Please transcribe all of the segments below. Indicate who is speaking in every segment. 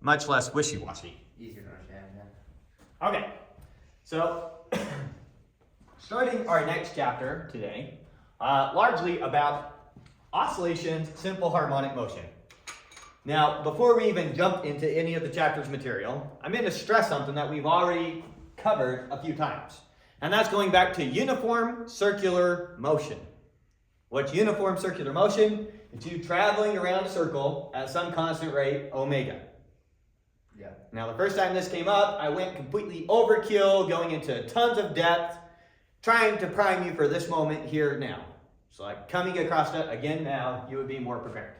Speaker 1: much less wishy-washy.
Speaker 2: Easier to understand, yeah.
Speaker 1: Okay, so starting our next chapter today, largely about oscillations, simple harmonic motion. Now, before we even jump into any of the chapter's material, I'm going to stress something that we've already covered a few times, and that's going back to uniform circular motion. What's uniform circular motion? It's you traveling around a circle at some constant rate, omega.
Speaker 2: Yeah.
Speaker 1: Now, the first time this came up, I went completely overkill, going into tons of depth, trying to prime you for this moment here now. So like coming across it again now, you would be more prepared.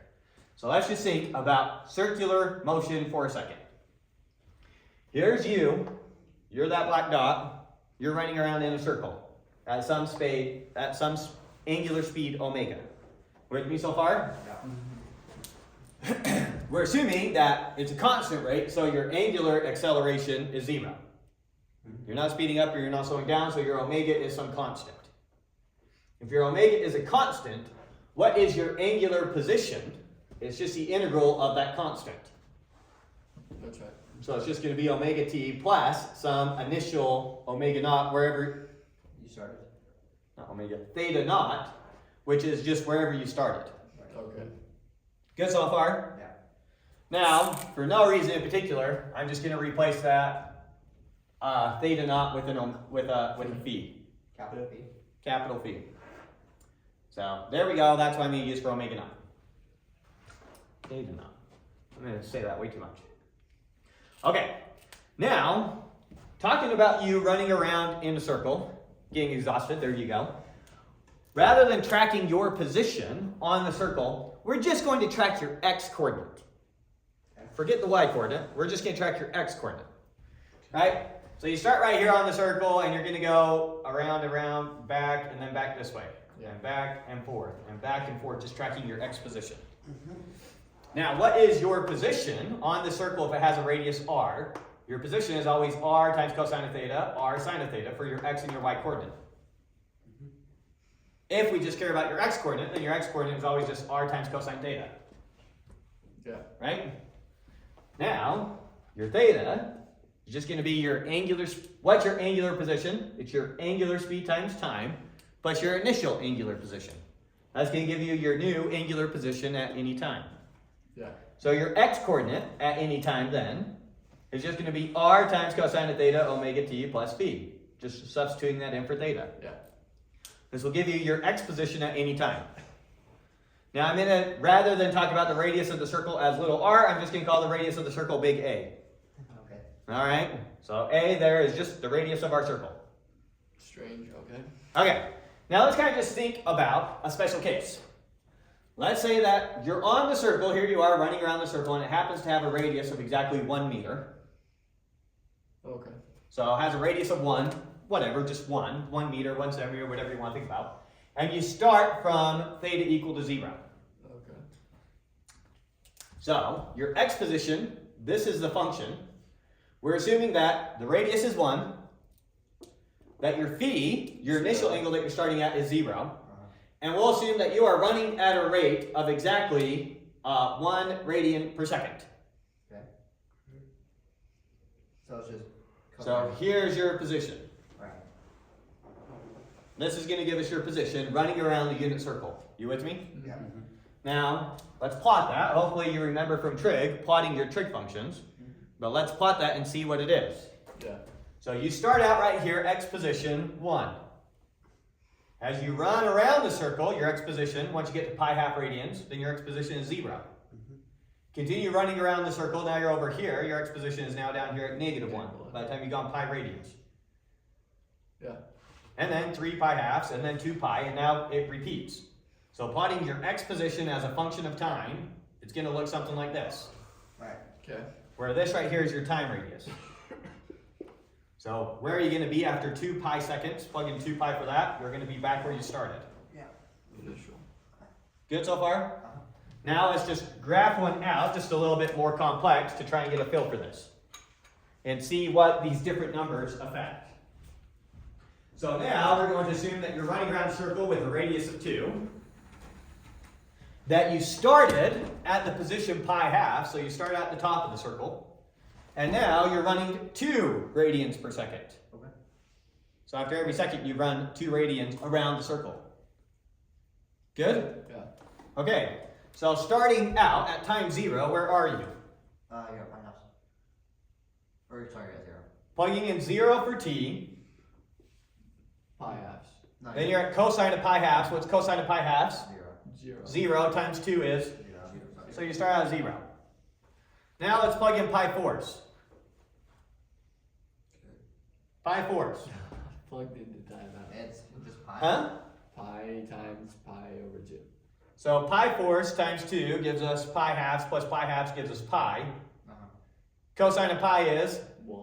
Speaker 1: So let's just think about circular motion for a second. Here's you. You're that black dot. You're running around in a circle at some angular speed omega. With me so far?
Speaker 2: Yeah.
Speaker 1: We're assuming that it's a constant rate, so your angular acceleration is 0. You're not speeding up or you're not slowing down, so your omega is some constant. If your omega is a constant, what is your angular position? It's just the integral of that constant.
Speaker 3: That's right.
Speaker 1: So it's just going to be omega t plus some initial omega naught wherever
Speaker 2: You started.
Speaker 1: not omega, theta naught, which is just wherever you started.
Speaker 3: Okay.
Speaker 1: Good so far?
Speaker 2: Yeah.
Speaker 1: Now, for no reason in particular, I'm just going to replace that theta naught with a phi,
Speaker 2: Capital P.
Speaker 1: capital phi. So there we go. That's what I'm going to use for omega naught. Theta naught. I'm going to say that way too much. Okay. Now, talking about you running around in a circle, getting exhausted. There you go. Rather than tracking your position on the circle, we're just going to track your x-coordinate. Forget the y-coordinate. We're just going to track your x-coordinate. Right? So you start right here on the circle, and you're going to go around, around, back, and then back this way. And back and forth, just tracking your x position. Now, what is your position on the circle if it has a radius r? Your position is always r times cosine of theta, r sine of theta for your x and your y coordinate. If we just care about your x-coordinate, then your x-coordinate is always just r times cosine theta.
Speaker 3: Yeah.
Speaker 1: Right? Now, your theta is just going to be your angular, what's your angular position? It's your angular speed times time, plus your initial angular position. That's going to give you your new angular position at any time.
Speaker 3: Yeah.
Speaker 1: So your x-coordinate at any time then is just going to be r times cosine of theta omega t plus phi. Just substituting that in for theta.
Speaker 3: Yeah.
Speaker 1: This will give you your x position at any time. Now I'm going to, rather than talk about the radius of the circle as little r, I'm just going to call the radius of the circle big A.
Speaker 2: Okay.
Speaker 1: All right? So A there is just the radius of our circle.
Speaker 3: Strange. Okay.
Speaker 1: Okay. Now let's kind of just think about a special case. Let's say that you're on the circle, here you are running around the circle, and it happens to have a radius of exactly 1 meter.
Speaker 3: Okay.
Speaker 1: So it has a radius of 1, whatever, just 1 meter, 1 centimeter, whatever you want to think about. And you start from theta equal to 0.
Speaker 3: Okay.
Speaker 1: So your x position, this is the function. We're assuming that the radius is 1, that your phi, your initial angle that you're starting at, is 0. And we'll assume that you are running at a rate of exactly 1 radian per second.
Speaker 2: Okay. So it's just.
Speaker 1: So here's your position.
Speaker 2: Right.
Speaker 1: This is going to give us your position running around the unit circle. You with me?
Speaker 2: Yeah.
Speaker 1: Now, let's plot that. Hopefully you remember from trig, plotting your trig functions. But let's plot that and see what it is.
Speaker 3: Yeah.
Speaker 1: So you start out right here, x position 1. As you run around the circle, your x position, once you get to pi half radians, then your x position is 0. Continue running around the circle, now you're over here, your x position is now down here at -1 by the time you've gone pi radians.
Speaker 3: Yeah.
Speaker 1: And then 3 pi halves, and then 2 pi, and now it repeats. So plotting your x position as a function of time, it's going to look something like this.
Speaker 2: Right.
Speaker 3: Okay.
Speaker 1: Where this right here is your time radius. So where are you going to be after 2 pi seconds? Plug in 2 pi for that. You're going to be back where you started.
Speaker 2: Yeah.
Speaker 3: Initial.
Speaker 1: Good so far? Now let's just graph one out, just a little bit more complex, to try and get a feel for this. And see what these different numbers affect. So now we're going to assume that you're running around a circle with a radius of 2. That you started at the position pi half, so you start at the top of the circle. And now you're running 2 radians per second.
Speaker 2: Okay.
Speaker 1: So after every second, you run 2 radians around the circle. Good?
Speaker 3: Yeah.
Speaker 1: Okay, so starting out at time 0, where are you?
Speaker 2: Yeah, pi halves. Or sorry, yeah, 0.
Speaker 1: Plugging in 0 for t,
Speaker 3: Pi halves.
Speaker 2: No,
Speaker 1: then you're at cosine of pi halves. What's cosine of pi halves?
Speaker 2: 0.
Speaker 3: 0.
Speaker 1: 0 times 2 is,
Speaker 2: 0.
Speaker 1: so you start out at 0. Now let's plug in pi fourths. Pi fourths.
Speaker 3: Plugged into timeout.
Speaker 2: It's just pi.
Speaker 1: Huh?
Speaker 3: Pi times pi over 2.
Speaker 1: So pi fourths times 2 gives us pi halves, plus pi halves gives us pi.
Speaker 2: Uh-huh.
Speaker 1: Cosine of pi is,
Speaker 3: 1.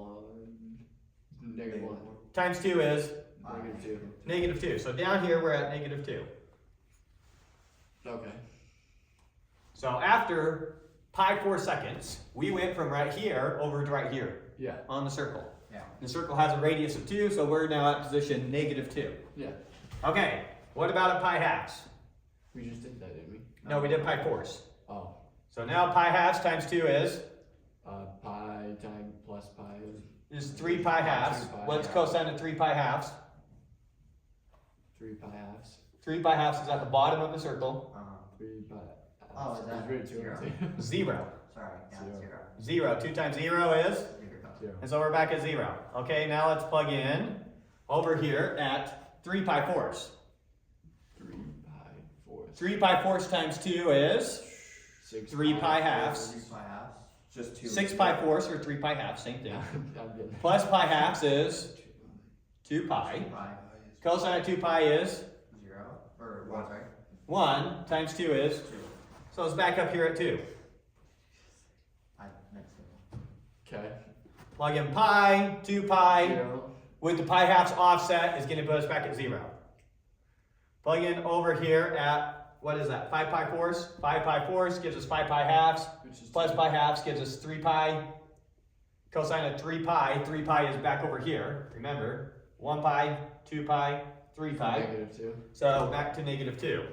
Speaker 3: Negative 1.
Speaker 1: times 2 is
Speaker 3: Negative 2.
Speaker 1: negative 2. So down here we're at negative 2.
Speaker 3: Okay.
Speaker 1: So after pi 4 seconds, we went from right here over to right here
Speaker 3: Yeah.
Speaker 1: on the circle.
Speaker 2: Yeah.
Speaker 1: The circle has a radius of 2, so we're now at position negative 2.
Speaker 3: Yeah.
Speaker 1: Okay, what about at pi halves?
Speaker 3: We just did that, didn't we?
Speaker 1: No, we did pi fourths.
Speaker 3: Oh.
Speaker 1: So now pi halves times 2 is
Speaker 3: Pi times plus pi is
Speaker 1: 3 pi halves.
Speaker 3: 3 pi
Speaker 1: What's
Speaker 3: halves.
Speaker 1: cosine of 3 pi halves?
Speaker 3: 3 pi halves.
Speaker 1: 3 pi halves is at the bottom of the circle.
Speaker 3: 3 pi
Speaker 2: Oh,
Speaker 3: halves.
Speaker 2: is that
Speaker 3: It's really 2
Speaker 2: 0?
Speaker 3: and 2.
Speaker 1: 0.
Speaker 2: Sorry, yeah,
Speaker 3: Zero.
Speaker 1: 0.
Speaker 2: 0.
Speaker 1: 2 times 0 is?
Speaker 3: 0.
Speaker 1: And so we're back at 0. Okay, now let's plug in over here at 3 pi fourths.
Speaker 3: 3 pi fourths.
Speaker 1: 3 pi fourths times 2 is
Speaker 3: 6
Speaker 1: 3 pi halves.
Speaker 2: 3 pi halves. Just 2.
Speaker 1: 6 pi fourths or 3 pi halves, same thing.
Speaker 3: I'm getting
Speaker 1: Plus pi halves is 2 pi.
Speaker 2: Pi.
Speaker 1: Cosine of 2 pi is
Speaker 2: 0. Or 1, sorry.
Speaker 1: 1 times 2 is,
Speaker 2: 2.
Speaker 1: so it's back up here at 2.
Speaker 2: I mixed it.
Speaker 3: Okay.
Speaker 1: Plug in pi, 2 pi,
Speaker 3: 0.
Speaker 1: with the pi halves offset is going to put us back at 0. Plug in over here at, what is that, 5 pi fourths? 5 pi fourths gives us 5 pi halves,
Speaker 3: Which is
Speaker 1: plus
Speaker 3: 2.
Speaker 1: pi halves gives us 3 pi. Cosine of 3 pi is back over here, remember, 1 pi, 2 pi, 3 pi.
Speaker 3: Negative 2.
Speaker 1: So back to negative 2.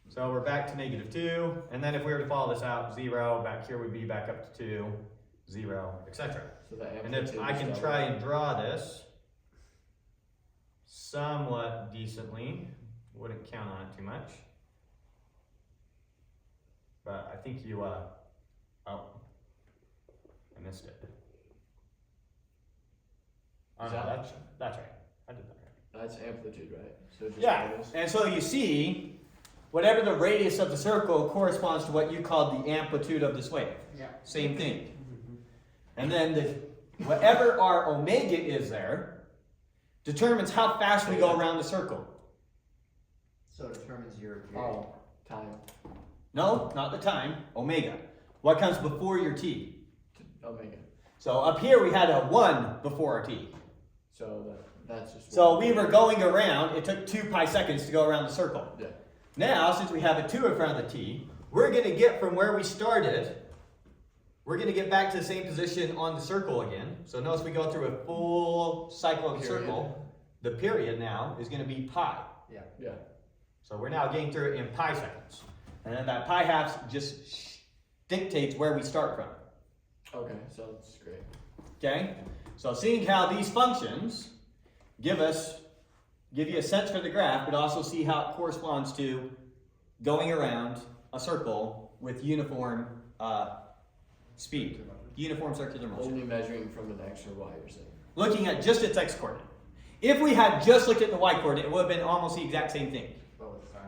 Speaker 1: So we're back to negative 2, and then if we were to follow this out, 0, back here would be back up to 2, 0, etc.
Speaker 3: So the
Speaker 1: And
Speaker 3: amplitude
Speaker 1: if I can
Speaker 3: is
Speaker 1: try
Speaker 3: double.
Speaker 1: and draw this somewhat decently, wouldn't count on it too much. But I think you, oh, I missed it. Oh,
Speaker 3: Is
Speaker 1: no,
Speaker 3: that-
Speaker 1: that's right. I did that right.
Speaker 3: That's amplitude, right? So just
Speaker 1: Yeah,
Speaker 3: radius.
Speaker 1: and so you see, whatever the radius of the circle corresponds to what you called the amplitude of this wave.
Speaker 2: Yeah.
Speaker 1: Same thing. And then whatever our omega is there determines how fast we go around the circle.
Speaker 2: So it determines your period.
Speaker 3: Oh, time.
Speaker 1: No, not the time, omega. What comes before your t?
Speaker 3: Omega.
Speaker 1: So up here we had a 1 before our t.
Speaker 3: So that's just
Speaker 1: So
Speaker 3: one.
Speaker 1: we were going around, it took 2 pi seconds to go around the circle.
Speaker 3: Yeah.
Speaker 1: Now, since we have a 2 in front of the t, we're going to get from where we started, we're going to get back to the same position on the circle again. So notice we go through a full cycle of the
Speaker 3: Period.
Speaker 1: circle. The period now is going to be pi.
Speaker 2: Yeah.
Speaker 3: Yeah.
Speaker 1: So we're now getting through it in pi seconds. And then that pi halves just dictates where we start from.
Speaker 3: Okay, so that's great.
Speaker 1: Okay? So seeing how these functions give you a sense for the graph, but also see how it corresponds to going around a circle with uniform speed, uniform circular motion.
Speaker 3: Only measuring from an X or Y, you're saying.
Speaker 1: Looking at just its x coordinate. If we had just looked at the y coordinate, it would have been almost the exact same thing.
Speaker 2: But with sine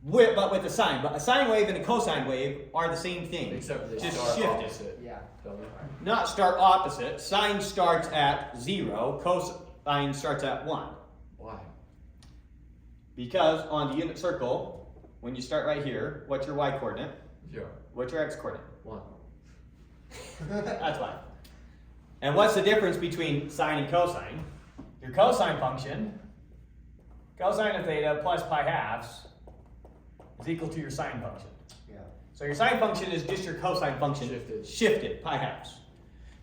Speaker 2: wave?
Speaker 1: But with a sine. But a sine wave and a cosine wave are the same thing.
Speaker 3: Except they
Speaker 1: Just
Speaker 3: start
Speaker 1: shift it.
Speaker 3: opposite.
Speaker 2: Yeah.
Speaker 3: Don't they?
Speaker 1: Not start opposite. Sine starts at 0, cosine starts at 1.
Speaker 3: Why?
Speaker 1: Because on the unit circle, when you start right here, what's your y coordinate?
Speaker 3: 0.
Speaker 1: What's your x coordinate?
Speaker 3: 1.
Speaker 1: That's why. And what's the difference between sine and cosine? Your cosine function, cosine of theta plus pi halves, is equal to your sine function.
Speaker 2: Yeah.
Speaker 1: So your sine function is just your cosine function shifted pi halves.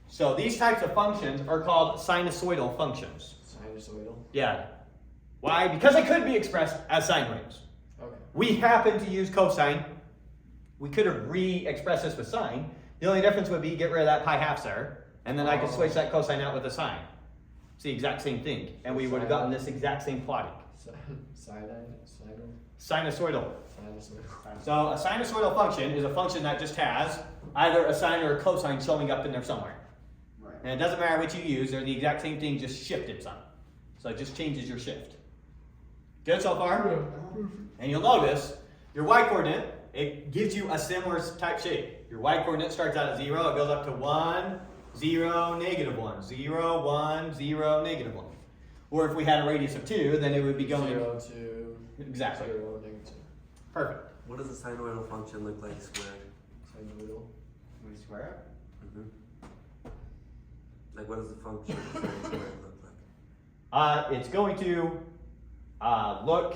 Speaker 1: So these types of functions are called sinusoidal functions.
Speaker 3: Sinusoidal?
Speaker 1: Yeah. Why? Because they could be expressed as sine waves.
Speaker 3: Okay.
Speaker 1: We happen to use cosine. We could have re-expressed this with sine, The only difference would be get rid of that pi halves there, and then I could switch that cosine out with a sine. It's the exact same thing, and we would have gotten this exact same plotting. Sinusoidal. So a sinusoidal function is a function that just has either a sine or a cosine showing up in there somewhere.
Speaker 2: Right.
Speaker 1: And it doesn't matter which you use, they're the exact same thing, just shifted some. So it just changes your shift. Good so far? And you'll notice your y-coordinate, it gives you a similar type shape. Your y-coordinate starts out at 0, it goes up to 1, 0, -1, 0, 1, 0, -1. Or if we had a radius of 2, then it would be going
Speaker 3: 0, 2.
Speaker 1: Exactly.
Speaker 3: 0, -2.
Speaker 1: Perfect.
Speaker 4: What does a sinusoidal function look like squared?
Speaker 3: Sinusoidal.
Speaker 2: Can we square it?
Speaker 4: Like, what does the function of a sinusoid look like?
Speaker 1: It's going to look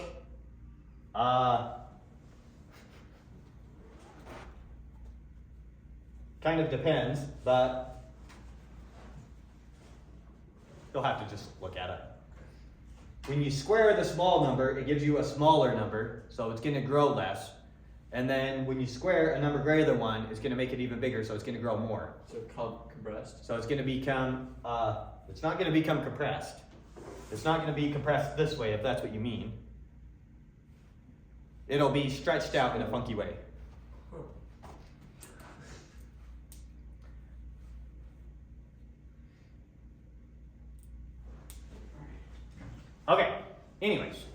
Speaker 1: kind of depends, but you'll have to just look at it. When you square the small number, it gives you a smaller number, so it's going to grow less. And then when you square a number greater than 1, it's going to make it even bigger, so it's going to grow more.
Speaker 3: So compressed.
Speaker 1: So it's going to become, it's not going to become compressed. It's not going to be compressed this way, if that's what you mean. It'll be stretched out in a funky way. Okay, anyways.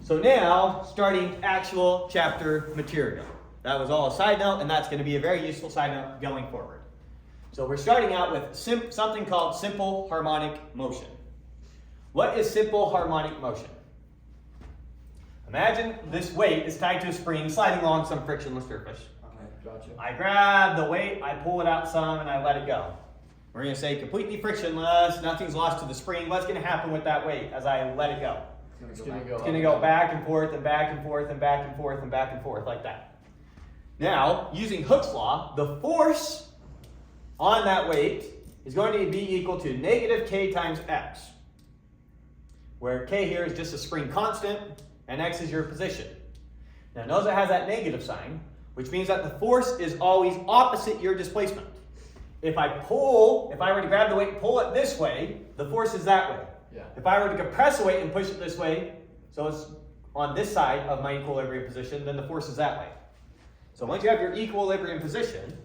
Speaker 1: So now, starting actual chapter material. That was all a side note, and that's going to be a very useful side note going forward. So we're starting out with something called simple harmonic motion. What is simple harmonic motion? Imagine this weight is tied to a spring sliding along some frictionless surface.
Speaker 2: Okay.
Speaker 3: Gotcha.
Speaker 1: I grab the weight, I pull it out some, and I let it go. We're going to say completely frictionless, nothing's lost to the spring. What's going to happen with that weight as I let it go?
Speaker 3: It's going to go
Speaker 1: It's going to go back and forth and back and forth and back and forth and back and forth like that. Now, using Hooke's law, the force on that weight is going to be equal to negative k times x, where k here is just a spring constant and x is your position. Now notice it has that negative sign, which means that the force is always opposite your displacement. If I were to grab the weight and pull it this way, the force is that way.
Speaker 3: Yeah.
Speaker 1: If I were to compress the weight and push it this way, so it's on this side of my equilibrium position, then the force is that way. So once you have your equilibrium position,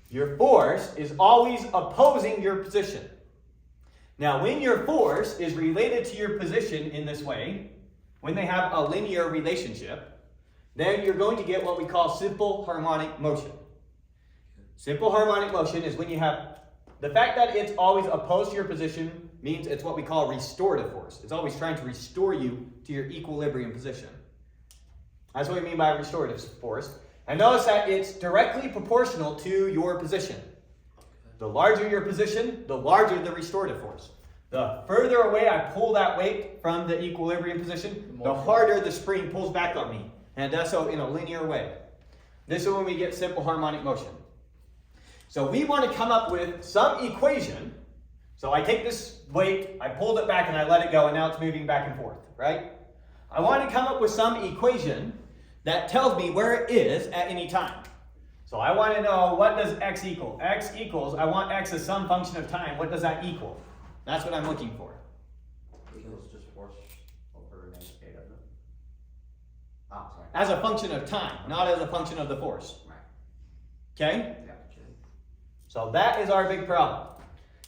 Speaker 1: your force is always opposing your position. Now when your force is related to your position in this way, when they have a linear relationship, then you're going to get what we call simple harmonic motion. Simple harmonic motion is when you have the fact that it's always opposed to your position means it's what we call restorative force. It's always trying to restore you to your equilibrium position. That's what we mean by restorative force. And notice that it's directly proportional to your position. The larger your position, the larger the restorative force. The further away I pull that weight from the equilibrium position, the harder the spring pulls back on me. And it does so in a linear way. This is when we get simple harmonic motion. So we want to come up with some equation. So I take this weight, I pulled it back and I let it go, and now it's moving back and forth, right? I want to come up with some equation that tells me where it is at any time. So I want to know, what does x equal? X equals, I want x as some function of time. What does that equal? That's what I'm looking for.
Speaker 2: Equals just force over negative k, doesn't it? Oh, sorry.
Speaker 1: As a function of time, not as a function of the force.
Speaker 2: Right.
Speaker 1: Okay?
Speaker 2: Yeah.
Speaker 1: So that is our big problem.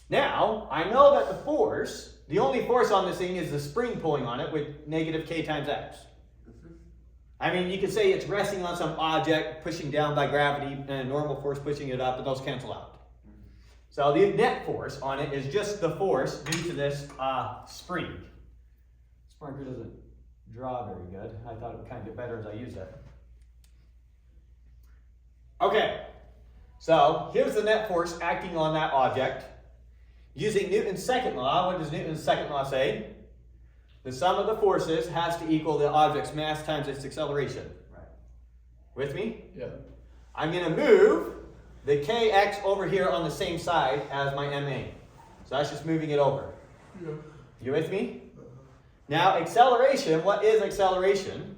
Speaker 1: Now, I know that the force, the only force on this thing is the spring pulling on it with negative k times x. I mean, you could say it's resting on some object, pushing down by gravity, and a normal force pushing it up, but those cancel out. So the net force on it is just the force due to this spring. This marker doesn't draw very good. I thought it would kind of get better as I used it. Okay, so here's the net force acting on that object. Using Newton's second law, what does Newton's second law say? The sum of the forces has to equal the object's mass times its acceleration.
Speaker 2: Right.
Speaker 1: With me?
Speaker 3: Yeah.
Speaker 1: I'm going to move the kx over here on the same side as my ma. So that's just moving it over.
Speaker 3: Yeah.
Speaker 1: You with me? Now acceleration, what is acceleration?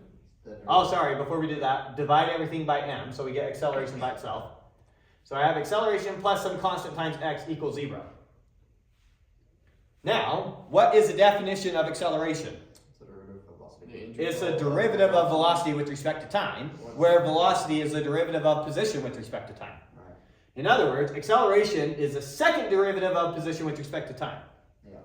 Speaker 1: Oh, sorry, before we do that, divide everything by m, so we get acceleration by itself. So I have acceleration plus some constant times x equals 0. Now, what is the definition of acceleration?
Speaker 2: It's a derivative of velocity.
Speaker 3: The integral
Speaker 1: It's a derivative of velocity with respect to time, where velocity is the derivative of position with respect to time.
Speaker 2: Right.
Speaker 1: In other words, acceleration is the second derivative of position with respect to time.
Speaker 2: Yeah.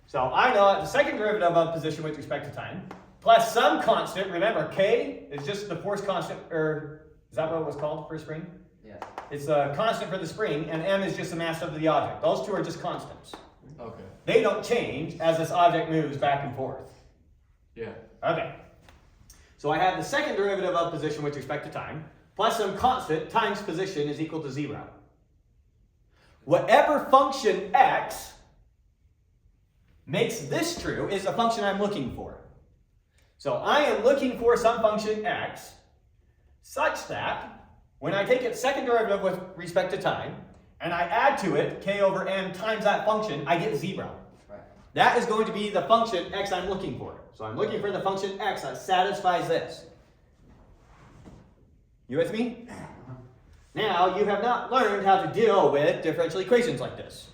Speaker 1: So I know that the second derivative of position with respect to time, plus some constant, remember k is just the force constant, or is that what it was called for a spring?
Speaker 2: Yes.
Speaker 1: It's a constant for the spring, and m is just the mass of the object. Those two are just constants.
Speaker 3: Okay.
Speaker 1: They don't change as this object moves back and forth.
Speaker 3: Yeah.
Speaker 1: Okay. So I have the second derivative of position with respect to time, plus some constant times position is equal to 0. Whatever function x makes this true is the function I'm looking for. So I am looking for some function x such that when I take its second derivative with respect to time, and I add to it k over m times that function, I get 0.
Speaker 2: Right.
Speaker 1: That is going to be the function x I'm looking for. So I'm looking for the function x that satisfies this. You with me? Now, you have not learned how to deal with differential equations like this.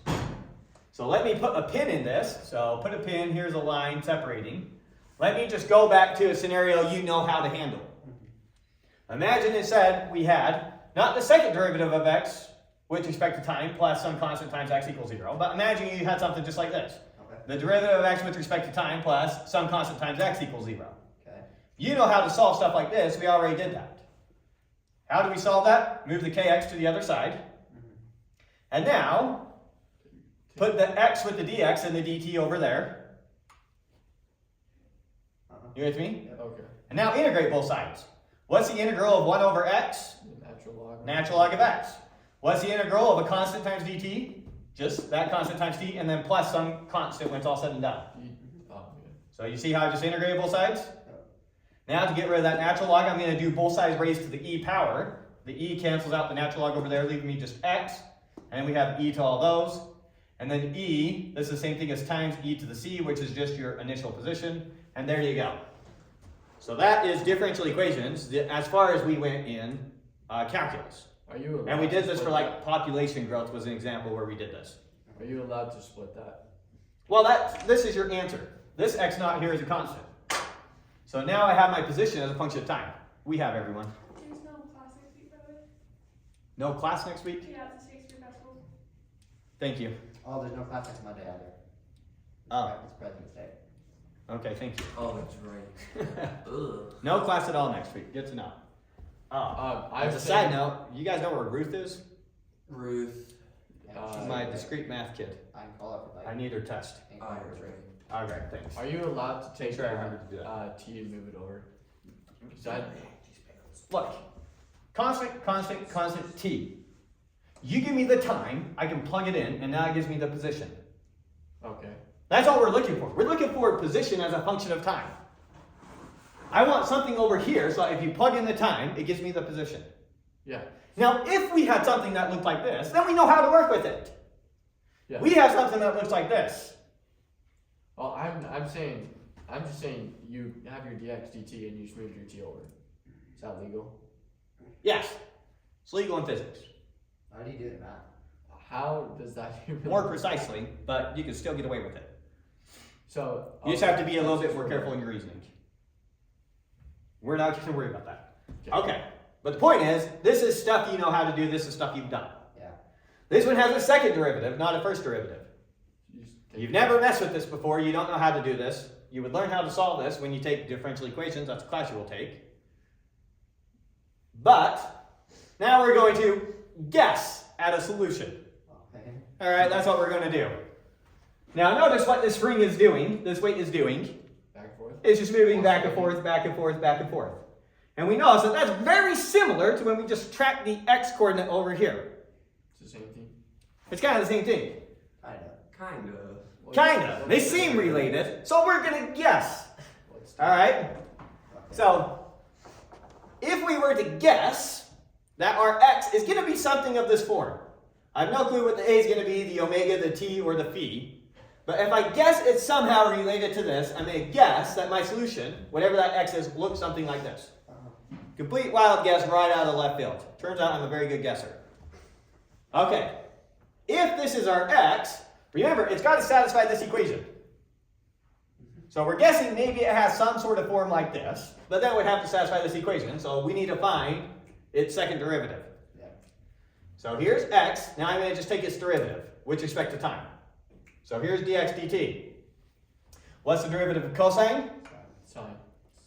Speaker 1: So let me put a pin in this. So put a pin, here's a line separating. Let me just go back to a scenario you know how to handle. Imagine it said we had not the second derivative of x with respect to time plus some constant times x equals 0, but imagine you had something just like this.
Speaker 2: Okay.
Speaker 1: The derivative of x with respect to time plus some constant times x equals 0.
Speaker 2: Okay.
Speaker 1: You know how to solve stuff like this. We already did that. How do we solve that? Move the kx to the other side. And now, put the x with the dx and the dt over there. You with me?
Speaker 3: Okay.
Speaker 1: And now integrate both sides. What's the integral of 1 over x?
Speaker 3: The natural log.
Speaker 1: Natural log of x. What's the integral of a constant times dt? Just that constant times t, and then plus some constant when it's all said and done.
Speaker 3: Oh, yeah.
Speaker 1: So you see how I just integrated both sides? Now to get rid of that natural log, I'm going to do both sides raised to the e power. The e cancels out the natural log over there, leaving me just x. And then we have e to all those. And then e, this is the same thing as times e to the c, which is just your initial position. And there you go. So that is differential equations as far as we went in calculus.
Speaker 3: Are you allowed
Speaker 1: And we did
Speaker 3: to
Speaker 1: this for
Speaker 3: split
Speaker 1: like population growth was an example where we did this.
Speaker 3: that? Are you allowed to split that?
Speaker 1: Well, this is your answer. This x naught here is a constant. So now I have my position as a function of time. We have everyone.
Speaker 5: There's no class next week, by the way.
Speaker 1: No class next week?
Speaker 5: Yeah, it's a Shakespeare festival.
Speaker 1: Thank you.
Speaker 2: Oh, there's no class next Monday either.
Speaker 1: Oh.
Speaker 2: It's President's Day.
Speaker 1: Okay, thank you.
Speaker 4: Oh, that's right. Ugh.
Speaker 1: No class at all next week. Good to know. As a side note, you guys know where Ruth is?
Speaker 4: Ruth.
Speaker 1: She's my discrete math kid.
Speaker 2: I can call her for
Speaker 1: I need her test.
Speaker 4: Oh, that's right.
Speaker 1: All right, thanks.
Speaker 3: Are you allowed to take
Speaker 1: Sure, I remember to do that.
Speaker 3: T and move it over? Is that
Speaker 1: Look, constant t. You give me the time, I can plug it in, and now it gives me the position.
Speaker 3: okay?
Speaker 1: That's all we're looking for. We're looking for position as a function of time. I want something over here, so if you plug in the time, it gives me the position.
Speaker 3: Yeah.
Speaker 1: Now, if we had something that looked like this, then we know how to work with it.
Speaker 3: Yeah.
Speaker 1: We have something that looks like this.
Speaker 3: Well, I'm just saying you have your dx dt and you just move your t over. Is that legal?
Speaker 1: Yes, it's legal in physics.
Speaker 2: How do you do the math?
Speaker 3: How does that even
Speaker 1: More precisely, but you can still get away with it.
Speaker 3: So
Speaker 1: You just have to be a little
Speaker 3: let's
Speaker 1: bit more
Speaker 3: just
Speaker 1: careful in your reasoning. We're not going to worry about that.
Speaker 3: Okay.
Speaker 1: Okay, but the point is, this is stuff you know how to do, this is stuff you've done.
Speaker 2: Yeah.
Speaker 1: This one has a second derivative, not a first derivative.
Speaker 3: You just take
Speaker 1: You've never messed with this before, you don't know how to do this. You would learn how to solve this when you take differential equations, that's a class you will take. But, now we're going to guess at a solution.
Speaker 2: Okay.
Speaker 1: Alright, that's what we're going to do. Now notice what this spring is doing, this weight is doing.
Speaker 3: back and forth.
Speaker 1: It's just moving back and forth, back and forth, back and forth. And we notice that that's very similar to when we just track the x-coordinate over here.
Speaker 3: It's the same thing.
Speaker 1: It's kind of the same thing.
Speaker 2: Kind of.
Speaker 1: Kinda. They seem related, so we're going to guess. Alright? So, if we were to guess that our x is going to be something of this form. I have no clue what the a is going to be, the omega, the t, or the phi. But if I guess it's somehow related to this, I'm going to guess that my solution, whatever that x is, looks something like this. Complete wild guess right out of left field. Turns out I'm a very good guesser. Okay, if this is our x, remember, it's got to satisfy this equation. So we're guessing maybe it has some sort of form like this, but then we'd have to satisfy this equation, so we need to find its second derivative.
Speaker 2: Yeah.
Speaker 1: So here's x, now I'm going to just take its derivative with respect to time. So here's dx dt. What's the derivative of cosine?
Speaker 3: Sine.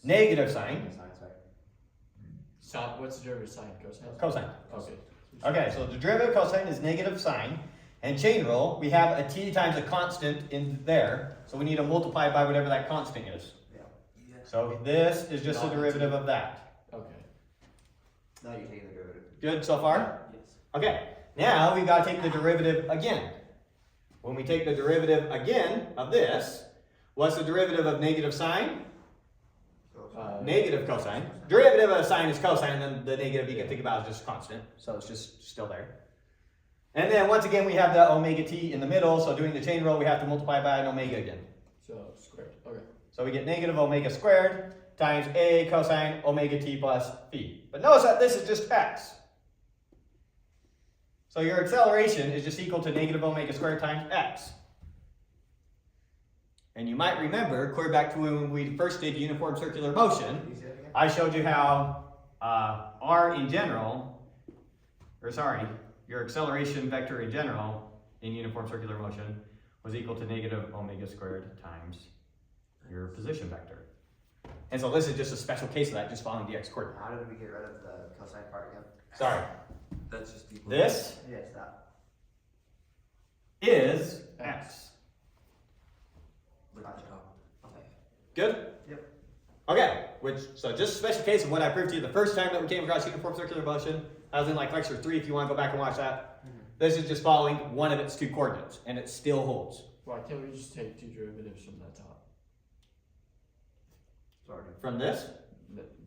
Speaker 1: Negative sine.
Speaker 3: Sine. What's the derivative of sine? Cosine.
Speaker 1: Cosine.
Speaker 3: Okay.
Speaker 1: Okay, so the derivative of cosine is negative sine. And chain rule, we have a t times a constant in there, so we need to multiply by whatever that constant is.
Speaker 2: Yeah.
Speaker 1: So this is just a derivative of that.
Speaker 3: Okay.
Speaker 2: Now you take the derivative.
Speaker 1: Good so far?
Speaker 2: Yes.
Speaker 1: Okay, now we've got to take the derivative again. When we take the derivative again of this, what's the derivative of negative sine? Negative cosine. Derivative of sine is cosine, and then the negative you can think about is just constant, so it's just still there. And then once again we have the omega t in the middle, so doing the chain rule we have to multiply by an omega again.
Speaker 3: So squared. Okay.
Speaker 1: So we get negative omega squared times a cosine omega t plus phi. But notice that this is just x. So your acceleration is just equal to negative omega squared times x. And you might remember, clear back to when we first did uniform circular motion,
Speaker 2: Can you say that again?
Speaker 1: I showed you how r in general, or sorry, your acceleration vector in general in uniform circular motion was equal to negative omega squared times your position vector. And so this is just a special case of that, just following the x coordinate.
Speaker 2: How did we get rid of the cosine part again?
Speaker 1: Sorry,
Speaker 4: That's just equal.
Speaker 1: this
Speaker 2: Yes, that.
Speaker 1: is x.
Speaker 4: Look at the top.
Speaker 2: Okay.
Speaker 1: Good?
Speaker 2: Yep.
Speaker 1: Okay, so just a special case of what I proved to you the first time that we came across uniform circular motion. I was in like lecture 3 if you want to go back and watch that. This is just following one of its two coordinates, and it still holds.
Speaker 3: Why can't we just take two derivatives from that top?
Speaker 2: Sorry.
Speaker 1: From this,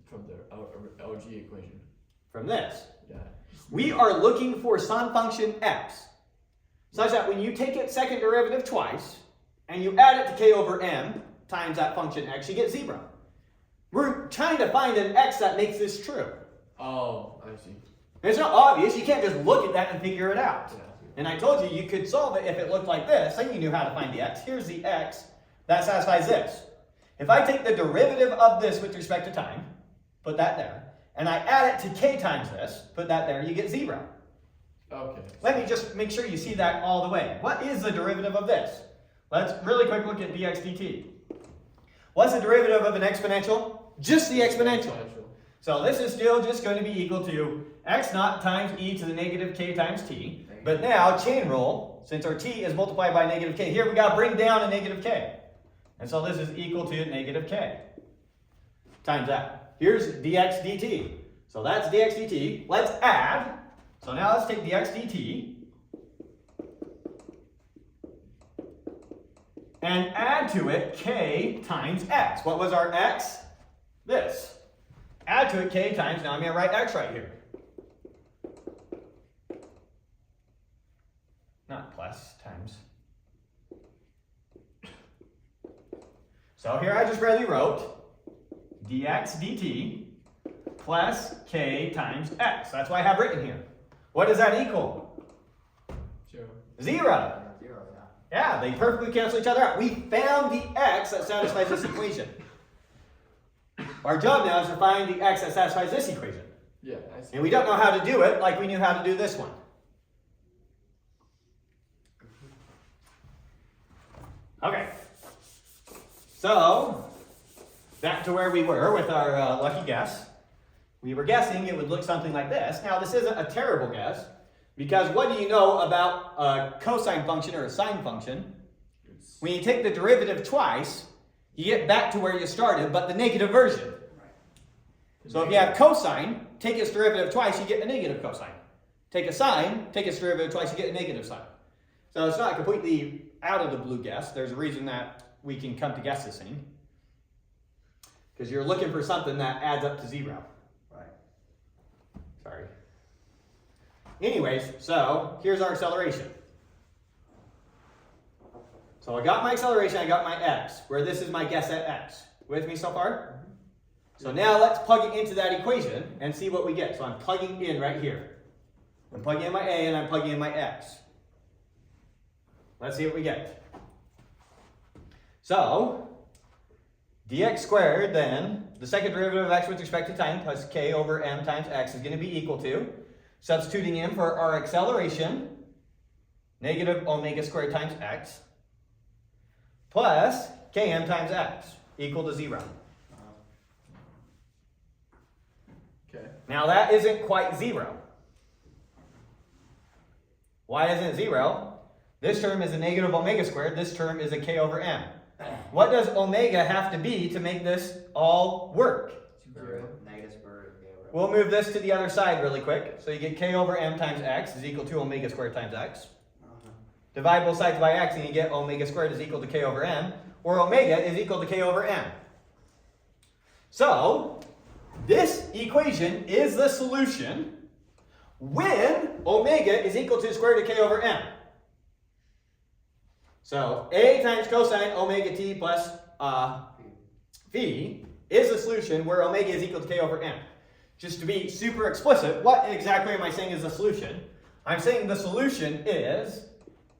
Speaker 3: From the LG equation.
Speaker 1: from this.
Speaker 3: Yeah.
Speaker 1: We are looking for some function x, such that when you take its second derivative twice, and you add it to k over m times that function x, you get 0. We're trying to find an x that makes this true.
Speaker 3: Oh, I see.
Speaker 1: It's not obvious, you can't just look at that and figure it out.
Speaker 3: Yeah.
Speaker 1: And I told you, you could solve it if it looked like this, then you knew how to find the x. Here's the x that satisfies this. If I take the derivative of this with respect to time, put that there, and I add it to k times this, put that there, you get 0.
Speaker 3: Okay.
Speaker 1: Let me just make sure you see that all the way. What is the derivative of this? Let's really quick look at dx dt. What's the derivative of an exponential? Just the exponential. So this is still just going to be equal to x naught times e to the negative k times t. But now, chain rule, since our t is multiplied by negative k, here we got to bring down a negative k. And so this is equal to negative k times that. Here's dx dt. So that's dx dt. Let's add. So now let's take dx dt and add to it k times x. What was our x? This. Add to it k times, now I'm going to write x right here. Not plus, times. So here I just readily wrote dx dt plus k times x. That's what I have written here. What does that equal?
Speaker 3: 0.
Speaker 1: 0.
Speaker 2: Yeah, 0, yeah.
Speaker 1: Yeah, they perfectly cancel each other out. We found the x that satisfies this equation. Our job now is to find the x that satisfies this equation.
Speaker 3: Yeah, I see.
Speaker 1: And we don't know how to do it like we knew how to do this one. Okay. So, back to where we were with our lucky guess. We were guessing it would look something like this. Now, this isn't a terrible guess, because what do you know about a cosine function or a sine function? When you take the derivative twice, you get back to where you started, but the negative version. So if you have cosine, take its derivative twice, you get a negative cosine. Take a sine, take its derivative twice, you get a negative sine. So it's not a completely out of the blue guess. There's a reason that we can come to guess this thing. Because you're looking for something that adds up to 0.
Speaker 2: Right.
Speaker 1: Sorry. Anyways, so here's our acceleration. So I got my acceleration, I got my x, where this is my guess at x. With me so far? So now let's plug it into that equation and see what we get. So I'm plugging in right here. I'm plugging in my A and I'm plugging in my X. Let's see what we get. So, dx squared then, the second derivative of x with respect to time plus k over m times x is going to be equal to, substituting in for our acceleration, negative omega squared times x, plus km times x, equal to 0.
Speaker 3: Okay.
Speaker 1: Now that isn't quite 0. Why isn't it 0? This term is a negative omega squared, this term is a k over m. What does omega have to be to make this all work?
Speaker 2: Negative square root of k over.
Speaker 1: We'll move this to the other side really quick. So you get k over m times x is equal to omega squared times x. Divide both sides by x and you get omega squared is equal to k over m, or omega is equal to k over m. So, this equation is the solution when omega is equal to the square root of k over m. So, a times cosine omega t plus phi is the solution where omega is equal to k over m. Just to be super explicit, what exactly am I saying is the solution? I'm saying the solution is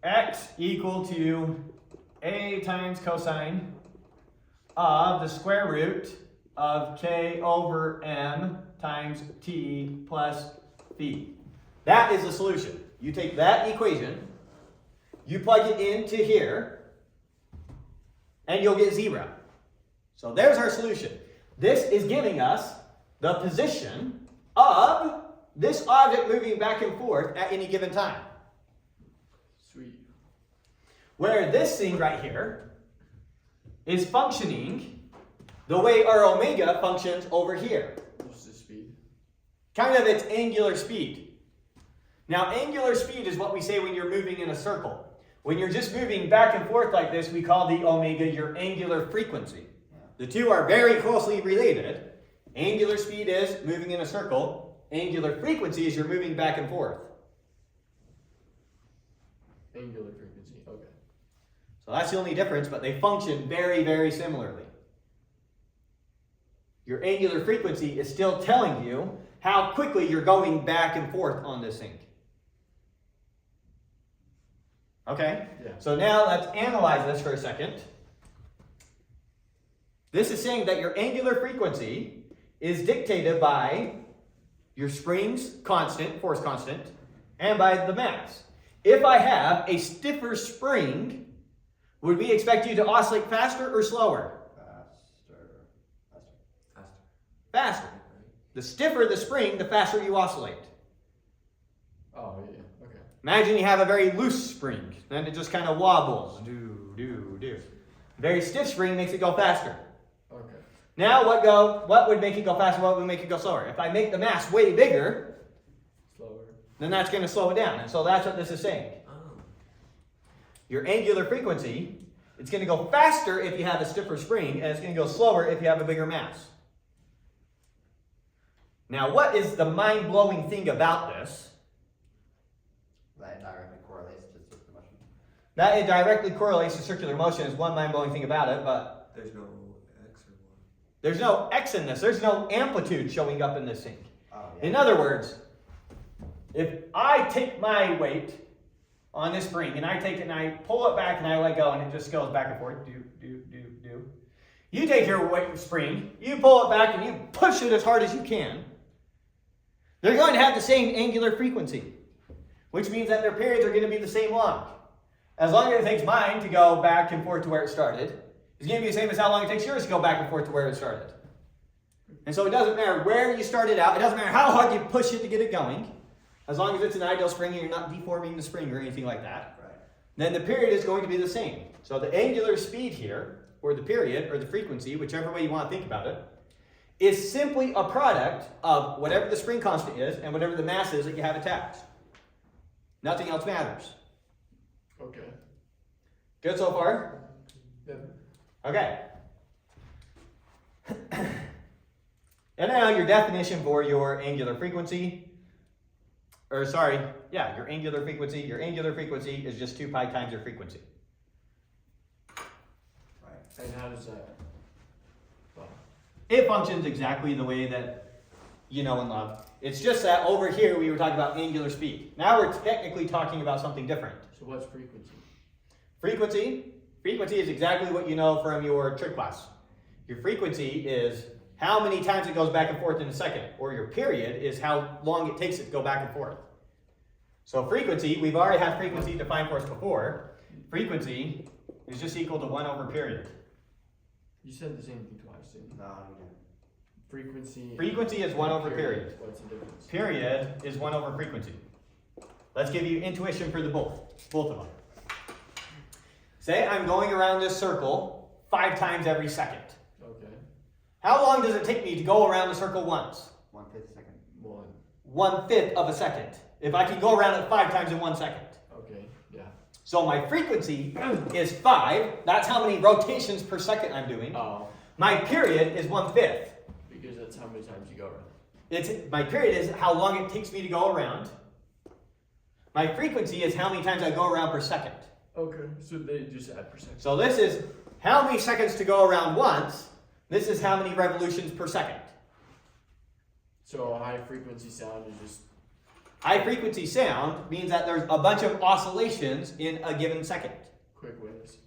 Speaker 1: x equal to a times cosine of the square root of k over m times t plus phi. That is the solution. You take that equation, you plug it into here, and you'll get 0. So there's our solution. This is giving us the position of this object moving back and forth at any given time.
Speaker 3: Sweet.
Speaker 1: Where this thing right here is functioning the way our omega functions over here.
Speaker 3: What's the speed?
Speaker 1: Kind of its angular speed. Now, angular speed is what we say when you're moving in a circle. When you're just moving back and forth like this, we call the omega your angular frequency. The two are very closely related. Angular speed is moving in a circle. Angular frequency is you're moving back and forth.
Speaker 3: Angular frequency, okay.
Speaker 1: So that's the only difference, but they function very, very similarly. Your angular frequency is still telling you how quickly you're going back and forth on this thing. Okay?
Speaker 3: Yeah.
Speaker 1: So now let's analyze this for a second. This is saying that your angular frequency is dictated by your spring's constant, force constant, and by the mass. If I have a stiffer spring, would we expect you to oscillate faster or slower? Faster. The stiffer the spring, the faster you oscillate.
Speaker 3: Oh, yeah, okay.
Speaker 1: Imagine you have a very loose spring, then it just kind of wobbles. Do, do, do. Very stiff spring makes it go faster.
Speaker 3: Okay.
Speaker 1: Now what would make it go faster? What would make it go slower? If I make the mass way bigger,
Speaker 3: Slower.
Speaker 1: then that's going to slow it down. And so that's what this is saying. Your angular frequency, it's going to go faster if you have a stiffer spring, and it's going to go slower if you have a bigger mass. Now, what is the mind-blowing thing about this?
Speaker 2: That directly correlates to circular motion.
Speaker 1: That it directly correlates to circular motion is one mind-blowing thing about it, but
Speaker 4: There's no X or Y.
Speaker 1: there's no X in this. There's no amplitude showing up in this thing.
Speaker 2: Oh, yeah.
Speaker 1: In other words, if I take my weight on this spring and I take it and I pull it back and I let go and it just goes back and forth, do. You take your weight spring, you pull it back and you push it as hard as you can. They're going to have the same angular frequency, which means that their periods are going to be the same long. As long as it takes mine to go back and forth to where it started, it's going to be the same as how long it takes yours to go back and forth to where it started. And so it doesn't matter where you started out, it doesn't matter how hard you push it to get it going, as long as it's an ideal spring and you're not deforming the spring or anything like that,
Speaker 2: Right.
Speaker 1: then the period is going to be the same. So the angular speed here, or the period, or the frequency, whichever way you want to think about it, is simply a product of whatever the spring constant is and whatever the mass is that you have attached. Nothing else matters.
Speaker 3: Okay.
Speaker 1: Good so far?
Speaker 3: Yeah.
Speaker 1: Okay. And now your definition for your angular frequency, your angular frequency. Your angular frequency is just 2 pi times your frequency.
Speaker 2: Right.
Speaker 3: And how does that? Well,
Speaker 1: It functions exactly the way that you know and love. It's just that over here we were talking about angular speed. Now we're technically talking about something different.
Speaker 3: So what's frequency?
Speaker 1: Frequency is exactly what you know from your trig class. Your frequency is how many times it goes back and forth in a second, or your period is how long it takes it to go back and forth. So frequency, we've already had frequency defined for us before. Frequency is just equal to 1 over period.
Speaker 3: You said the same thing twice, didn't you?
Speaker 2: No, you didn't.
Speaker 3: Frequency.
Speaker 1: Frequency is 1 over period.
Speaker 3: What's the difference?
Speaker 1: Period is 1 over frequency. Let's give you intuition for the both of them. Say I'm going around this circle 5 times every second.
Speaker 3: Okay.
Speaker 1: How long does it take me to go around the circle once?
Speaker 2: 1/5 second.
Speaker 1: 1/5 of a second. If I can go around it 5 times in 1 second.
Speaker 3: Okay, yeah.
Speaker 1: So my frequency is 5. That's how many rotations per second I'm doing.
Speaker 3: Oh,
Speaker 1: My period is 1/5.
Speaker 3: because that's how many times you go around.
Speaker 1: My period is how long it takes me to go around. My frequency is how many times I go around per second.
Speaker 3: Okay, so they just add percent.
Speaker 1: So this is how many seconds to go around once. This is how many revolutions per second.
Speaker 3: So a high frequency sound is just.
Speaker 1: High frequency sound means that there's a bunch of oscillations in a given second.
Speaker 3: Quick waves.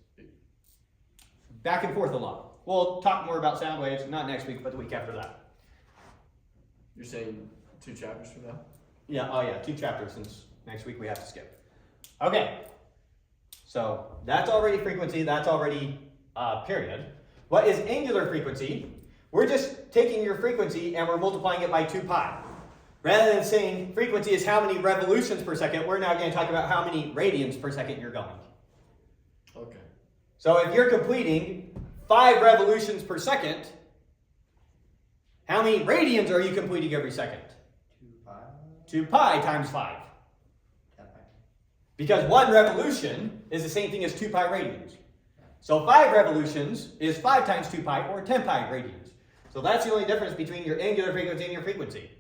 Speaker 1: Back and forth a lot. We'll talk more about sound waves, not next week, but the week after that.
Speaker 3: You're saying 2 chapters from now?
Speaker 1: Yeah, oh yeah, 2 chapters since next week we have to skip. Okay, so that's already frequency, that's already period. What is angular frequency? We're just taking your frequency and we're multiplying it by 2 pi. Rather than saying frequency is how many revolutions per second, we're now going to talk about how many radians per second you're going.
Speaker 3: Okay.
Speaker 1: So if you're completing 5 revolutions per second, how many radians are you completing every second?
Speaker 2: 2 pi.
Speaker 1: 2 pi times 5.
Speaker 2: 10 pi.
Speaker 1: Because 1 revolution is the same thing as 2 pi radians. So 5 revolutions is 5 times 2 pi, or 10 pi radians. So that's the only difference between your angular frequency and your frequency.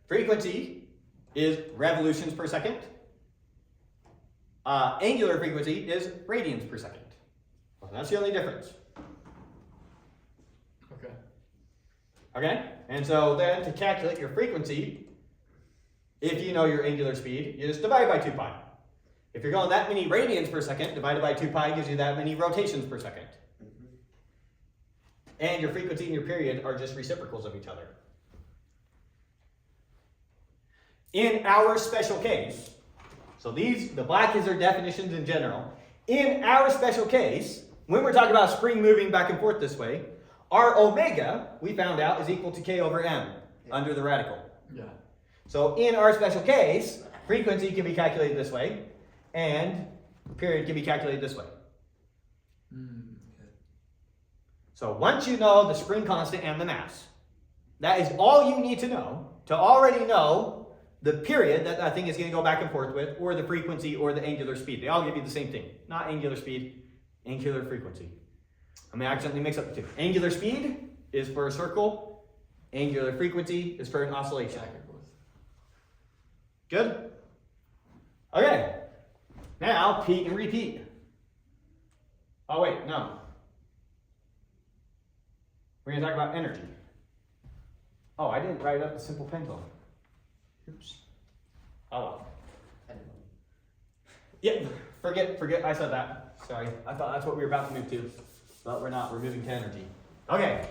Speaker 1: Frequency is revolutions per second. Angular frequency is radians per second. So that's the only difference.
Speaker 3: Okay.
Speaker 1: Okay? And so then to calculate your frequency, if you know your angular speed, you just divide by 2 pi. If you're going that many radians per second, divided by 2 pi gives you that many rotations per second. And your frequency and your period are just reciprocals of each other. In our special case, so the black is their definitions in general. In our special case, when we're talking about a spring moving back and forth this way, our omega, we found out, is equal to k over m under the radical.
Speaker 3: Yeah.
Speaker 1: So in our special case, frequency can be calculated this way, and period can be calculated this way. So once you know the spring constant and the mass, that is all you need to know to already know the period that thing is going to go back and forth with, or the frequency, or the angular speed. They all give you the same thing. Not angular speed, angular frequency. I may accidentally mix up the two. Angular speed is for a circle. Angular frequency is for an oscillation.
Speaker 3: Back and forth.
Speaker 1: Good? Okay. Now, peak and repeat. Oh, wait, no. We're going to talk about energy. Oh, I didn't write up the simple pendulum. Oops. Oh well. Yeah, forget I said that. Sorry. I thought that's what we were about to move to. But we're not. We're moving to energy. Okay.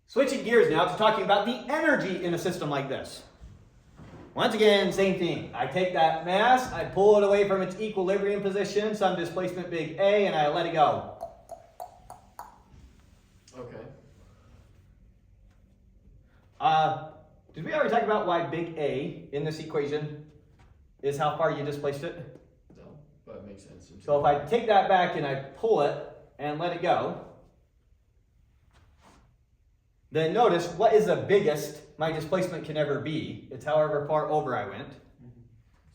Speaker 1: Switching gears now to talking about the energy in a system like this. Once again, same thing. I take that mass, I pull it away from its equilibrium position, some displacement big A, and I let it go.
Speaker 3: Okay.
Speaker 1: Did we already talk about why big A in this equation is how far you displaced it?
Speaker 3: No, but it makes sense.
Speaker 1: So if I take that back and I pull it and let it go, then notice what is the biggest my displacement can ever be. It's however far over I went,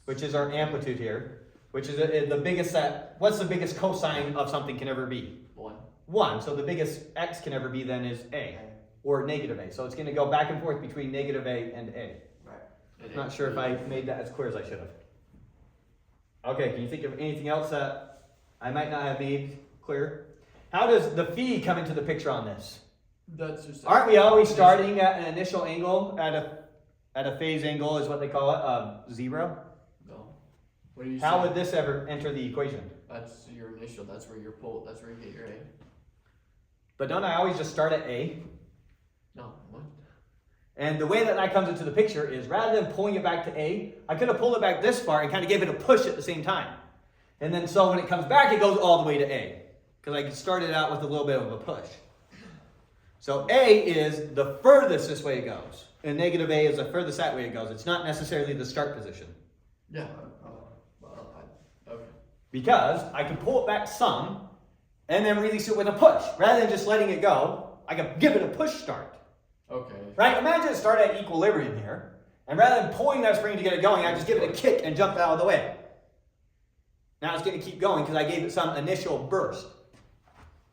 Speaker 1: which is our amplitude here, which is the biggest what's the biggest cosine of something can ever be?
Speaker 3: 1.
Speaker 1: 1. So the biggest x can ever be then is A, or negative A. So it's going to go back and forth between negative A and A.
Speaker 2: Right.
Speaker 1: Not sure if I made that as clear as I should have. Okay, can you think of anything else that I might not have made clear? How does the phi come into the picture on this?
Speaker 3: That's just.
Speaker 1: Aren't we always starting at an initial angle at a phase angle is what they call it, 0?
Speaker 3: No. What do you
Speaker 1: How
Speaker 3: say?
Speaker 1: would this ever enter the equation?
Speaker 3: That's your initial. That's where your pull. That's where you get your A.
Speaker 1: But don't I always just start at A?
Speaker 3: No. What?
Speaker 1: And the way that that comes into the picture is rather than pulling it back to A, I could have pulled it back this far and kind of gave it a push at the same time. And then so when it comes back, it goes all the way to A. Because I started out with a little bit of a push. So A is the furthest this way it goes. And negative A is the furthest that way it goes. It's not necessarily the start position.
Speaker 3: Yeah. Okay.
Speaker 1: Because I can pull it back some and then release it with a push. Rather than just letting it go, I can give it a push start.
Speaker 3: Okay.
Speaker 1: Right? Imagine it start at equilibrium here. And rather than pulling that spring to get it going, I just give it a kick and jump out of the way. Now it's going to keep going because I gave it some initial burst.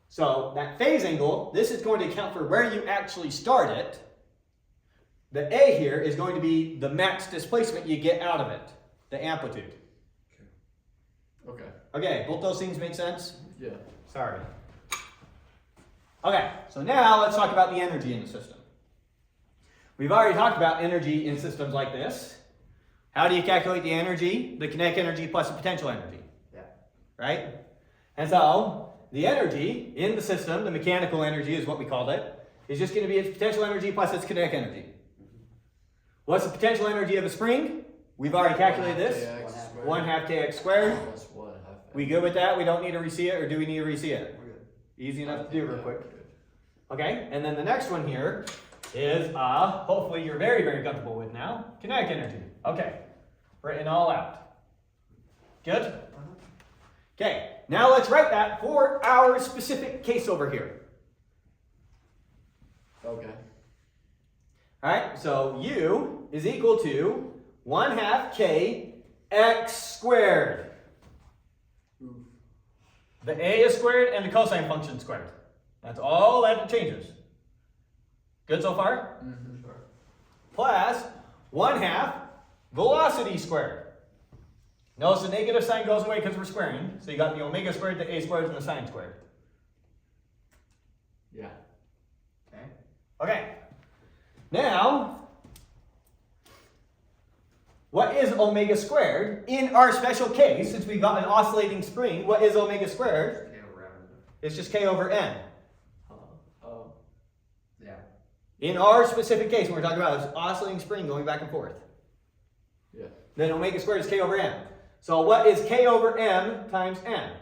Speaker 1: So that phase angle, this is going to account for where you actually start it. The A here is going to be the max displacement you get out of it, the amplitude.
Speaker 3: Okay.
Speaker 1: Okay, both those things make sense?
Speaker 3: Yeah.
Speaker 1: Sorry. Okay, so now let's talk about the energy in the system. We've already talked about energy in systems like this. How do you calculate the energy? The kinetic energy plus the potential energy.
Speaker 2: Yeah.
Speaker 1: Right? And so, the energy in the system, the mechanical energy is what we called it, is just going to be its potential energy plus its kinetic energy. What's the potential energy of a spring? We've already calculated this. 1/2 kx squared.
Speaker 3: Plus 1/2.
Speaker 1: We good with that? We don't need to re-see it, or do we need to re-see it?
Speaker 2: We're good.
Speaker 1: Easy enough to do real quick.
Speaker 3: Good.
Speaker 1: Okay, and then the next one here is, hopefully you're very, very comfortable with now, kinetic energy. Okay, written all out. Good? Okay, now let's write that for our specific case over here.
Speaker 3: Okay.
Speaker 1: All right, so U is equal to 1/2 kx squared. The A is squared and the cosine function squared. That's all that changes. Good so far?
Speaker 3: Mm-hmm.
Speaker 2: Sure.
Speaker 1: Plus 1/2 velocity squared. Notice the negative sign goes away because we're squaring. So you got the omega squared, the A squared, and the sine squared.
Speaker 3: Yeah.
Speaker 2: Okay.
Speaker 1: Okay. Now, what is omega squared? In our special case, since we've got an oscillating spring, what is omega squared?
Speaker 2: Okay, we're around.
Speaker 1: It's just k over n.
Speaker 3: Oh.
Speaker 2: Yeah.
Speaker 1: In our specific case, when we're talking about this oscillating spring going back and forth,
Speaker 3: Yeah.
Speaker 1: then omega squared is k over m. So what is k over m times n?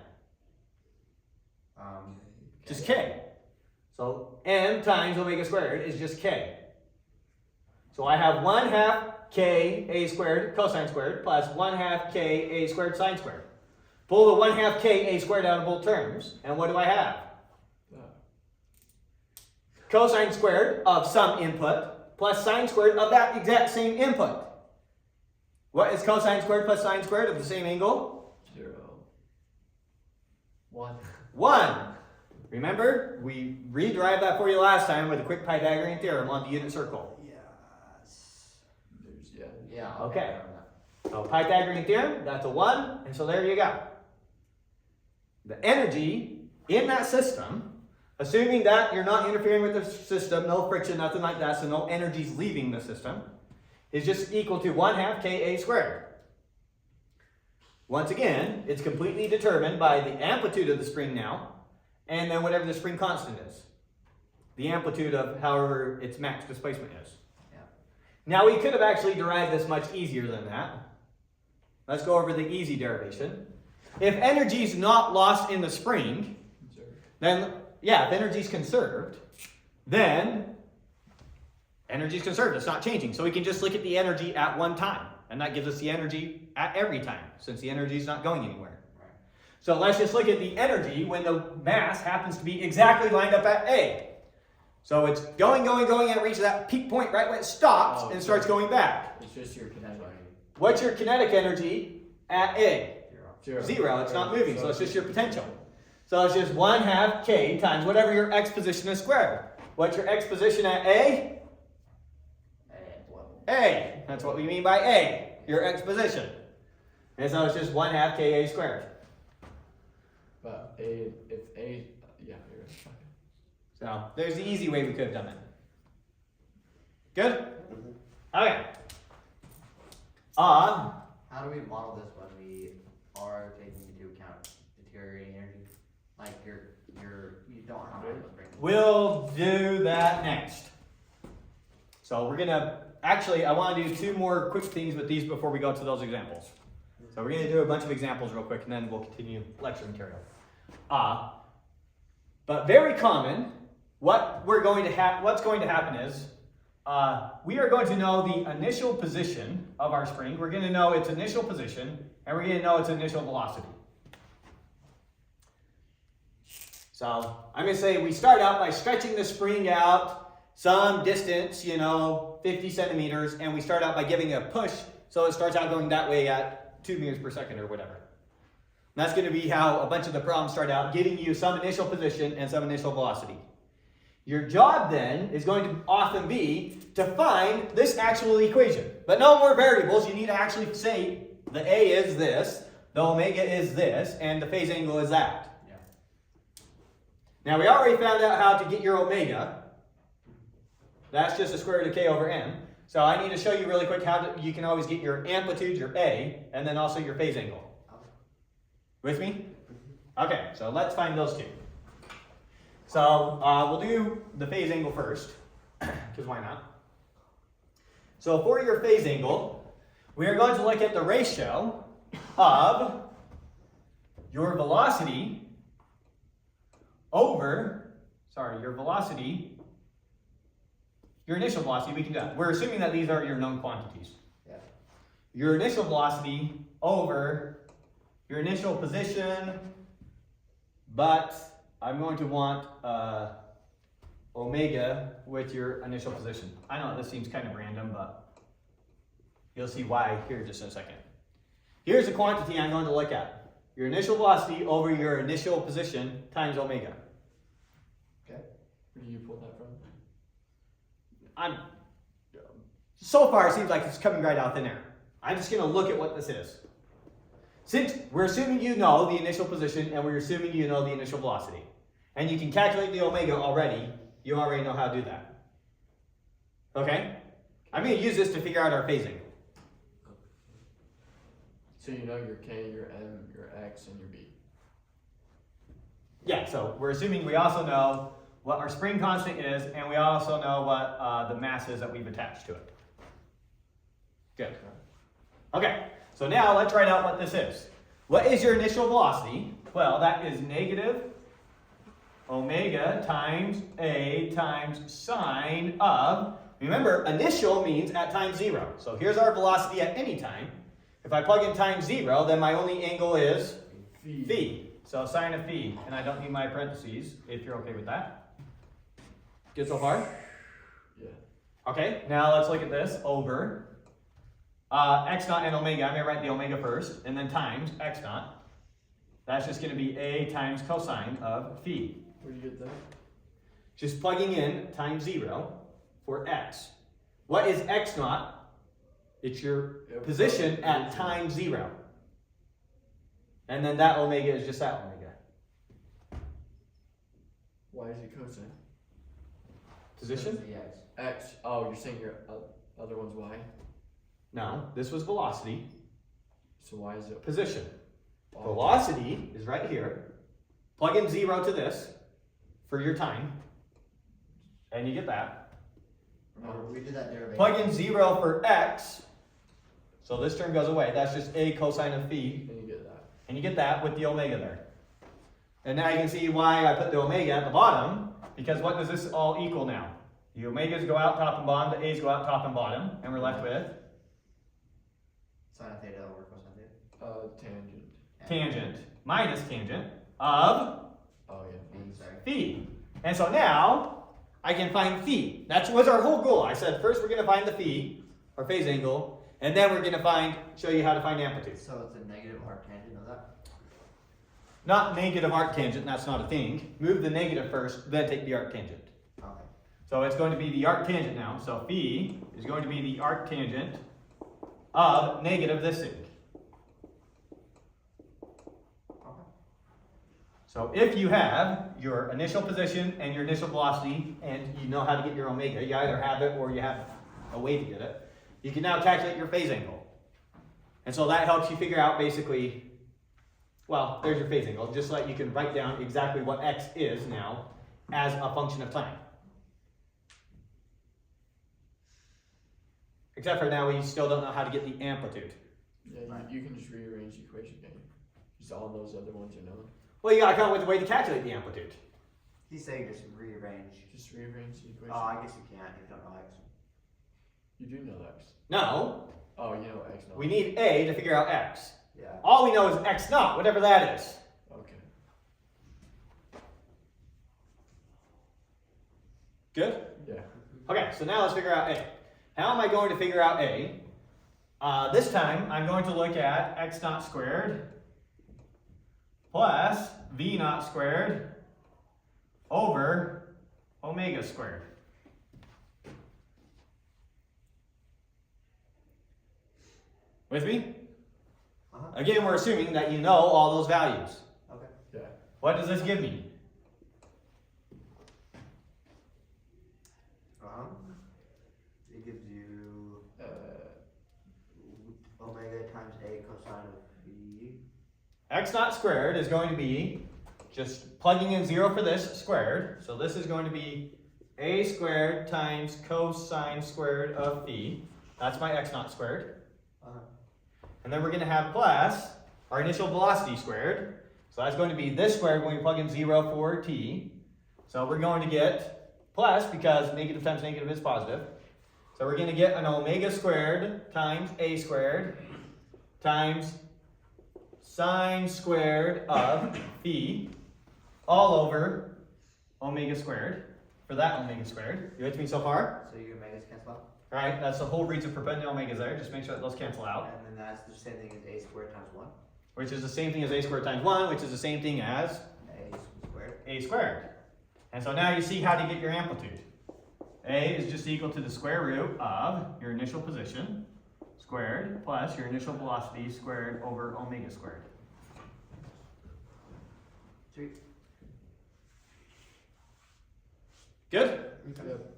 Speaker 1: Just k. So m times omega squared is just k. So I have 1/2 k a squared cosine squared plus 1/2 k a squared sine squared. Pull the 1/2 k a squared out of both terms, and what do I have? Cosine squared of some input plus sine squared of that exact same input. What is cosine squared plus sine squared of the same angle?
Speaker 3: 0. 1.
Speaker 1: 1. Remember, we re-derived that for you last time with a quick Pythagorean theorem on the unit circle.
Speaker 2: Yes.
Speaker 3: Yeah.
Speaker 2: Yeah.
Speaker 1: Okay. So Pythagorean theorem, that's a 1, and so there you go. The energy in that system, assuming that you're not interfering with the system, no friction, nothing like that, so no energy's leaving the system, is just equal to 1/2 ka squared. Once again, it's completely determined by the amplitude of the spring now, and then whatever the spring constant is. The amplitude of however its max displacement is.
Speaker 2: Yeah.
Speaker 1: Now we could have actually derived this much easier than that. Let's go over the easy derivation. If energy is not lost in the spring, then, yeah, if energy is conserved, then energy is conserved, it's not changing. So we can just look at the energy at one time, and that gives us the energy at every time, since the energy is not going anywhere.
Speaker 2: Right.
Speaker 1: So let's just look at the energy when the mass happens to be exactly lined up at A. So it's going, and it reaches that peak point right when it stops and starts going back.
Speaker 3: It's just your kinetic.
Speaker 1: What's your kinetic energy at A?
Speaker 3: 0.
Speaker 1: 0, it's not moving, so it's just your potential. So it's just 1/2 k times whatever your x position is squared. What's your x position at A? A. That's what we mean by A, your x position. And so it's just 1/2 ka squared.
Speaker 3: But A, if A, yeah, you're right.
Speaker 1: Does So there's the easy way we could have done it. Good? Okay.
Speaker 2: How do we model this when we are taking into account deteriorating energy? Like you don't have to bring.
Speaker 1: We'll do that next. So we're gonna, actually I wanna do 2 more quick things with these before we go to those examples. So we're gonna do a bunch of examples real quick and then we'll continue lecture material. But very common, what's going to happen is, we are going to know the initial position of our spring. We're going to know its initial position, and we're going to know its initial velocity. So I'm going to say we start out by stretching the spring out some distance, 50 centimeters, and we start out by giving it a push, so it starts out going that way at 2 meters per second or whatever. And that's going to be how a bunch of the problems start out, giving you some initial position and some initial velocity. Your job then is going to often be to find this actual equation. But no more variables. You need to actually say the A is this, the omega is this, and the phase angle is that.
Speaker 2: Yeah.
Speaker 1: Now we already found out how to get your omega. That's just the square root of k over m. So I need to show you really quick how you can always get your amplitude, your A, and then also your phase angle. With me? Okay, so let's find those 2. So we'll do the phase angle first, because why not? So for your phase angle, we are going to look at the ratio of your velocity over, your initial velocity, we can do that. We're assuming that these are your known quantities.
Speaker 2: Yeah.
Speaker 1: Your initial velocity over your initial position, but I'm going to want omega with your initial position. I know this seems kind of random, but you'll see why here in just a second. Here's the quantity I'm going to look at. Your initial velocity over your initial position times omega.
Speaker 3: Okay. Where do you pull that from?
Speaker 1: So far it seems like it's coming right out thin air. I'm just going to look at what this is. Since we're assuming you know the initial position and we're assuming you know the initial velocity, and you can calculate the omega already, you already know how to do that. Okay? I'm going to use this to figure out our phase angle.
Speaker 3: So you know your K, your M, your X, and your B.
Speaker 1: Yeah, so we're assuming we also know what our spring constant is, and we also know what the mass is that we've attached to it. Good. Okay, so now let's write out what this is. What is your initial velocity? Well, that is negative omega times A times sine of, remember, initial means at time 0. So here's our velocity at any time. If I plug in time 0, then my only angle is phi. So sine of phi, and I don't need my parentheses, if you're okay with that. Good so far?
Speaker 3: Yeah.
Speaker 1: Okay, now let's look at this over x naught and omega. I'm going to write the omega first, and then times x naught. That's just going to be A times cosine of phi.
Speaker 3: Where do you get that?
Speaker 1: Just plugging in times 0 for x. What is x naught? It's your position at time 0. And then that omega is just that omega.
Speaker 3: Why is it cosine?
Speaker 1: Position?
Speaker 2: The X.
Speaker 3: X. Oh, you're saying your other one's Y?
Speaker 1: No, this was velocity.
Speaker 3: So why is it?
Speaker 1: Position.
Speaker 3: Y?
Speaker 1: Velocity is right here. Plug in 0 to this for your time. And you get that.
Speaker 2: Remember, we did that derivation.
Speaker 1: Plug in 0 for x. So this term goes away. That's just A cosine of phi.
Speaker 3: And you get that.
Speaker 1: And you get that with the omega there. And now you can see why I put the omega at the bottom, because what does this all equal now? The omegas go out top and bottom, the a's go out top and bottom, and we're left with
Speaker 2: Sine of theta over cosine theta.
Speaker 3: Tangent.
Speaker 1: tangent minus tangent of
Speaker 3: Oh yeah.
Speaker 2: Sorry.
Speaker 1: phi. And so now I can find phi. That was our whole goal. I said first we're going to find the phi, or phase angle, and then we're going to show you how to find amplitude.
Speaker 2: So it's a negative arctangent of that?
Speaker 1: Not negative arctangent, that's not a thing. Move the negative first, then take the arctangent.
Speaker 2: Okay.
Speaker 1: So it's going to be the arctangent now. So phi is going to be the arctangent of negative this thing.
Speaker 2: Okay.
Speaker 1: So if you have your initial position and your initial velocity, and you know how to get your omega. You either have it or you have a way to get it. You can now calculate your phase angle. And so that helps you figure out basically, well, there's your phase angle, just like you can write down exactly what x is now as a function of time. Except for now we still don't know how to get the amplitude.
Speaker 3: Yeah, you can just rearrange the equation, can you? Just all those other ones you know.
Speaker 1: Well, you gotta come up with a way to calculate the amplitude.
Speaker 2: He's saying just rearrange.
Speaker 3: Just rearrange the equation.
Speaker 2: Oh, I guess you can't if you don't know X.
Speaker 3: You do know X.
Speaker 1: No,
Speaker 3: Oh, you know X now.
Speaker 1: we need a to figure out x.
Speaker 2: Yeah.
Speaker 1: All we know is x naught, whatever that is.
Speaker 3: Okay.
Speaker 1: Good?
Speaker 3: Yeah.
Speaker 1: Okay, so now let's figure out a. How am I going to figure out a? This time I'm going to look at x naught squared plus v naught squared over omega squared. With me?
Speaker 2: Uh-huh.
Speaker 1: Again, we're assuming that you know all those values.
Speaker 2: Okay.
Speaker 3: Yeah.
Speaker 1: What does this give me?
Speaker 2: It gives you omega times a cosine of v.
Speaker 1: X naught squared is going to be just plugging in 0 for this squared. So this is going to be a squared times cosine squared of phi. That's my x naught squared. And then we're going to have plus our initial velocity squared. So that's going to be this squared when we plug in 0 for t. So we're going to get plus, because negative times negative is positive. So we're going to get an omega squared times a squared times sine squared of phi all over omega squared for that omega squared. You with me so far?
Speaker 2: So your omegas cancel out?
Speaker 1: All right, that's the whole reason for putting the omegas there. Just make sure that those cancel out.
Speaker 2: And then that's the same thing as a squared times 1.
Speaker 1: Which is the same thing as a squared times 1, which is the same thing as
Speaker 2: A squared.
Speaker 1: a squared. And so now you see how to get your amplitude. A is just equal to the square root of your initial position squared plus your initial velocity squared over omega squared.
Speaker 2: Sweet.
Speaker 1: Good?
Speaker 3: Yep.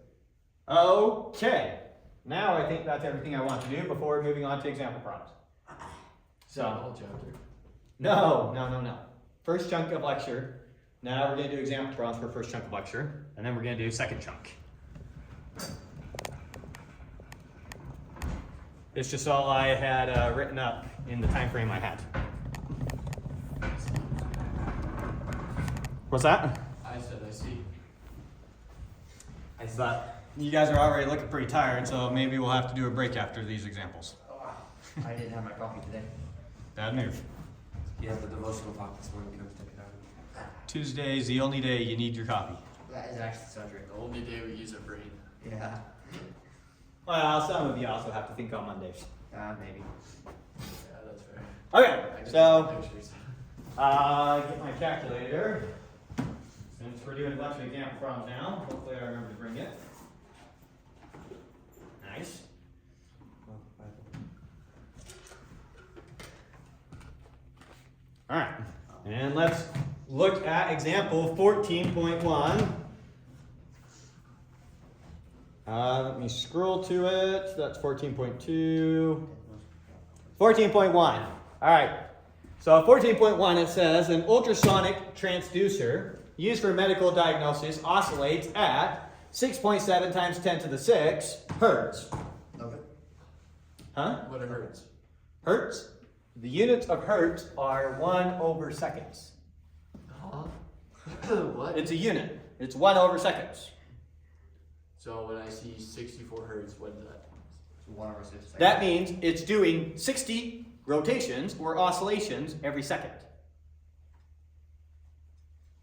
Speaker 1: Okay. Now I think that's everything I want to do before moving on to example problems.
Speaker 3: So the whole chapter.
Speaker 1: No. First chunk of lecture. Now we're going to do example problems for first chunk of lecture, and then we're going to do second chunk. It's just all I had written up in the time frame I had. What's that?
Speaker 3: I said I see.
Speaker 1: I thought you guys are already looking pretty tired, so maybe we'll have to do a break after these examples.
Speaker 2: I didn't have my coffee today.
Speaker 1: Bad move.
Speaker 4: You have the devotional talk this morning, come stick it out.
Speaker 1: Tuesday's the only day you need your coffee.
Speaker 2: That is actually so true.
Speaker 3: The only day we use our brain.
Speaker 2: Yeah.
Speaker 1: Well, some of you also have to think on Mondays.
Speaker 2: Maybe.
Speaker 3: Yeah, that's fair.
Speaker 1: Okay,
Speaker 3: I can
Speaker 1: so
Speaker 3: see the pictures.
Speaker 1: get my calculator. Since we're doing a bunch of example problems now, hopefully I remember to bring it. Nice. All right, and let's look at example 14.1. Let me scroll to it. That's 14.2. 14.1. All right. So 14.1, it says an ultrasonic transducer used for medical diagnosis oscillates at 6.7 times 10 to the 6 hertz.
Speaker 2: Okay.
Speaker 1: Huh?
Speaker 3: What it hurts.
Speaker 1: Hertz? The units of hertz are 1 over seconds.
Speaker 3: Huh? What?
Speaker 1: It's a unit. It's 1 over seconds.
Speaker 3: So when I see 64 hertz, what is that?
Speaker 2: So 1 over 6 seconds.
Speaker 1: That means it's doing 60 rotations or oscillations every second.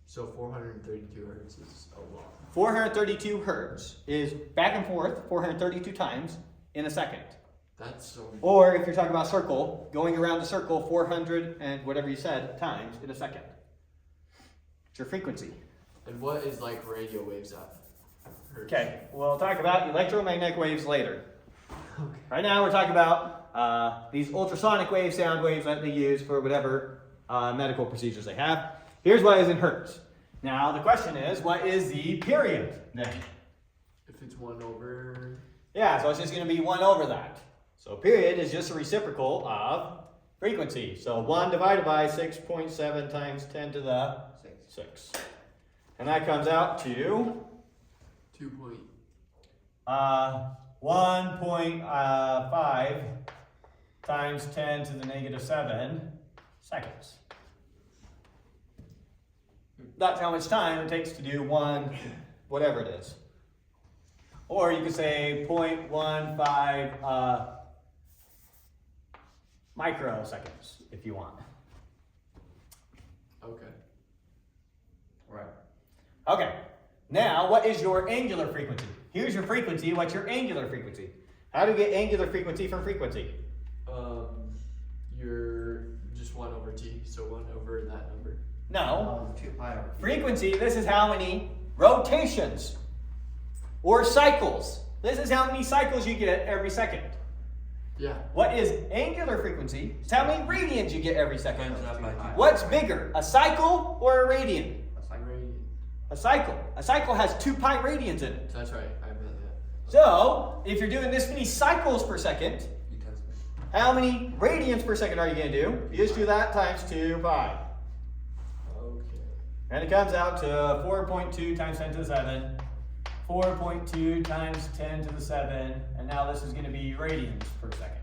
Speaker 3: So 432 hertz is a lot.
Speaker 1: 432 hertz is back and forth 432 times in a second.
Speaker 3: That's so.
Speaker 1: Or if you're talking about circle, going around the circle 400 and whatever you said times in a second. It's your frequency.
Speaker 3: And what is like radio waves at? Hertz.
Speaker 1: Okay, we'll talk about electromagnetic waves later.
Speaker 3: Okay.
Speaker 1: Right now we're talking about these ultrasonic waves, sound waves that they use for whatever medical procedures they have. Here's what is in hertz. Now the question is, what is the period then?
Speaker 3: If it's 1 over.
Speaker 1: Yeah, so it's just going to be 1 over that. So period is just a reciprocal of frequency. So 1 divided by 6.7 times 10 to the 6. And that comes out to 1.5 times 10 to the negative 7 seconds. That's how much time it takes to do one, whatever it is. Or you could say 0.15 microseconds if you want.
Speaker 3: Okay.
Speaker 2: Right.
Speaker 1: Okay, now what is your angular frequency? Here's your frequency, what's your angular frequency? How do you get angular frequency from frequency?
Speaker 3: You're just 1 over t, so 1 over that number.
Speaker 1: No,
Speaker 2: 2 pi over t.
Speaker 1: frequency, this is how many rotations or cycles. This is how many cycles you get every second.
Speaker 3: Yeah.
Speaker 1: What is angular frequency? It's how many radians you get every second.
Speaker 4: Times that by 2 pi.
Speaker 1: What's bigger, a cycle or a radian?
Speaker 2: That's like
Speaker 3: Radian.
Speaker 1: A cycle. A cycle has 2 pi radians in it.
Speaker 3: That's right, I meant that.
Speaker 1: So, if you're doing this many cycles per second,
Speaker 4: You times it.
Speaker 1: how many radians per second are you going to do? You just do that times 2 pi.
Speaker 3: Okay.
Speaker 1: And it comes out to 4.2 times 10 to the 7. 4.2 times 10 to the 7. And now this is going to be radians per second.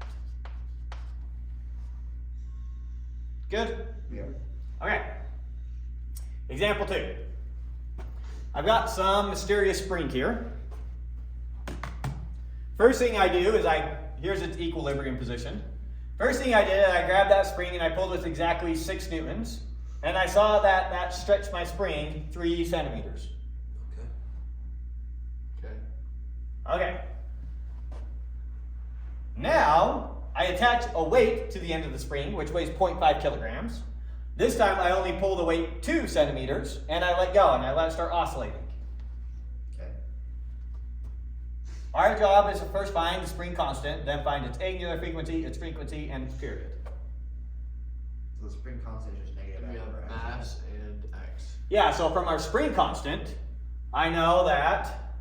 Speaker 1: Good?
Speaker 2: Yeah.
Speaker 1: Okay. Example 2. I've got some mysterious spring here. First thing I do is here's its equilibrium position. First thing I did, I grabbed that spring and I pulled with exactly 6 newtons. And I saw that that stretched my spring 3 centimeters.
Speaker 4: Okay.
Speaker 3: Okay.
Speaker 1: Okay. Now, I attach a weight to the end of the spring, which weighs 0.5 kilograms. This time I only pull the weight 2 centimeters, and I let go, and I let it start oscillating.
Speaker 2: Okay.
Speaker 1: Our job is to first find the spring constant, then find its angular frequency, and its period.
Speaker 2: So the spring constant is just negative
Speaker 3: We
Speaker 2: x over
Speaker 3: have
Speaker 2: x.
Speaker 3: mass and x.
Speaker 1: Yeah, so from our spring constant, I know that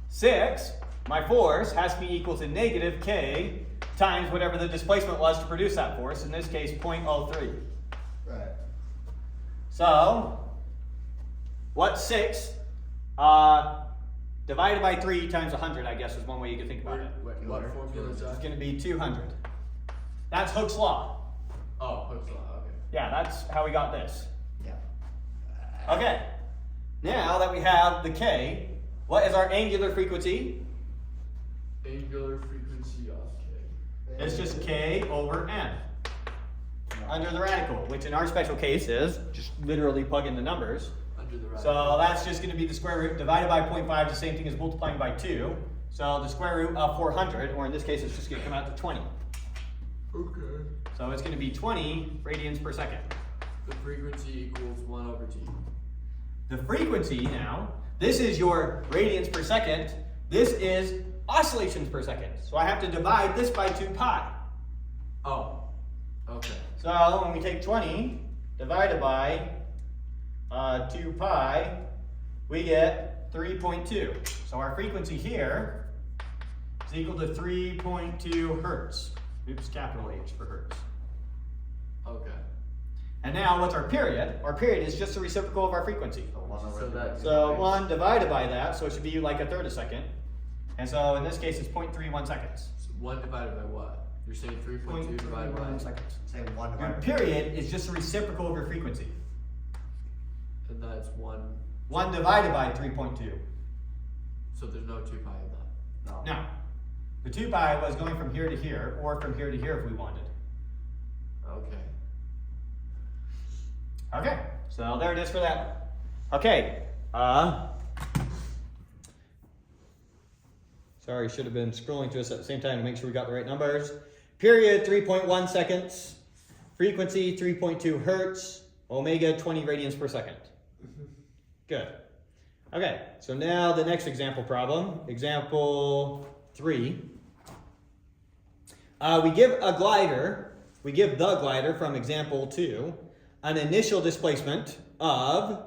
Speaker 1: 6, my force, has to be equal to negative k times whatever the displacement was to produce that force, in this case 0.03.
Speaker 2: Right.
Speaker 1: So, what's 6 divided by 3 times 100, I guess, is one way you could think about it.
Speaker 3: Wait, what formula is
Speaker 1: It's
Speaker 3: that?
Speaker 1: going to be 200. That's Hooke's law.
Speaker 3: Oh, Hooke's law, okay.
Speaker 1: Yeah, that's how we got this.
Speaker 2: Yeah.
Speaker 1: Okay, now that we have the k, what is our angular frequency?
Speaker 3: Angular frequency of k.
Speaker 1: It's just k over n under the radical, which in our special case is just literally plug in the numbers.
Speaker 3: Under the right.
Speaker 1: So that's just going to be the square root divided by 0.5, the same thing as multiplying by 2. So the square root of 400, or in this case it's just going to come out to 20.
Speaker 3: Okay.
Speaker 1: So it's going to be 20 radians per second.
Speaker 3: The frequency equals 1 over t.
Speaker 1: The frequency now, this is your radians per second. This is oscillations per second. So I have to divide this by 2 pi.
Speaker 3: Oh. Okay.
Speaker 1: So when we take 20 divided by 2 pi, we get 3.2. So our frequency here is equal to 3.2 hertz. Oops, capital H for hertz.
Speaker 3: Okay.
Speaker 1: And now what's our period? Our period is just a reciprocal of our frequency.
Speaker 2: So 1 over
Speaker 3: So
Speaker 2: the-
Speaker 3: that's-
Speaker 1: So 1 divided by that, so it should be like a third a second. And so in this case it's 0.31 seconds.
Speaker 3: So 1 divided by what? You're saying 3.2 divided by.
Speaker 1: 0.31 seconds.
Speaker 2: Say 1
Speaker 1: Your
Speaker 2: divided by
Speaker 1: period is just a reciprocal of your frequency.
Speaker 3: And that's 1.
Speaker 1: 1 divided by 3.2.
Speaker 3: So there's no 2 pi in that.
Speaker 2: No.
Speaker 1: Now, the 2 pi was going from here to here, or from here to here if we wanted.
Speaker 3: Okay.
Speaker 1: Okay, so there it is for that. Okay, sorry, should have been scrolling to us at the same time to make sure we got the right numbers. Period, 3.1 seconds. Frequency, 3.2 hertz. Omega, 20 radians per second. Good. Okay, so now the next example problem. Example 3. We give the glider from example 2 an initial displacement of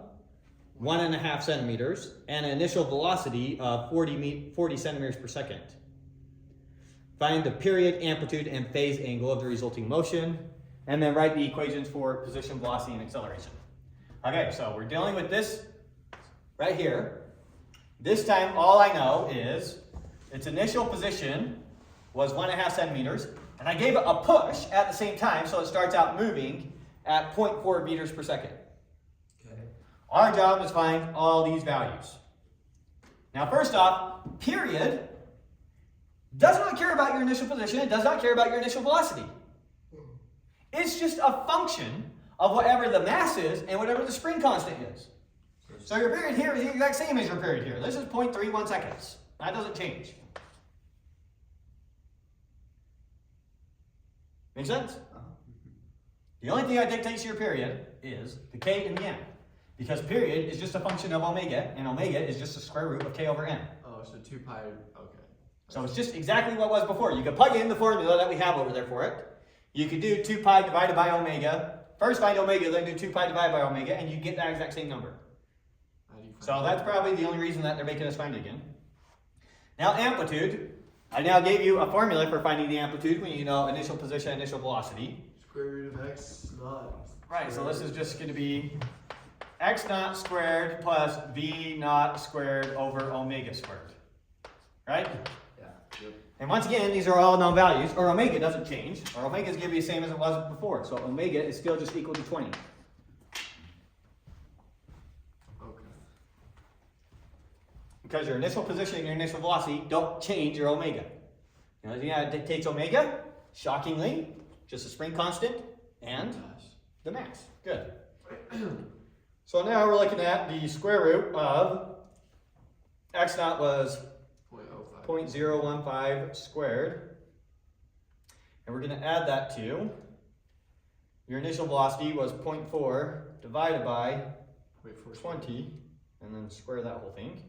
Speaker 1: 1.5 centimeters, and an initial velocity of 40 centimeters per second. Find the period, amplitude, and phase angle of the resulting motion, and then write the equations for position, velocity, and acceleration. Okay, so we're dealing with this right here. This time, all I know is its initial position was 1.5 centimeters, and I gave it a push at the same time, so it starts out moving at 0.4 meters per second.
Speaker 4: Okay.
Speaker 1: Our job is to find all these values. Now, first off, period does not care about your initial position. It does not care about your initial velocity. It's just a function of whatever the mass is and whatever the spring constant is. So your period here is the exact same as your period here. This is 0.31 seconds. That doesn't change. Make sense? The only thing that dictates your period is the k and the n. Because period is just a function of omega, and omega is just the square root of k over n.
Speaker 3: Oh, so 2 pi, okay.
Speaker 1: So it's just exactly what was before. You could plug in the formula that we have over there for it. You could do 2 pi divided by omega. First find omega, then do 2 pi divided by omega, and you get that exact same number.
Speaker 3: How do you find
Speaker 1: So
Speaker 3: that?
Speaker 1: that's probably the only reason that they're making us find it again. Now amplitude. I now gave you a formula for finding the amplitude when you know initial position, initial velocity.
Speaker 3: Square root of x naught.
Speaker 1: Right, so this is just going to be x naught squared plus v naught squared over omega squared. Right?
Speaker 2: Yeah.
Speaker 3: Yep.
Speaker 1: And once again, these are all known values, or omega doesn't change, or omega is going to be the same as it was before. So omega is still just equal to 20.
Speaker 3: Okay.
Speaker 1: Because your initial position and your initial velocity don't change your omega. The only thing that dictates omega, shockingly, just the spring constant and
Speaker 3: Dash.
Speaker 1: the mass. Good. So now we're looking at the square root of x naught was
Speaker 3: 0.05.
Speaker 1: 0.015 squared. And we're going to add that to your initial velocity was 0.4 divided by
Speaker 3: Wait for
Speaker 1: 20, and then square that whole thing.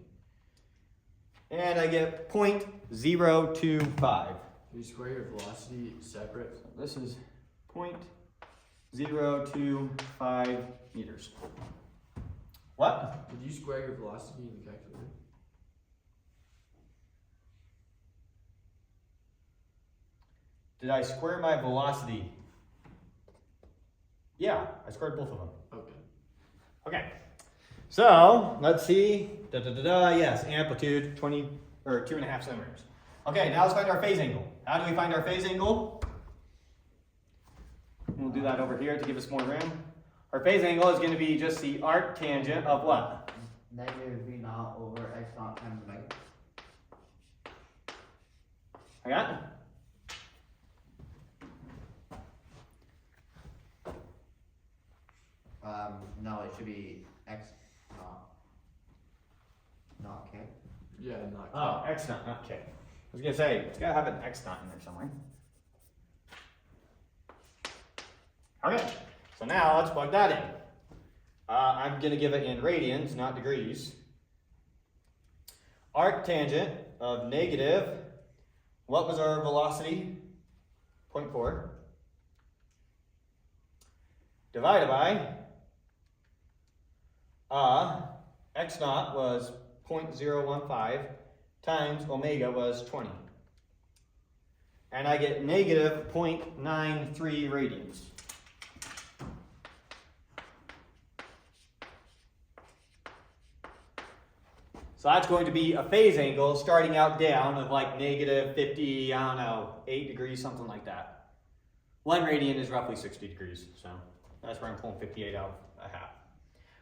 Speaker 1: And I get 0.025.
Speaker 3: Can you square your velocity separate?
Speaker 1: So this is 0.025 meters. What?
Speaker 3: Did you square your velocity in the calculator?
Speaker 1: Did I square my velocity? Yeah, I squared both of them.
Speaker 3: Okay.
Speaker 1: Okay. So let's see. Yes, amplitude 20 or 2.5 centimeters. Okay, now let's find our phase angle. How do we find our phase angle? We'll do that over here to give us more room. Our phase angle is going to be just the arc tangent of what?
Speaker 2: Negative v naught over x naught times omega.
Speaker 1: I got it?
Speaker 2: No, it should be x naught. Not k.
Speaker 3: Yeah, not.
Speaker 1: Oh, x naught, not k. I was going to say, it's got to have an x naught in there somewhere. Okay, so now let's plug that in. I'm going to give it in radians, not degrees. Arc tangent of negative, what was our velocity? 0.4. Divided by, x naught was 0.015 times omega was 20. And I get negative 0.93 radians. So that's going to be a phase angle starting out down of like negative 50, I don't know, 8 degrees, something like that. 1 radian is roughly 60 degrees, so that's where I'm pulling 58 out of a half.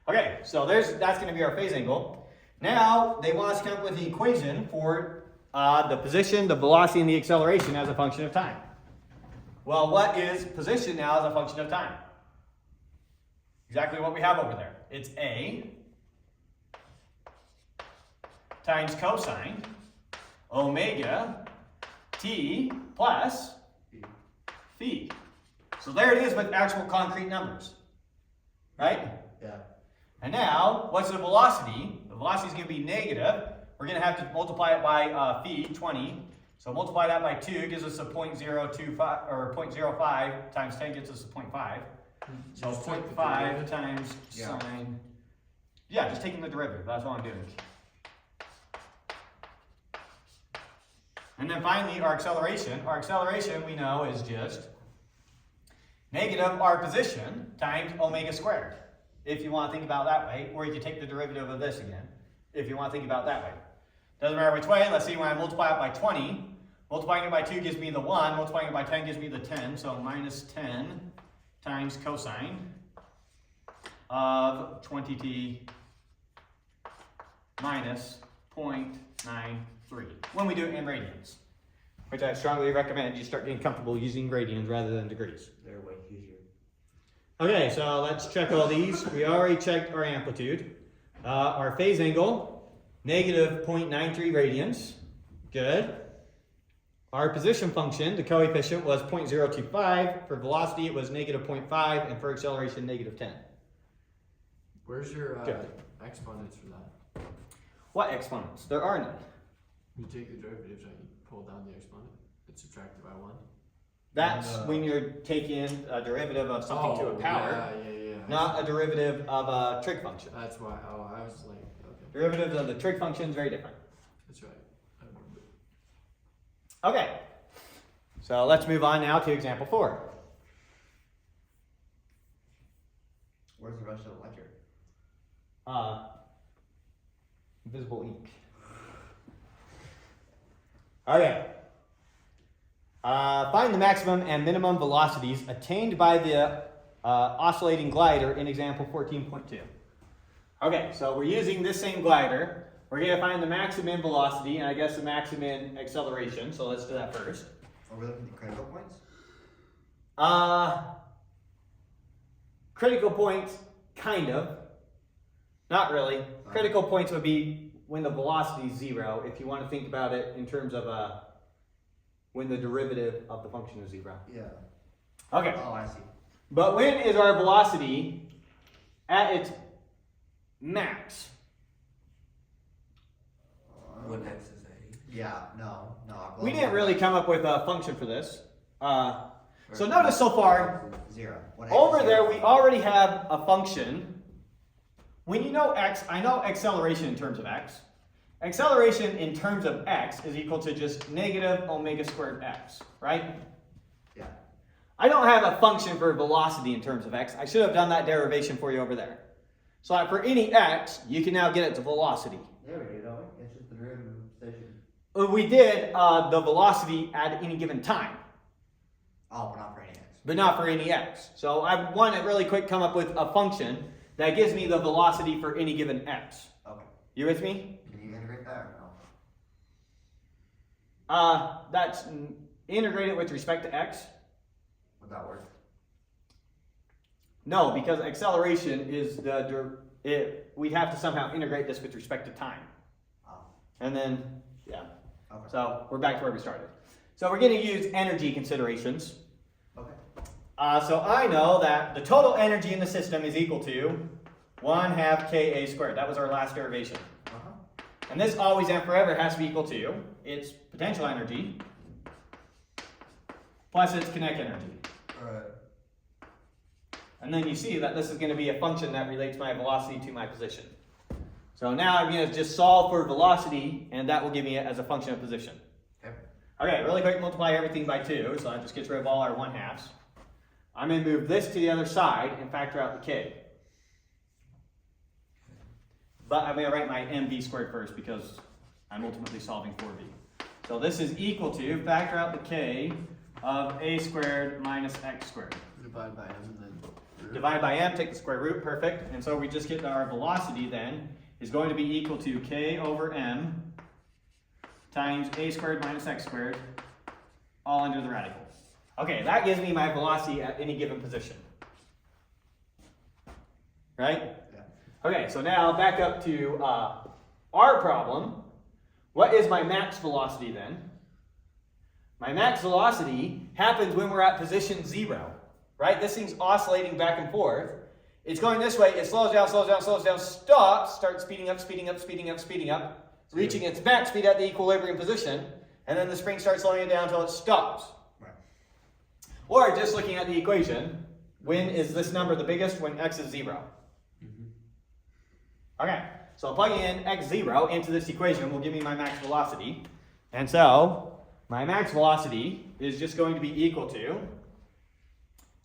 Speaker 1: Okay, so that's going to be our phase angle. Now, they want us to come up with the equation for the position, the velocity, and the acceleration as a function of time. Well, what is position now as a function of time? Exactly what we have over there. It's A times cosine omega t plus phi. So there it is with actual concrete numbers, right?
Speaker 2: Yeah.
Speaker 1: And now, what's the velocity? The velocity is going to be negative. We're going to have to multiply it by phi, 20. So multiply that by 2 gives us a 0.025, or 0.05 times 10 gets us a 0.5. So
Speaker 3: Just take the
Speaker 1: 0.5
Speaker 3: derivative.
Speaker 1: times
Speaker 2: Yeah.
Speaker 1: sine. Yeah, just taking the derivative. That's what I'm doing. And then finally, our acceleration. Our acceleration, we know, is just negative our position times omega squared, if you want to think about it that way. Or you can take the derivative of this again, if you want to think about it that way. Doesn't matter which way. Let's see, when I multiply it by 20, multiplying it by 2 gives me the 1, multiplying it by 10 gives me the 10, so minus 10 times cosine of 20t minus 0.93, when we do it in radians, which I strongly recommend you start getting comfortable using radians rather than degrees.
Speaker 2: They're way easier.
Speaker 1: Okay, so let's check all these. We already checked our amplitude. Our phase angle, negative 0.93 radians. Good. Our position function, the coefficient was 0.025. For velocity, it was negative 0.5, and for acceleration, negative 10.
Speaker 3: Where's your
Speaker 1: Good.
Speaker 3: exponents for that?
Speaker 1: What exponents? There are none.
Speaker 3: You take the derivatives, right? You pull down the exponent. It's subtracted by 1.
Speaker 1: That's when you're taking a derivative of something to a power,
Speaker 3: Yeah.
Speaker 1: not a derivative of a trig function.
Speaker 3: That's why. Oh, I was like, okay.
Speaker 1: Derivatives of the trig function is very different.
Speaker 3: That's right. I remember.
Speaker 1: Okay, so let's move on now to example 4.
Speaker 2: Where's the rest of the lecture?
Speaker 1: Invisible ink. Okay. Find the maximum and minimum velocities attained by the oscillating glider in example 14.2. Okay, so we're using this same glider. We're going to find the maximum velocity and I guess the maximum acceleration. So let's do that first.
Speaker 2: Are we looking at the critical points?
Speaker 1: Critical points, kind of. Not really. Critical points would be when the velocity is 0, if you want to think about it in terms of when the derivative of the function is 0.
Speaker 2: Yeah.
Speaker 1: Okay.
Speaker 2: Oh, I see.
Speaker 1: But when is our velocity at its max?
Speaker 4: When x is 8.
Speaker 2: Yeah, no.
Speaker 1: We didn't really come up with a function for this. So notice so far,
Speaker 2: 0. When x
Speaker 1: over
Speaker 2: is
Speaker 1: there
Speaker 2: 0.
Speaker 1: we already have a function. When you know x, I know acceleration in terms of x. Acceleration in terms of x is equal to just negative omega squared x, right?
Speaker 2: Yeah.
Speaker 1: I don't have a function for velocity in terms of x. I should have done that derivation for you over there. So for any x, you can now get its velocity.
Speaker 2: There we go, don't we? It's just the derivative of position.
Speaker 1: We did the velocity at any given time,
Speaker 2: Oh, but not for any x.
Speaker 1: but not for any x. So I want to really quick come up with a function that gives me the velocity for any given x.
Speaker 2: Okay.
Speaker 1: You with me?
Speaker 2: Can you integrate that or no?
Speaker 1: That's integrated with respect to x.
Speaker 2: Would that work?
Speaker 1: No, because acceleration is we'd have to somehow integrate this with respect to time.
Speaker 2: Oh.
Speaker 1: And then, yeah.
Speaker 2: Okay.
Speaker 1: So we're back to where we started. So we're going to use energy considerations.
Speaker 2: Okay.
Speaker 1: So I know that the total energy in the system is equal to 1/2 Ka squared. That was our last derivation.
Speaker 2: Uh-huh.
Speaker 1: And this always and forever has to be equal to its potential energy plus its kinetic energy.
Speaker 4: Alright.
Speaker 1: And then you see that this is going to be a function that relates my velocity to my position. So now I'm going to just solve for velocity, and that will give me it as a function of position.
Speaker 2: Okay.
Speaker 1: Okay, really quick, multiply everything by 2, so that just gets rid of all our 1/2s. I'm going to move this to the other side and factor out the k. But I'm going to write my mv squared first because I'm ultimately solving for v. So this is equal to, factor out the k of a squared minus x squared.
Speaker 3: Divide by m and then root.
Speaker 1: Divide by m, take the square root, perfect. And so we just get that our velocity then is going to be equal to k over m times a squared minus x squared, all under the radical. Okay, that gives me my velocity at any given position. Right?
Speaker 2: Yeah.
Speaker 1: Okay, so now back up to our problem. What is my max velocity then? My max velocity happens when we're at position 0. Right? This thing's oscillating back and forth. It's going this way, it slows down, stops, starts speeding up, reaching its max speed at the equilibrium position, and then the spring starts slowing it down until it stops.
Speaker 2: Right.
Speaker 1: Or just looking at the equation, when is this number the biggest? When x is 0. Okay, so plugging in x0 into this equation will give me my max velocity. And so my max velocity is just going to be equal to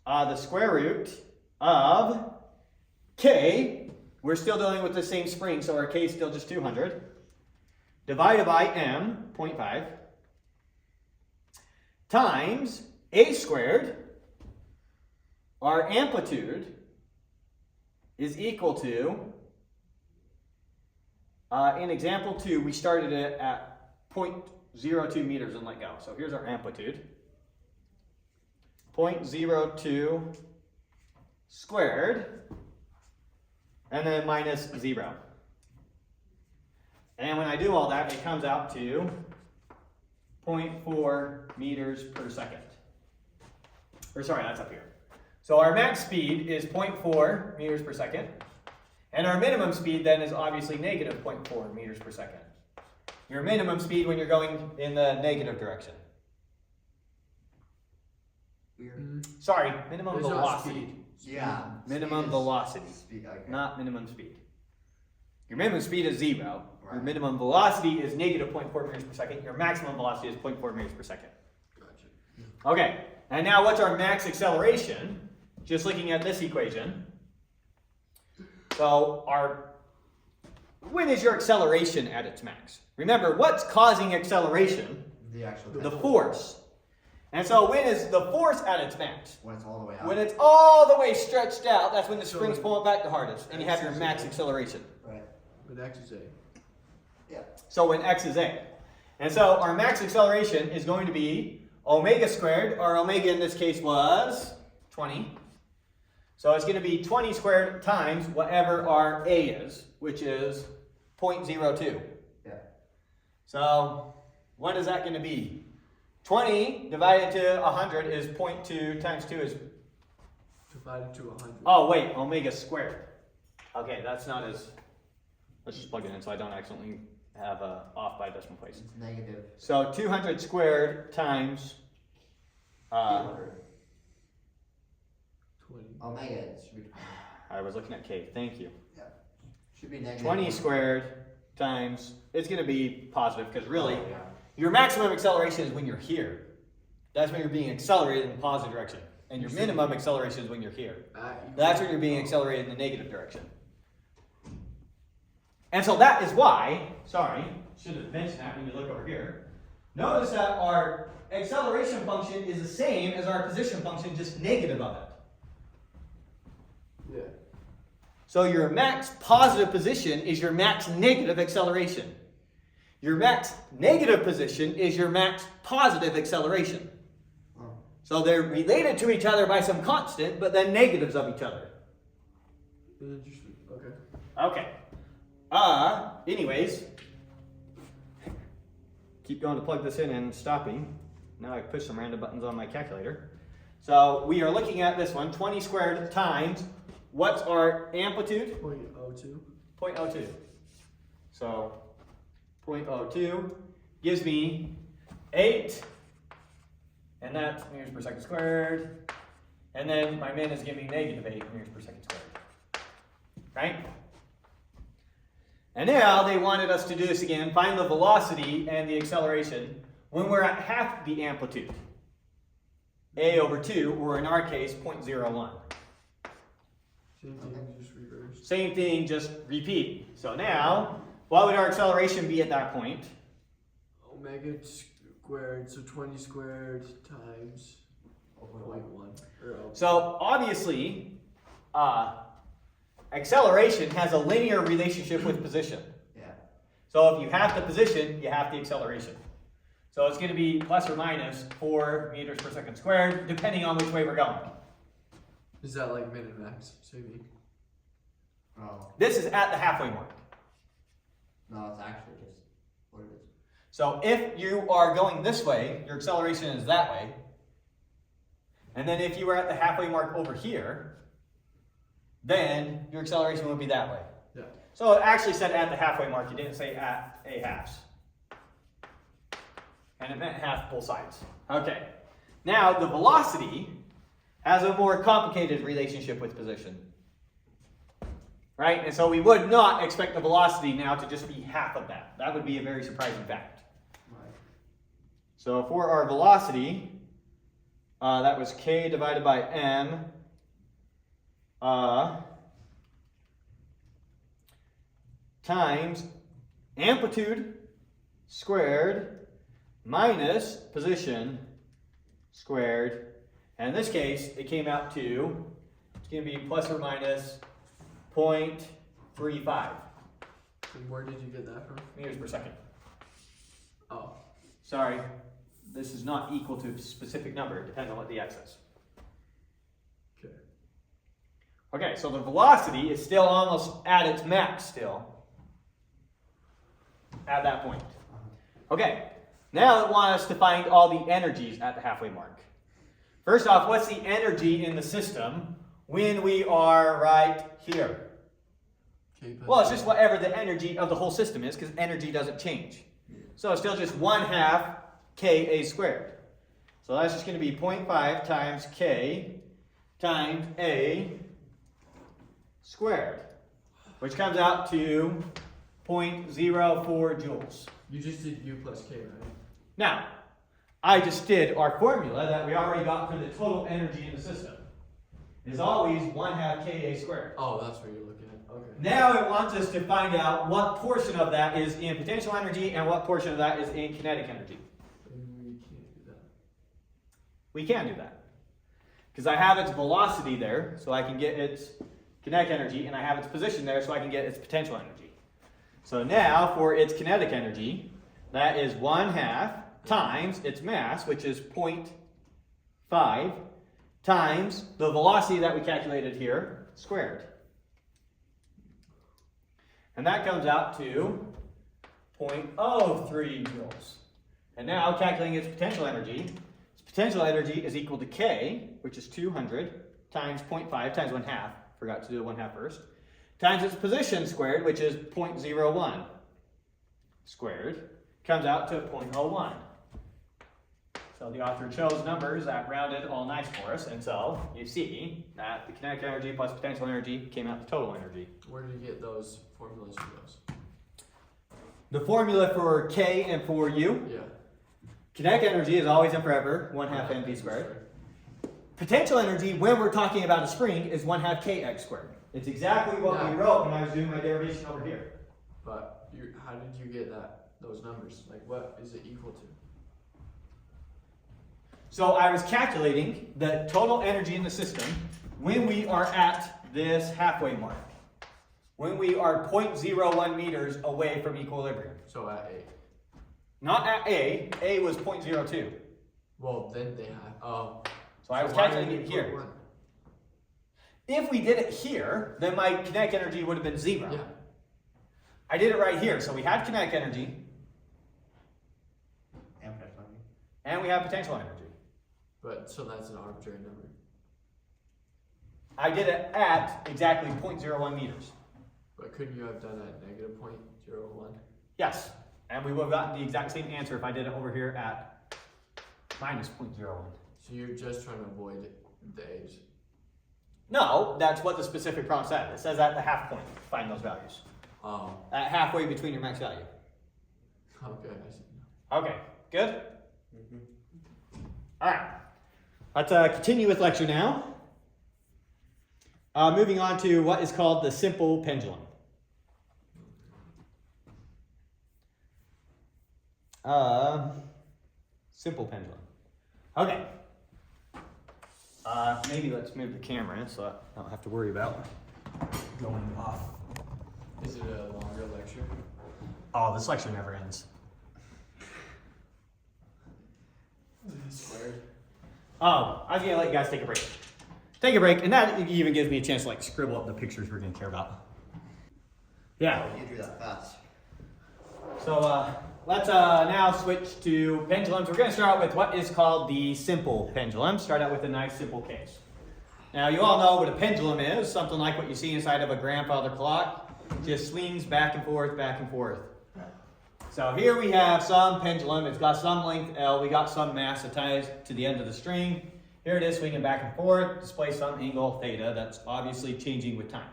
Speaker 1: the square root of k. We're still dealing with the same spring, so our k is still just 200, divided by m, 0.5, times a squared. Our amplitude is equal to, in example 2, we started it at 0.02 meters and let go. So here's our amplitude. 0.02 squared, and then minus 0. And when I do all that, it comes out to 0.4 meters per second. Or sorry, that's up here. So our max speed is 0.4 meters per second. And our minimum speed then is obviously negative 0.4 meters per second. Your minimum speed when you're going in the negative direction.
Speaker 2: Weird.
Speaker 1: Sorry, minimum
Speaker 3: It's not
Speaker 1: velocity.
Speaker 3: speed.
Speaker 2: Yeah.
Speaker 1: Minimum
Speaker 2: speed is-
Speaker 1: velocity,
Speaker 2: Speed, okay.
Speaker 1: not minimum speed. Your minimum speed is 0. Your
Speaker 2: Right.
Speaker 1: minimum velocity is negative 0.4 meters per second. Your maximum velocity is 0.4 meters per second.
Speaker 3: Gotcha.
Speaker 1: Okay, and now what's our max acceleration? Just looking at this equation. So when is your acceleration at its max? Remember, what's causing acceleration?
Speaker 2: The actual.
Speaker 1: The force. And so when is the force at its max?
Speaker 2: When it's all the way out.
Speaker 1: When it's all the way stretched out, that's when the spring's pulling back the hardest, and you have your max acceleration.
Speaker 2: Right.
Speaker 3: With X is A.
Speaker 2: Yeah.
Speaker 1: So when x is a. And so our max acceleration is going to be omega squared. Our omega in this case was 20. So it's going to be 20 squared times whatever our a is, which is 0.02.
Speaker 2: Yeah.
Speaker 1: So what is that going to be? 20 divided to 100 is 0.2 times 2 is,
Speaker 3: Divided to 100.
Speaker 1: oh wait, omega squared. Okay, that's not as, let's just plug it in so I don't accidentally have off by a decimal place.
Speaker 2: It's negative.
Speaker 1: So 200 squared times,
Speaker 2: 200.
Speaker 3: 20.
Speaker 2: Omega it should be 20.
Speaker 1: I was looking at k, thank you.
Speaker 2: Yeah. Should be negative.
Speaker 1: 20 squared times, it's going to be positive because really,
Speaker 2: Oh, yeah.
Speaker 1: your maximum acceleration is when you're here. That's when you're being accelerated in the positive direction. And your minimum acceleration is when you're here. That's when you're being accelerated in the negative direction. And so that is why, sorry, should have mentioned that when you look over here. Notice that our acceleration function is the same as our position function, just negative of it.
Speaker 3: Yeah.
Speaker 1: So your max positive position is your max negative acceleration. Your max negative position is your max positive acceleration.
Speaker 2: Oh.
Speaker 1: So they're related to each other by some constant, but then negatives of each other.
Speaker 3: Interesting. Okay.
Speaker 1: Okay. Anyways, keep going to plug this in and stopping. Now I push some random buttons on my calculator. So we are looking at this one, 20 squared times, what's our amplitude?
Speaker 3: 0.02.
Speaker 1: 0.02. So 0.02 gives me 8, and that's meters per second squared. And then my min is giving me negative 8 meters per second squared. Right? And now they wanted us to do this again, find the velocity and the acceleration when we're at half the amplitude. A over 2, or in our case, 0.01.
Speaker 3: Same thing, just reverse.
Speaker 1: Same thing, just repeat. So now, what would our acceleration be at that point?
Speaker 3: Omega squared, so 20 squared times 0.1.
Speaker 1: So obviously, acceleration has a linear relationship with position.
Speaker 2: Yeah.
Speaker 1: So if you have the position, you have the acceleration. So it's going to be plus or minus 4 meters per second squared, depending on which way we're going.
Speaker 3: Is that like min and max? Same.
Speaker 2: Oh.
Speaker 1: This is at the halfway mark.
Speaker 2: No, it's actually just what it is.
Speaker 1: So if you are going this way, your acceleration is that way. And then if you were at the halfway mark over here, then your acceleration would be that way.
Speaker 3: Yeah.
Speaker 1: So it actually said at the halfway mark, you didn't say at a halves. And it meant half both sides. Okay. Now the velocity has a more complicated relationship with position. right? And so we would not expect the velocity now to just be half of that. That would be a very surprising fact.
Speaker 2: Right.
Speaker 1: So for our velocity, that was k divided by m times amplitude squared minus position squared. And in this case, it came out to, it's going to be plus or minus 0.35
Speaker 3: And where did you get that from?
Speaker 1: meters per second.
Speaker 3: Oh.
Speaker 1: Sorry, this is not equal to a specific number. It depends on what the x is.
Speaker 3: Okay.
Speaker 1: Okay, so the velocity is still almost at its max still. At that point. Okay, now it wants us to find all the energies at the halfway mark. First off, what's the energy in the system when we are right here? Well, it's just whatever the energy of the whole system is, because energy doesn't change. So it's still just 1/2 Ka squared. So that's just going to be 0.5 times K times A squared, which comes out to 0.04 joules.
Speaker 3: You just did U plus K, right?
Speaker 1: Now, I just did our formula that we already got for the total energy in the system. Is always 1/2 Ka squared.
Speaker 3: Oh, that's what you're looking at. Okay.
Speaker 1: Now it wants us to find out what portion of that is in potential energy and what portion of that is in kinetic energy.
Speaker 3: We can't do that.
Speaker 1: We can do that. Because I have its velocity there, so I can get its kinetic energy, and I have its position there, so I can get its potential energy. So now, for its kinetic energy, that is 1/2 times its mass, which is 0.5, times the velocity that we calculated here, squared. And that comes out to 0.03 joules. And now, calculating its potential energy is equal to K, which is 200, times 0.5 times 1/2, forgot to do the 1/2 first, times its position squared, which is 0.01 squared, comes out to 0.01. So the author chose numbers that rounded all nice for us, and so you see that the kinetic energy plus potential energy came out to total energy.
Speaker 3: Where did you get those formulas for those?
Speaker 1: The formula for K and for U,
Speaker 3: Yeah.
Speaker 1: kinetic energy is always and forever 1/2 mv squared. Potential energy, when we're talking about a spring, is 1/2 kx squared. It's exactly what we wrote when I was doing my derivation over here.
Speaker 3: But how did you get those numbers? Like, what is it equal to?
Speaker 1: So I was calculating the total energy in the system when we are at this halfway mark. When we are 0.01 meters away from equilibrium.
Speaker 3: So at A.
Speaker 1: Not at A was 0.02.
Speaker 3: Well, then they have. Oh.
Speaker 1: So I was
Speaker 3: why
Speaker 1: calculating
Speaker 3: did
Speaker 1: it
Speaker 3: you put
Speaker 1: here.
Speaker 3: 1?
Speaker 1: If we did it here, then my kinetic energy would have been 0.
Speaker 3: Yeah.
Speaker 1: I did it right here. So we had kinetic energy,
Speaker 2: And potential energy.
Speaker 1: and we have potential energy.
Speaker 3: But, so that's an arbitrary number.
Speaker 1: I did it at exactly 0.01 meters.
Speaker 3: But couldn't you have done at negative 0.01?
Speaker 1: Yes, and we would have gotten the exact same answer if I did it over here at minus 0.01.
Speaker 3: So you're just trying to avoid the A's.
Speaker 1: No, that's what the specific problem said. It says at the half point, find those values.
Speaker 3: Oh.
Speaker 1: At halfway between your max value.
Speaker 3: Okay, I see.
Speaker 1: Okay, good? All right, let's continue with lecture now. Moving on to what is called the simple pendulum. Simple pendulum. Okay. Maybe let's move the camera so I don't have to worry about going off.
Speaker 3: Is it a longer lecture?
Speaker 1: Oh, this lecture never ends.
Speaker 3: Squared.
Speaker 1: Oh, I was gonna let you guys take a break. Take a break, and that even gives me a chance to like scribble up the pictures we're gonna care about. Yeah.
Speaker 2: You drew that fast.
Speaker 1: So let's now switch to pendulums. We're gonna start out with what is called the simple pendulum. Start out with a nice simple case. Now you all know what a pendulum is, something like what you see inside of a grandfather clock. It just swings back and forth, back and forth. So here we have some pendulum. It's got some length L. We got some mass that ties to the end of the string. Here it is swinging back and forth, displays some angle theta that's obviously changing with time.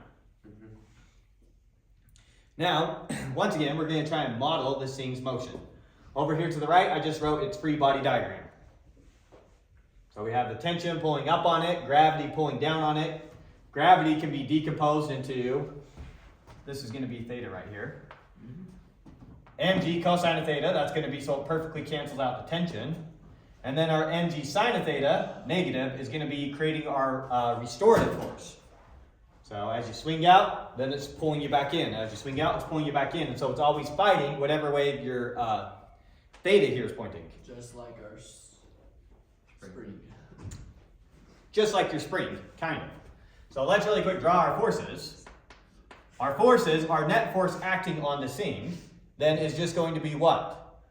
Speaker 1: Now, once again, we're going to try and model this thing's motion. Over here to the right, I just wrote its free body diagram. So we have the tension pulling up on it, gravity pulling down on it. Gravity can be decomposed into, this is going to be theta right here. mg cosine of theta, that's going to be so it perfectly cancels out the tension. And then our mg sine of theta, negative, is going to be creating our restorative force. So as you swing out, then it's pulling you back in. As you swing out, it's pulling you back in. And so it's always fighting whatever way your theta here is pointing.
Speaker 3: Just like our spring.
Speaker 1: Just like your spring, kind of. So let's really quick draw our forces. Our forces, our net force acting on the thing, then is just going to be what?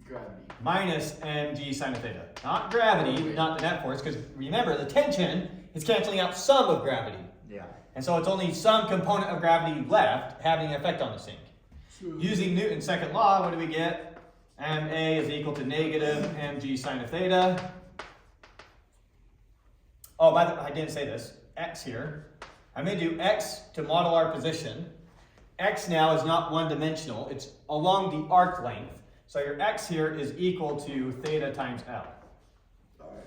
Speaker 3: Gravity.
Speaker 1: Minus mg sine of theta. Not gravity, not the net force, because remember, the tension is canceling out some of gravity.
Speaker 2: Yeah.
Speaker 1: And so it's only some component of gravity left having an effect on this thing. Using Newton's second law, what do we get? Ma is equal to negative mg sine of theta. Oh, by the way, I didn't say this. X here. I'm going to do X to model our position. X now is not one-dimensional. It's along the arc length. So your X here is equal to theta times L.
Speaker 3: Alright.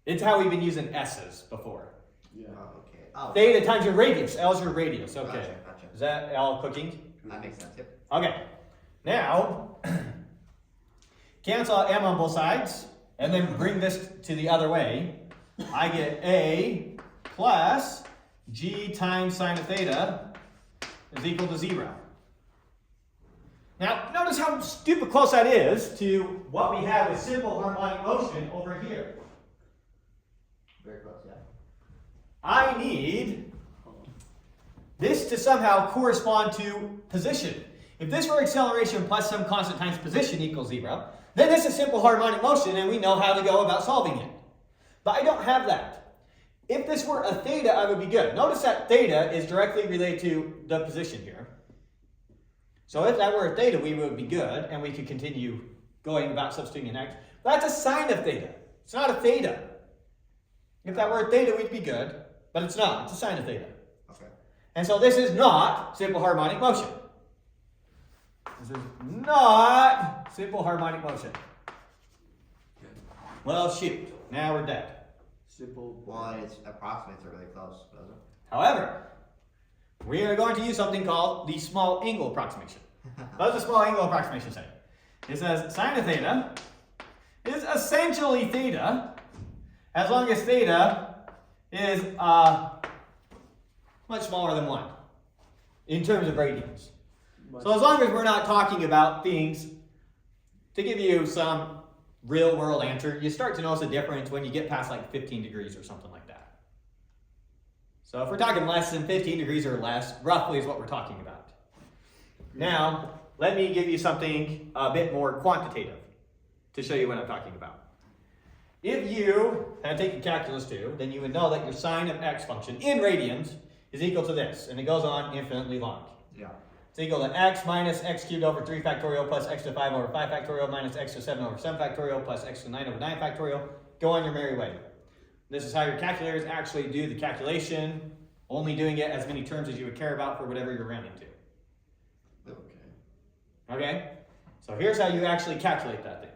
Speaker 1: It's how we've been using S's before.
Speaker 3: Yeah.
Speaker 2: Oh, okay. Oh,
Speaker 1: Theta times your radius. L is your radius. Okay.
Speaker 2: Gotcha.
Speaker 1: Is that L cooking?
Speaker 2: That makes sense. Yep.
Speaker 1: Okay. Now, cancel out M on both sides, and then bring this to the other way. I get A plus G times sine of theta is equal to 0. Now, notice how stupid close that is to what we have with simple harmonic motion over here.
Speaker 2: Very close, yeah.
Speaker 1: I need this to somehow correspond to position. If this were acceleration plus some constant times position equals 0, then this is simple harmonic motion and we know how to go about solving it. But I don't have that. If this were a theta, I would be good. Notice that theta is directly related to the position here. So if that were a theta, we would be good and we could continue going about substituting an x. But that's a sine of theta. It's not a theta. If that were a theta, we'd be good, but it's not. It's a sine of theta.
Speaker 2: Okay.
Speaker 1: And so this is not simple harmonic motion. This is not simple harmonic motion. Well, shoot. Now we're dead.
Speaker 3: Simple.
Speaker 2: Well, its approximates are really close, doesn't it?
Speaker 1: However, we are going to use something called the small angle approximation. What does the small angle approximation say? It says sine of theta is essentially theta as long as theta is much smaller than 1 in terms of radians. So as long as we're not talking about things, to give you some real world answer, you start to notice a difference when you get past like 15 degrees or something like that. So if we're talking less than 15 degrees or less, roughly is what we're talking about. Now, let me give you something a bit more quantitative to show you what I'm talking about. If you had taken calculus too, then you would know that your sine of x function in radians is equal to this, and it goes on infinitely long.
Speaker 2: Yeah.
Speaker 1: It's equal to x minus x cubed over 3 factorial plus x to the 5 over 5 factorial minus x to the 7 over 7 factorial plus x to the 9 over 9 factorial. Go on your merry way. This is how your calculators actually do the calculation, only doing it as many terms as you would care about for whatever you're rounding to.
Speaker 3: Okay.
Speaker 1: Okay? So here's how you actually calculate that thing.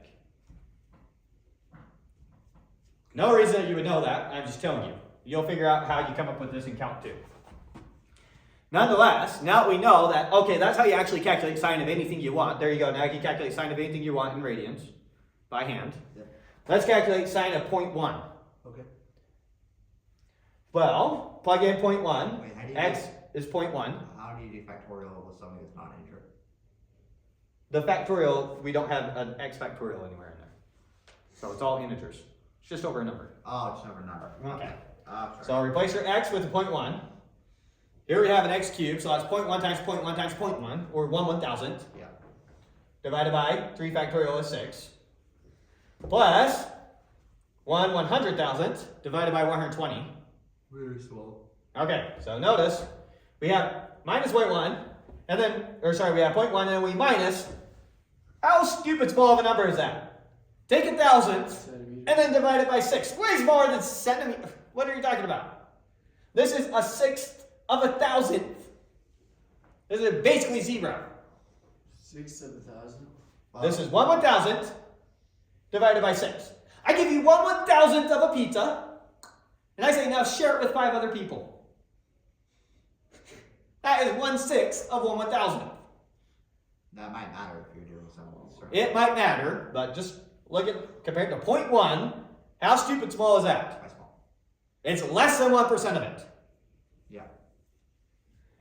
Speaker 1: No reason that you would know that, I'm just telling you. You'll figure out how you come up with this in Calc 2. Nonetheless, now that we know that, okay, that's how you actually calculate sine of anything you want. There you go, now you can calculate sine of anything you want in radians by hand.
Speaker 2: Yep.
Speaker 1: Let's calculate sine of 0.1.
Speaker 2: Okay.
Speaker 1: Well, plug in 0.1,
Speaker 2: Wait, how do you
Speaker 1: x is 0.1.
Speaker 2: How do you do factorial with something that's not an integer?
Speaker 1: The factorial, we don't have an x factorial anywhere in there. So it's all integers. It's just over a number.
Speaker 2: Oh, it's never number.
Speaker 1: Okay.
Speaker 2: Sorry.
Speaker 1: So replace your x with a 0.1. Here we have an x cubed, so that's 0.1 times 0.1 times 0.1, or 1/1000.
Speaker 2: Yeah.
Speaker 1: Divided by 3 factorial is 6. Plus 1/100,000 divided by 120.
Speaker 4: Very small.
Speaker 1: Okay, so notice we have minus 0.1, and then, we have 0.1, and then we minus. How stupid small of a number is that? Take 1,000 and then divide it by 6. Way smaller than centimeter. What are you talking about? This is a 1/6 of 1,000th. This is basically 0.
Speaker 3: 6 to the 1,000.
Speaker 1: This is 1/1000 divided by 6. I give you 1/1000th of a pizza, and I say now share it with 5 other people. That is 1/6 of 1/1000.
Speaker 2: That might matter if you're doing something.
Speaker 1: It might matter, but just look at, compared to 0.1, how stupid small is that?
Speaker 2: Quite small.
Speaker 1: It's less than 1% of it.
Speaker 2: Yeah.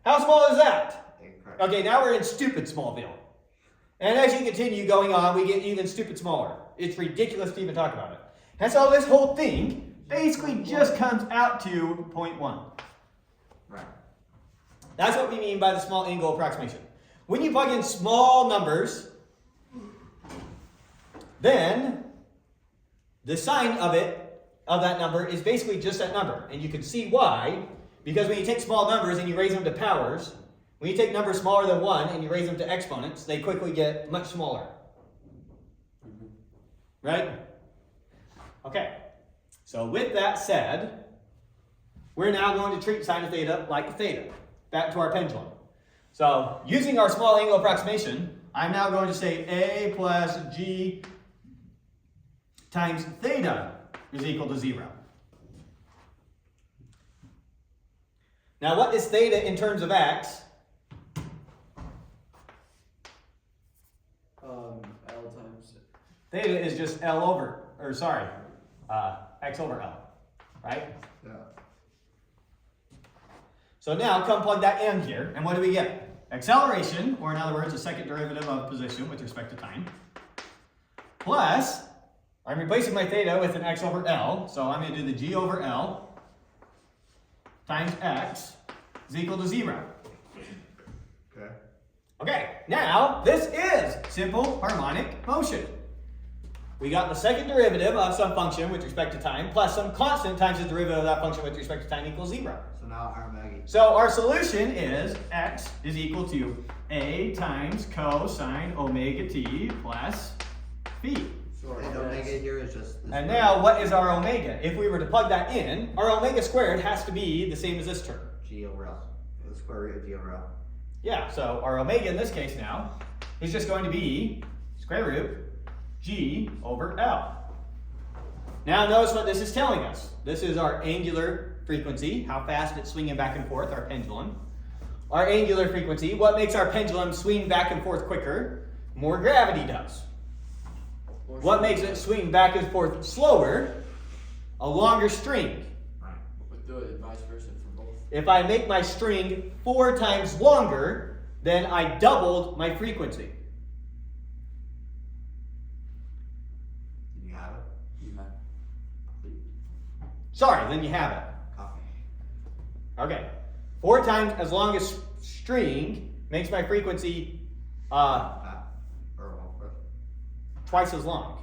Speaker 1: How small is that?
Speaker 2: Incorrect.
Speaker 1: Okay, now we're in stupid Smallville. And as you continue going on, we get even stupid smaller. It's ridiculous to even talk about it. And so this whole thing basically just comes out to 0.1.
Speaker 2: Right.
Speaker 1: That's what we mean by the small angle approximation. When you plug in small numbers, then the sign of that number is basically just that number. And you can see why, because when you take small numbers and you raise them to powers, when you take numbers smaller than 1 and you raise them to exponents, they quickly get much smaller. Right? Okay. So with that said, we're now going to treat sine of theta like theta. Back to our pendulum. So using our small angle approximation, I'm now going to say A plus G times theta is equal to 0. Now what is theta in terms of x?
Speaker 3: L times.
Speaker 1: Theta is just L over, or sorry, x over L, right?
Speaker 2: Yeah.
Speaker 1: So now come plug that in here, and what do we get? Acceleration, or in other words, the second derivative of position with respect to time, plus, I'm replacing my theta with an x over L, so I'm going to do the g over L times x is equal to 0.
Speaker 2: Okay.
Speaker 1: Okay, now this is simple harmonic motion. We got the second derivative of some function with respect to time plus some constant times the derivative of that function with respect to time equals 0.
Speaker 2: So now our Maggie.
Speaker 1: So our solution is x is equal to a times cosine omega t plus phi.
Speaker 3: Sure.
Speaker 2: And omega here is just this
Speaker 1: And
Speaker 2: way.
Speaker 1: now what is our omega? If we were to plug that in, our omega squared has to be the same as this term.
Speaker 2: G over L. The square root of G over L.
Speaker 1: Yeah, so our omega in this case now is just going to be square root G over L. Now notice what this is telling us. This is our angular frequency, how fast it's swinging back and forth, our pendulum. Our angular frequency, what makes our pendulum swing back and forth quicker? More gravity does. What makes it swing back and forth slower? A longer string.
Speaker 2: Right.
Speaker 3: But do it vice versa for both.
Speaker 1: If I make my string 4 times longer, then I doubled my frequency.
Speaker 2: Did you have it?
Speaker 3: You have.
Speaker 1: Sorry, then you have it.
Speaker 2: Copy.
Speaker 1: Okay. 4 times as long as string makes my frequency
Speaker 2: Or 1/4.
Speaker 1: twice as long.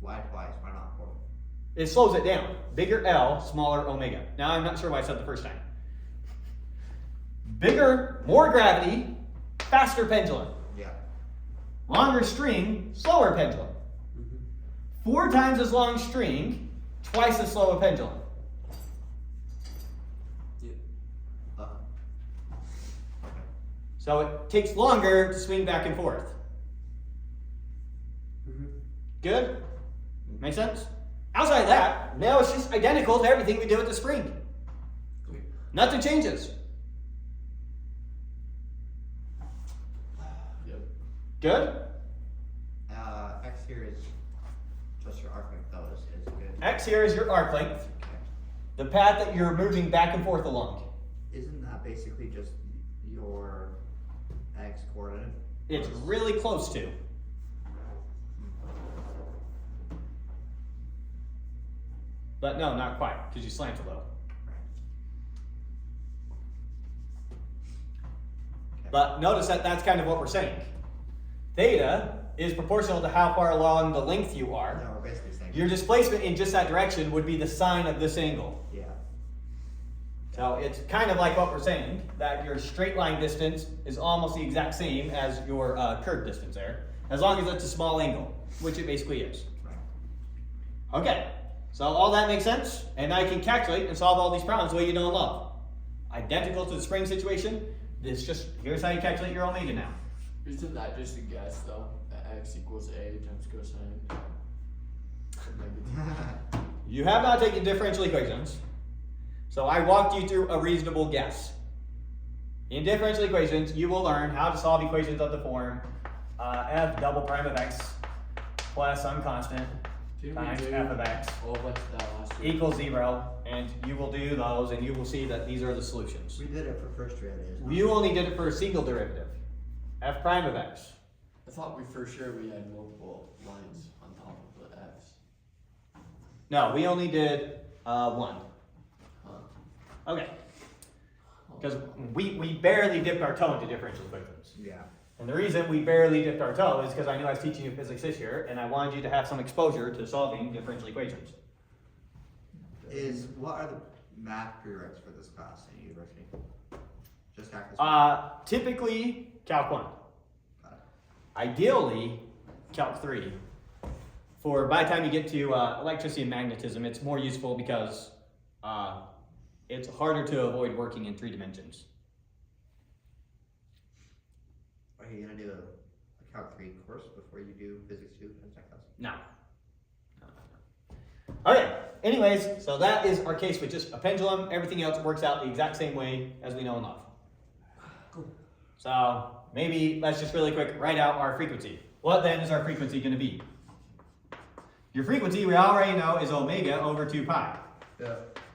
Speaker 2: Why twice? Why not 4?
Speaker 1: It slows it down. Bigger L, smaller omega. Now I'm not sure why I said the first time. Bigger, more gravity, faster pendulum.
Speaker 2: Yeah.
Speaker 1: Longer string, slower pendulum. 4 times as long string, twice as slow a pendulum.
Speaker 2: Uh,
Speaker 1: So it takes longer to swing back and forth. Good? Make sense? Outside of that, now it's just identical to everything we did with the spring. Nothing changes.
Speaker 3: Yep.
Speaker 1: Good?
Speaker 2: X here is just your arc length though is good.
Speaker 1: X here is your arc length,
Speaker 2: Okay.
Speaker 1: the path that you're moving back and forth along.
Speaker 2: Isn't that basically just your X coordinate?
Speaker 1: It's really close to. But no, not quite, because you slant a little. But notice that that's kind of what we're saying. Theta is proportional to how far along the length you are.
Speaker 2: No, we're basically saying.
Speaker 1: Your displacement in just that direction would be the sine of this angle.
Speaker 2: Yeah.
Speaker 1: So it's kind of like what we're saying, that your straight line distance is almost the exact same as your curved distance there, as long as it's a small angle, which it basically is.
Speaker 2: Right.
Speaker 1: Okay, so all that makes sense, and now you can calculate and solve all these problems the way you know and love. identical to the spring situation. Here's how you calculate your omega now.
Speaker 3: Isn't that just a guess though? That x equals a times cosine.
Speaker 1: You have not taken differential equations, so I walked you through a reasonable guess. In differential equations, you will learn how to solve equations of the form f double prime of x plus some constant times f of x
Speaker 3: Oh, what's that last year?
Speaker 1: equals 0, and you will do those, and you will see that these are the solutions.
Speaker 2: We did it for first derivatives.
Speaker 1: You only did it for a single derivative, f prime of x.
Speaker 3: I thought we for sure we had multiple lines on top of the f's.
Speaker 1: No, we only did one.
Speaker 3: Huh.
Speaker 1: Okay. Because we barely dipped our toe into differential equations.
Speaker 2: Yeah.
Speaker 1: And the reason we barely dipped our toe is because I knew I was teaching you physics this year, and I wanted you to have some exposure to solving differential equations.
Speaker 2: What are the math prereqs for this class in university? Just calculus.
Speaker 1: Typically, Calc 1.
Speaker 2: Got it.
Speaker 1: Ideally, Calc 3. By the time you get to electricity and magnetism, it's more useful because it's harder to avoid working in 3 dimensions.
Speaker 2: Are you gonna do a Calc 3 course before you do Physics 2 in that class?
Speaker 1: No. Okay, anyways, so that is our case with just a pendulum. Everything else works out the exact same way as we know and love.
Speaker 2: Cool.
Speaker 1: So maybe let's just really quick write out our frequency. What then is our frequency going to be? Your frequency, we already know, is omega over 2 pi.
Speaker 2: Yeah.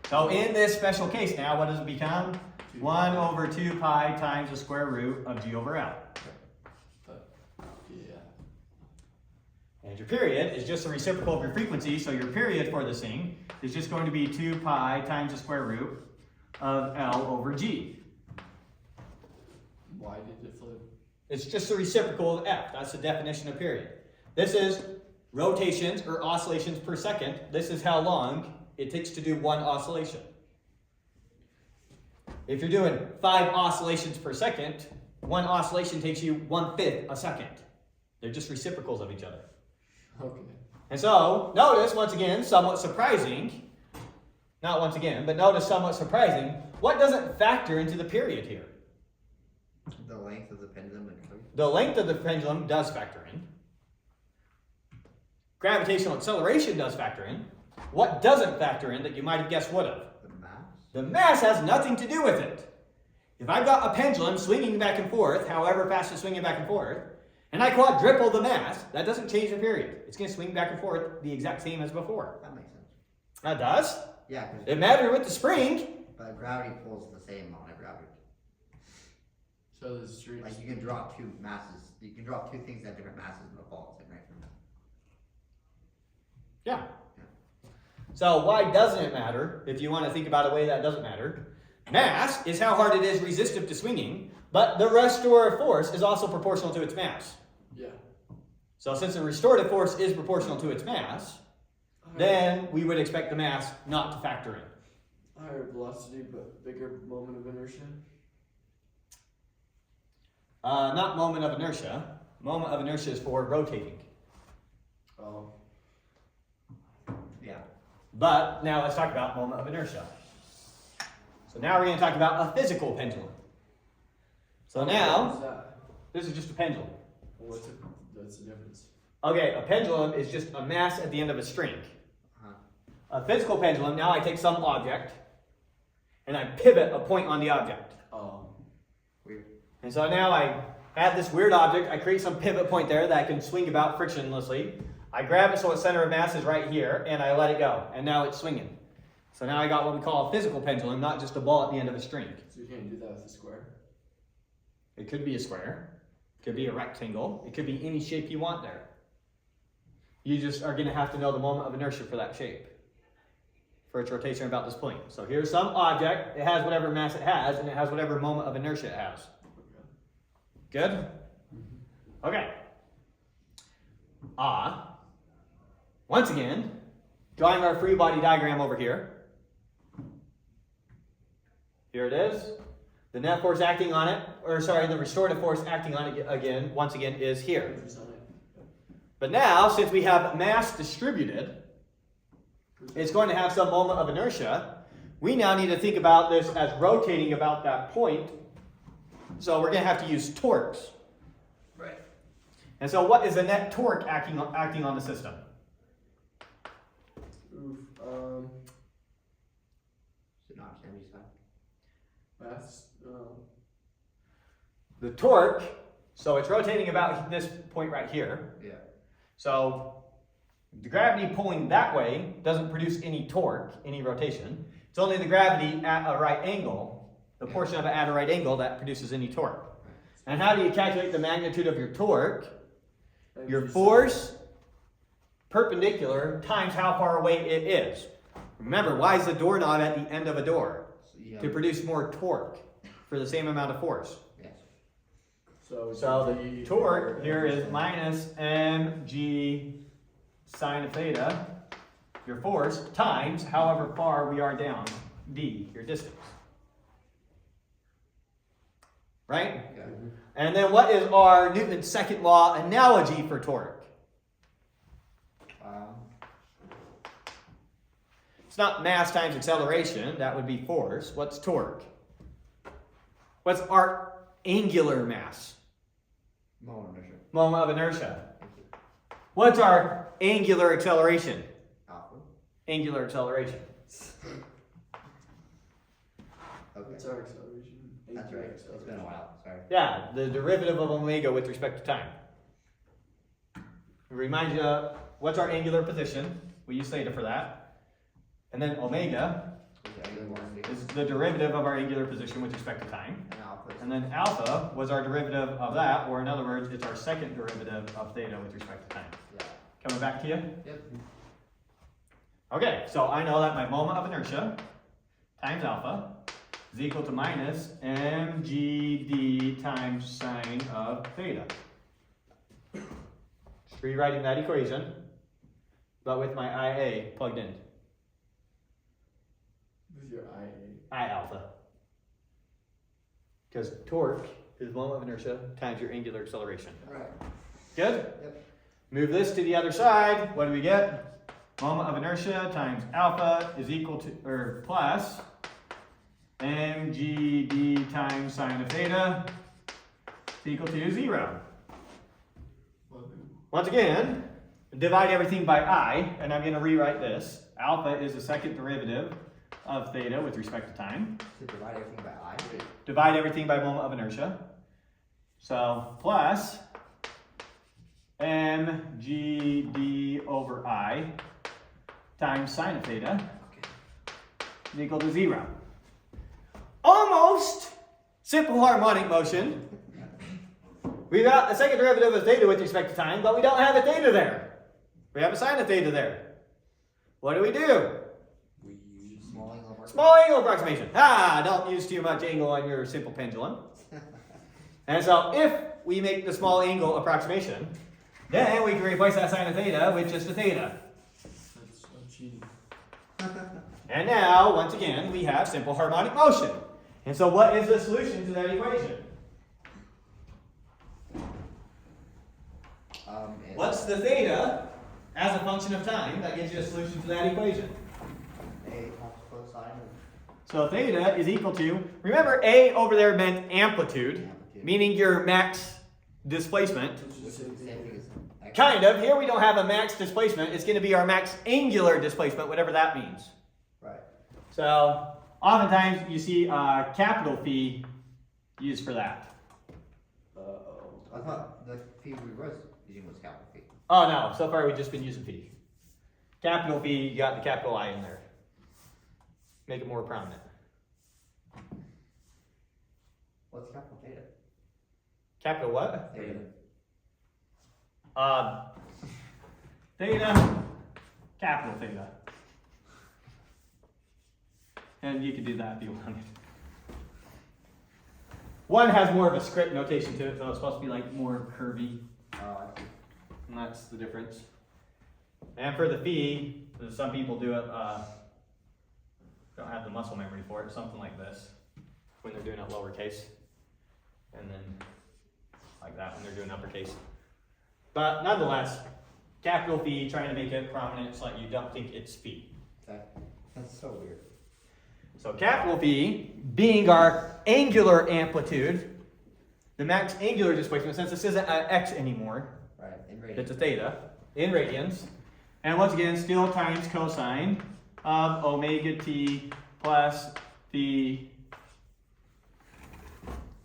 Speaker 1: So in this special case now, what does it become? 1 over 2 pi times the square root of g over L.
Speaker 3: Yeah.
Speaker 1: And your period is just a reciprocal of your frequency, so your period for this thing is just going to be 2 pi times the square root of L over g.
Speaker 3: Why did it flip?
Speaker 1: It's just a reciprocal of f. That's the definition of period. This is rotations or oscillations per second. This is how long it takes to do one oscillation. If you're doing 5 oscillations per second, one oscillation takes you 1/5 a second. They're just reciprocals of each other.
Speaker 3: Okay.
Speaker 1: And so, notice, once again, somewhat surprising, not once again, but notice somewhat surprising, what doesn't factor into the period here?
Speaker 2: The length of the pendulum and curve.
Speaker 1: The length of the pendulum does factor in. Gravitational acceleration does factor in. What doesn't factor in that you might have guessed would have?
Speaker 2: The mass.
Speaker 1: The mass has nothing to do with it. If I've got a pendulum swinging back and forth, however fast it's swinging back and forth, and I quadruple the mass, that doesn't change the period. It's going to swing back and forth the exact same as before.
Speaker 2: That makes sense.
Speaker 1: That does.
Speaker 2: Yeah, because
Speaker 1: It mattered with the spring.
Speaker 2: gravity pulls the same amount of gravity.
Speaker 3: So the street.
Speaker 2: Like you can drop 2 masses. You can drop 2 things at different masses and they'll fall the same, right?
Speaker 1: Yeah. So why doesn't it matter? If you want to think about a way that doesn't matter, mass is how hard it is resistive to swinging, but the restorative force is also proportional to its mass.
Speaker 3: Yeah.
Speaker 1: So since the restorative force is proportional to its mass, then we would expect the mass not to factor in.
Speaker 3: Higher velocity but bigger moment of inertia.
Speaker 1: Not moment of inertia. Moment of inertia is for rotating.
Speaker 3: Oh.
Speaker 2: Yeah.
Speaker 1: But now let's talk about moment of inertia. So now we're going to talk about a physical pendulum. So
Speaker 3: What's
Speaker 1: now,
Speaker 3: that?
Speaker 1: this is just a pendulum.
Speaker 3: What's the difference?
Speaker 1: Okay, a pendulum is just a mass at the end of a string.
Speaker 2: Uh-huh.
Speaker 1: A physical pendulum, now I take some object, and I pivot a point on the object.
Speaker 3: Oh.
Speaker 2: Weird.
Speaker 1: And so now I have this weird object, I create some pivot point there that I can swing about frictionlessly. I grab it so its center of mass is right here, and I let it go, and now it's swinging. So now I got what we call a physical pendulum, not just a ball at the end of a string.
Speaker 3: So you can't do that with a square?
Speaker 1: It could be a square, it could be a rectangle, it could be any shape you want there. You just are going to have to know the moment of inertia for that shape, for its rotation about this point. So here's some object, it has whatever mass it has, and it has whatever moment of inertia it has. Good? Okay. Once again, drawing our free body diagram over here. Here it is. The net force acting on it, the restorative force acting on it again, once again, is here. But now, since we have mass distributed, it's going to have some moment of inertia, we now need to think about this as rotating about that point. So we're going to have to use torques.
Speaker 3: Right.
Speaker 1: And so what is the net torque acting on the system?
Speaker 3: Oof.
Speaker 2: So not Sammy's side.
Speaker 3: That's
Speaker 1: The torque, so it's rotating about this point right here.
Speaker 2: Yeah.
Speaker 1: So the gravity pulling that way doesn't produce any torque, any rotation. It's only the gravity at a right angle, the portion of it at a right angle, that produces any torque. And how do you calculate the magnitude of your torque? Your force perpendicular times how far away it is. Remember, why is the doorknob at the end of a door?
Speaker 2: So you
Speaker 1: To
Speaker 2: have,
Speaker 1: produce more torque for the same amount of force.
Speaker 2: yes.
Speaker 1: So the torque here is minus mg sine of theta, your force, times however far we are down, d, your distance. Right?
Speaker 2: Yeah.
Speaker 1: And then what is our Newton's second law analogy for torque? It's not mass times acceleration, that would be force. What's torque? What's our angular mass?
Speaker 2: Moment of inertia.
Speaker 1: Moment of inertia. What's our angular acceleration?
Speaker 2: Alpha.
Speaker 1: Angular acceleration.
Speaker 2: Okay.
Speaker 3: What's our acceleration?
Speaker 2: That's right. It's been a while. Sorry.
Speaker 1: Yeah, the derivative of omega with respect to time. Remind you, what's our angular position? We use theta for that. And then omega is the derivative of our angular position with respect to time.
Speaker 2: And alpha.
Speaker 1: And then alpha was our derivative of that, or in other words, it's our second derivative of theta with respect to time.
Speaker 2: Yeah.
Speaker 1: Coming back to you?
Speaker 2: Yep.
Speaker 1: Okay, so I know that my moment of inertia times alpha is equal to minus mgd times sine of theta. Just rewriting that equation, but with my IA plugged in.
Speaker 3: With your IA.
Speaker 1: I alpha. Because torque is moment of inertia times your angular acceleration.
Speaker 2: Right.
Speaker 1: Good?
Speaker 2: Yep.
Speaker 1: Move this to the other side. What do we get? Moment of inertia times alpha is equal to, or plus, mgd times sine of theta is equal to 0. Once again, divide everything by I, and I'm going to rewrite this. Alpha is the second derivative of theta with respect to time.
Speaker 2: To divide everything by I.
Speaker 1: Divide everything by moment of inertia. So plus mgd over I times sine of theta is equal to 0. Almost simple harmonic motion. We got a second derivative of theta with respect to time, but we don't have a theta there. We have a sine of theta there. What do?
Speaker 4: We use
Speaker 2: Small angle approximation.
Speaker 1: Small angle approximation. Don't use too much angle on your simple pendulum. And so if we make the small angle approximation, then we can replace that sine of theta with just a theta.
Speaker 3: That's so cheating.
Speaker 1: And now, once again, we have simple harmonic motion. And so what is the solution to that equation? What's the theta as a function of time that gives you a solution to that equation?
Speaker 2: A times cosine of
Speaker 1: So theta is equal to, remember A over there meant amplitude,
Speaker 2: amplitude.
Speaker 1: meaning your max displacement.
Speaker 3: Which is
Speaker 2: Which
Speaker 3: the
Speaker 2: is the
Speaker 3: same
Speaker 2: same
Speaker 3: thing.
Speaker 2: thing as X.
Speaker 1: Kind of. Here we don't have a max displacement. It's going to be our max angular displacement, whatever that means.
Speaker 2: Right.
Speaker 1: So oftentimes you see capital phi used for that.
Speaker 3: Uh-oh.
Speaker 2: I thought the phi we was using was capital phi.
Speaker 1: Oh no, so far we've just been using phi. Capital phi, you got the capital I in there. Make it more prominent.
Speaker 2: What's capital theta?
Speaker 1: Capital what?
Speaker 2: Theta.
Speaker 1: Theta, capital theta. And you can do that if you wanted. One has more of a script notation to it, so it's supposed to be like more curvy,
Speaker 2: Oh, I see.
Speaker 1: and that's the difference. And for the phi, some people do it, don't have the muscle memory for it, something like this, when they're doing it lowercase, and then like that when they're doing uppercase. But nonetheless, capital phi, trying to make it prominent so that you don't think it's phi.
Speaker 2: Okay. That's so weird.
Speaker 1: So capital V being our angular amplitude, the max angular displacement, since this isn't an x anymore,
Speaker 2: Right, in
Speaker 1: it's a
Speaker 2: radians.
Speaker 1: theta in radians. And once again, still times cosine of omega t plus the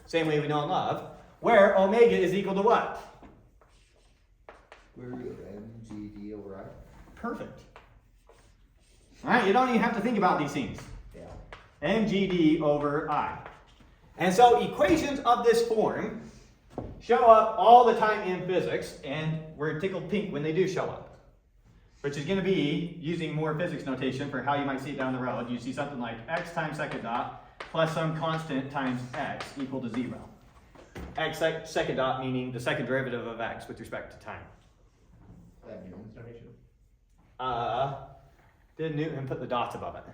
Speaker 1: same way we know and love, where omega is equal to what?
Speaker 2: Where are we at? MGD over I?
Speaker 1: Perfect. All right, you don't even have to think about these things.
Speaker 2: Yeah.
Speaker 1: mgd over I. And so equations of this form show up all the time in physics, and we're tickled pink when they do show up. Which is going to be, using more physics notation for how you might see it down the road, you see something like x times second dot plus some constant times x equal to 0. X second dot meaning the second derivative of x with respect to time.
Speaker 2: Is that Newton's notation?
Speaker 1: Did Newton put the dots above it?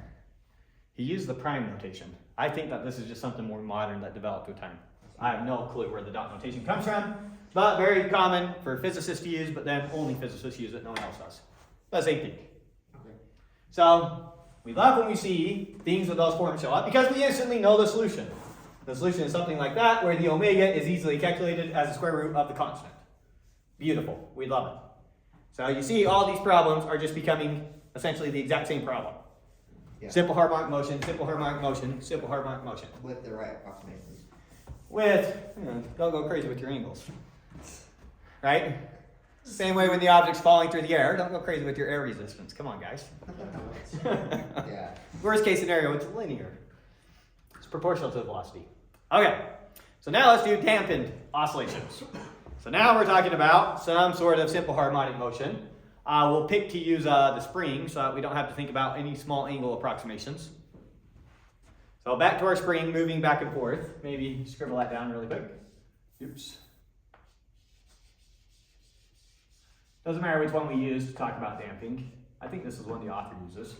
Speaker 1: He used the prime notation. I think that this is just something more modern that developed with time. I have no clue where the dot notation comes from, but very common for physicists to use, but then only physicists use it, no one else does. That's same thing.
Speaker 2: Okay.
Speaker 1: So, we love when we see things with those forms show up because we instantly know the solution. The solution is something like that, where the omega is easily calculated as the square root of the constant. Beautiful. We love it. So you see all these problems are just becoming essentially the exact same problem.
Speaker 2: Yeah.
Speaker 1: Simple harmonic motion, simple harmonic motion, simple harmonic motion.
Speaker 2: With the right approximations.
Speaker 1: With, don't go crazy with your angles. Right? Same way when the object's falling through the air, don't go crazy with your air resistance. Come on, guys.
Speaker 2: Yeah.
Speaker 1: Worst case scenario, it's linear. It's proportional to the velocity. Okay, so now let's do dampened oscillations. So now we're talking about some sort of simple harmonic motion. We'll pick to use the spring so that we don't have to think about any small angle approximations. So back to our spring, moving back and forth. Maybe scribble that down really quick. Oops. Doesn't matter which one we use to talk about damping. I think this is one the author uses.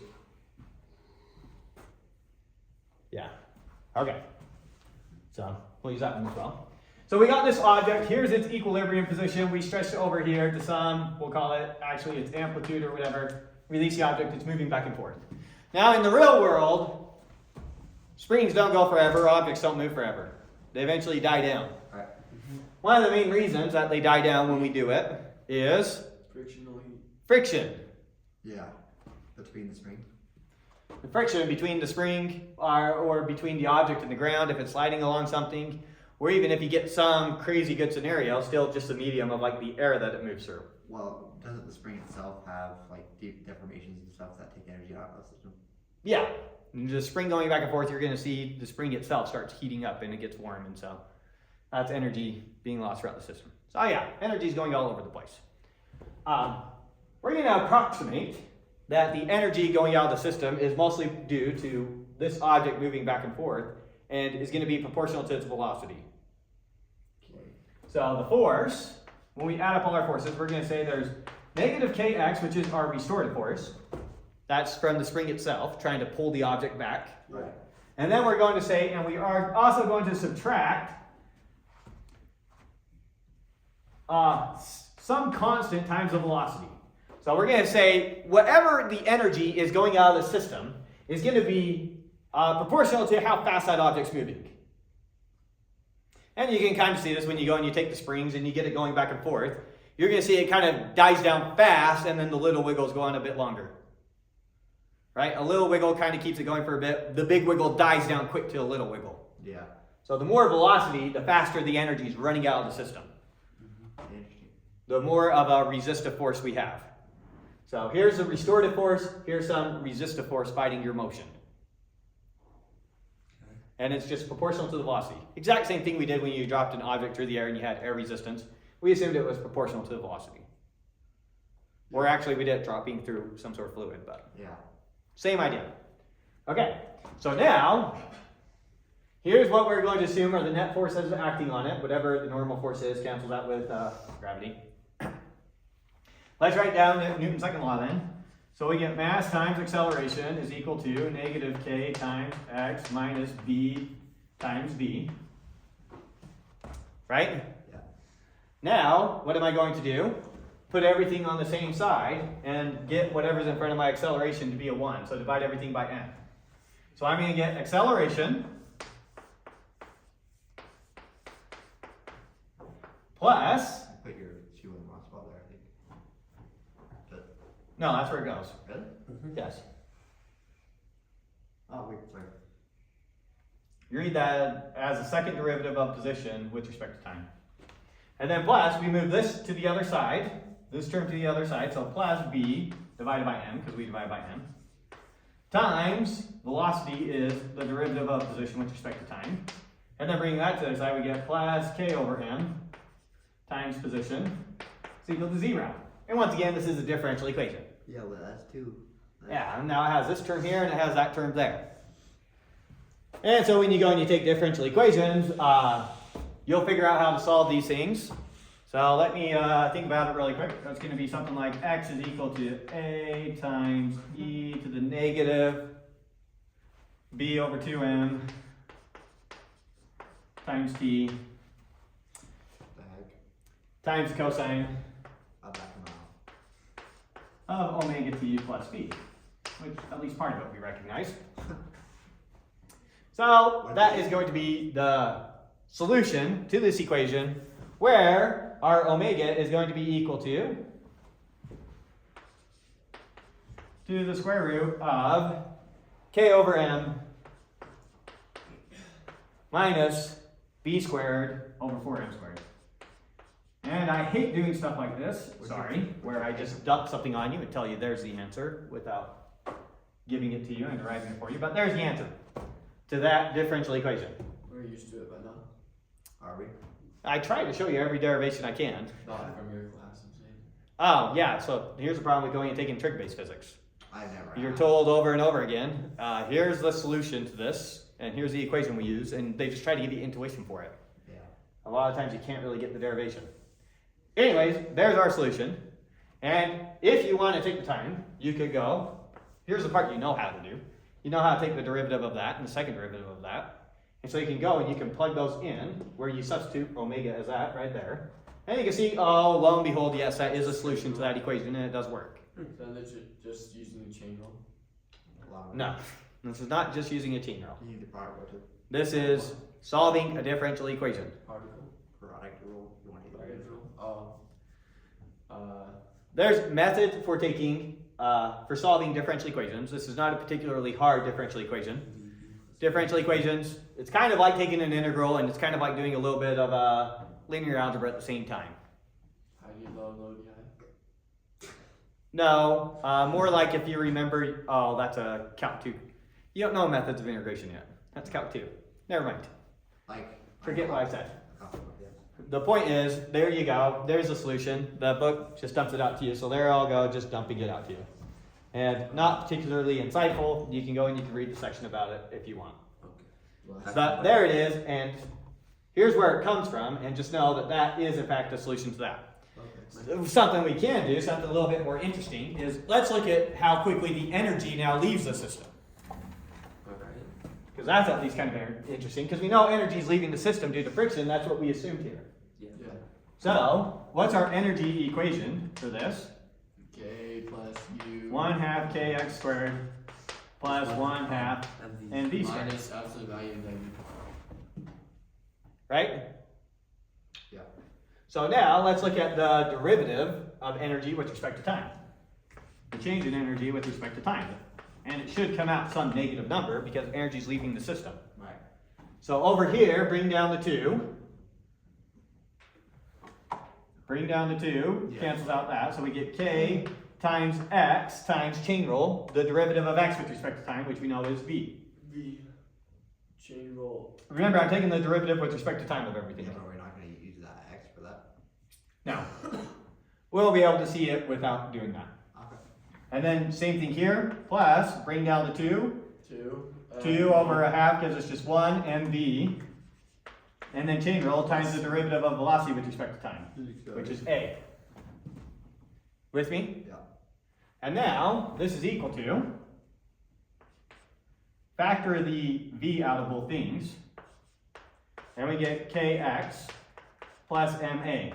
Speaker 1: Yeah. Okay. So we'll use that one as well. So we got this object. Here's its equilibrium position. We stretched it over here to some, we'll call it, actually its amplitude or whatever. Release the object, it's moving back and forth. Now in the real world, springs don't go forever, objects don't move forever. They eventually die down.
Speaker 2: Right.
Speaker 1: One of the main reasons that they die down when we do it is
Speaker 3: Frictional heat.
Speaker 1: friction.
Speaker 2: Yeah. Between the spring.
Speaker 1: The friction between the spring or between the object and the ground if it's sliding along something, or even if you get some crazy good scenario, still just a medium of like the air that it moves through.
Speaker 2: Well, doesn't the spring itself have like deep deformations and stuff that take energy out of the system?
Speaker 1: Yeah, the spring going back and forth, you're going to see the spring itself starts heating up and it gets warm, and so that's energy being lost throughout the system. So yeah, energy is going all over the place. We're going to approximate that the energy going out of the system is mostly due to this object moving back and forth and is going to be proportional to its velocity.
Speaker 2: Okay.
Speaker 1: So the force, when we add up all our forces, we're going to say there's negative kx, which is our restorative force. That's from the spring itself, trying to pull the object back.
Speaker 2: Right.
Speaker 1: And then we're going to say, and we are also going to subtract some constant times the velocity. So we're going to say whatever the energy is going out of the system is going to be proportional to how fast that object's moving. And you can kind of see this when you go and you take the springs and you get it going back and forth. You're going to see it kind of dies down fast, and then the little wiggles go on a bit longer. Right? A little wiggle kind of keeps it going for a bit. The big wiggle dies down quick to a little wiggle.
Speaker 2: Yeah.
Speaker 1: So the more velocity, the faster the energy is running out of the system.
Speaker 2: Interesting.
Speaker 1: The more of a resistive force we have. So here's the restorative force, here's some resistive force fighting your motion. And it's just proportional to the velocity. Exact same thing we did when you dropped an object through the air and you had air resistance. We assumed it was proportional to the velocity. Or actually we did it dropping through some sort of fluid, but
Speaker 2: Yeah.
Speaker 1: same idea. Okay, so now, here's what we're going to assume are the net forces acting on it. Whatever the normal force is, cancels out with gravity. Let's write down Newton's second law then. So we get mass times acceleration is equal to negative k times x minus b times v. Right?
Speaker 2: Yeah.
Speaker 1: Now, what am I going to do? Put everything on the same side and get whatever's in front of my acceleration to be a 1. So divide everything by n. So I'm going to get acceleration plus,
Speaker 2: Put your shoe in the wrong spot there, I think. But,
Speaker 1: no, that's where it goes.
Speaker 2: really?
Speaker 1: Yes.
Speaker 2: Oh, wait, sorry.
Speaker 1: You read that as a second derivative of position with respect to time. And then plus, we move this to the other side, this term to the other side, so plus b divided by m, because we divide by m, times velocity is the derivative of position with respect to time. And then bringing that to the other side, we get plus k over m times position is equal to 0. And once again, this is a differential equation.
Speaker 2: Yeah, well, that's two.
Speaker 1: Yeah, and now it has this term here and it has that term there. And so when you go and you take differential equations, you'll figure out how to solve these things. So let me think about it really quick. That's going to be something like x is equal to a times e to the negative b over 2m times t
Speaker 2: The heck?
Speaker 1: times cosine
Speaker 2: I'll back them out.
Speaker 1: of omega t plus b, which at least part of it we recognize. So that is going to be the solution to this equation, where our omega is going to be equal to the square root of k over m minus b squared over 4m squared. And I hate doing stuff like this, sorry, where I just dump something on you and tell you there's the answer without giving it to you and deriving it for you, but there's the answer to that differential equation.
Speaker 3: We're used to it by now.
Speaker 2: Are we?
Speaker 1: I try to show you every derivation I can.
Speaker 3: Not from your class, I'm saying.
Speaker 1: Oh, yeah, so here's the problem with going and taking trig-based physics.
Speaker 2: I never
Speaker 1: You're
Speaker 2: have.
Speaker 1: told over and over again, here's the solution to this, and here's the equation we use, and they just try to give you intuition for it.
Speaker 2: Yeah.
Speaker 1: A lot of times you can't really get the derivation. Anyways, there's our solution. And if you want to take the time, you could go, here's the part you know how to do. You know how to take the derivative of that and the second derivative of that. And so you can go and you can plug those in where you substitute omega as that right there. And you can see, oh, lo and behold, yes, that is a solution to that equation and it does work.
Speaker 3: So that's just using the chain rule.
Speaker 2: A lot of
Speaker 1: No, this is not just using a chain rule.
Speaker 2: You need the particle to
Speaker 1: This is solving a differential equation.
Speaker 3: Particle.
Speaker 2: periodic rule. You want to hit
Speaker 3: Lagrange
Speaker 2: the
Speaker 3: rule. Oh.
Speaker 1: There's methods for taking, for solving differential equations. This is not a particularly hard differential equation. Differential equations, it's kind of like taking an integral and it's kind of like doing a little bit of linear algebra at the same time.
Speaker 3: How do you low die?
Speaker 1: No, more like if you remember, oh, that's a calc 2. You don't know methods of integration yet. That's calc 2. Never mind.
Speaker 2: Like.
Speaker 1: Forget what I said.
Speaker 2: Yes.
Speaker 1: The point is, there you go. There's the solution. The book just dumps it out to you. So there I'll go, just dumping it out to you. And not particularly insightful. You can go and you can read the section about it if you want.
Speaker 2: Well,
Speaker 1: But there it is, and here's where it comes from, and just know that that is in fact a solution to that.
Speaker 2: Okay.
Speaker 1: Something we can do, something a little bit more interesting, is let's look at how quickly the energy now leaves the system. Because that's at least kind of interesting, because we know energy is leaving the system due to friction, that's what we assumed here.
Speaker 3: Yeah.
Speaker 1: So, what's our energy equation for this?
Speaker 3: K plus U
Speaker 1: 1/2 kx squared plus 1/2 mv squared.
Speaker 3: minus absolute value of W.
Speaker 1: Right?
Speaker 2: Yeah.
Speaker 1: So now let's look at the derivative of energy with respect to time. The change in energy with respect to time. And it should come out some negative number because energy is leaving the system.
Speaker 2: Right.
Speaker 1: So over here, bring down the 2. Bring down the 2,
Speaker 2: Yeah.
Speaker 1: cancels out that. So we get k times x times chain rule, the derivative of x with respect to time, which we know is v.
Speaker 3: V. Chain rule.
Speaker 1: Remember, I'm taking the derivative with respect to time of everything.
Speaker 2: Yeah, but we're not going to use that X for that.
Speaker 1: No. We'll be able to see it without doing that.
Speaker 2: Okay.
Speaker 1: And then same thing here, plus bring down the 2.
Speaker 3: 2.
Speaker 1: 2 over 1/2 gives us just 1 mv. And then chain rule times the derivative of velocity with respect to time, which is a. With me?
Speaker 2: Yeah.
Speaker 1: And now, this is equal to, factor the v out of both things, and we get kx plus ma.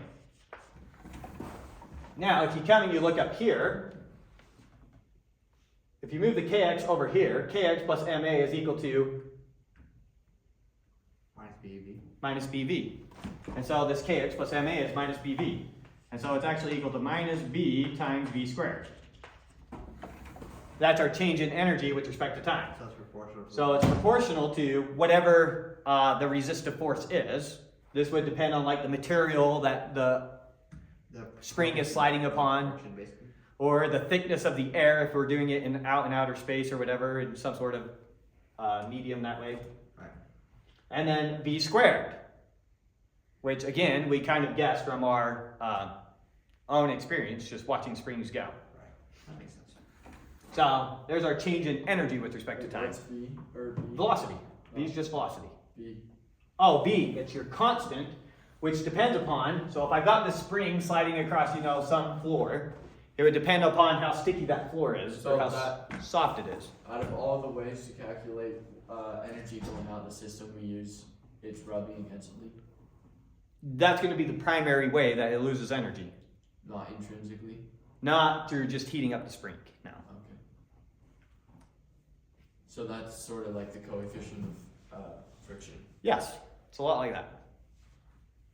Speaker 1: Now, if you come and you look up here, if you move the kx over here, kx plus ma is equal to
Speaker 2: Minus BV.
Speaker 1: minus bv. And so this kx plus ma is minus bv. And so it's actually equal to minus b times v squared. That's our change in energy with respect to time.
Speaker 2: So it's proportional.
Speaker 1: So it's proportional to whatever the resistive force is. This would depend on like the material that the spring is sliding upon,
Speaker 2: Proportion, basically.
Speaker 1: or the thickness of the air if we're doing it in outer space or whatever, in some sort of medium that way.
Speaker 2: Right.
Speaker 1: And then v squared, which again we kind of guessed from our own experience, just watching springs go.
Speaker 2: Right. That makes sense.
Speaker 1: So there's our change in energy with respect to time.
Speaker 3: What's V or B?
Speaker 1: Velocity. V is just velocity.
Speaker 3: B.
Speaker 1: Oh, V, it's your constant, which depends upon, so if I've got this spring sliding across, some floor, it would depend upon how sticky that floor is,
Speaker 3: So
Speaker 1: or how soft it is.
Speaker 3: Out of all the ways to calculate energy going out of the system, we use it's rubbing against something,
Speaker 1: That's going to be the primary way that it loses energy,
Speaker 3: not intrinsically.
Speaker 1: not through just heating up the spring, no.
Speaker 3: Okay. So that's sort of like the coefficient of friction.
Speaker 1: Yes, it's a lot like that.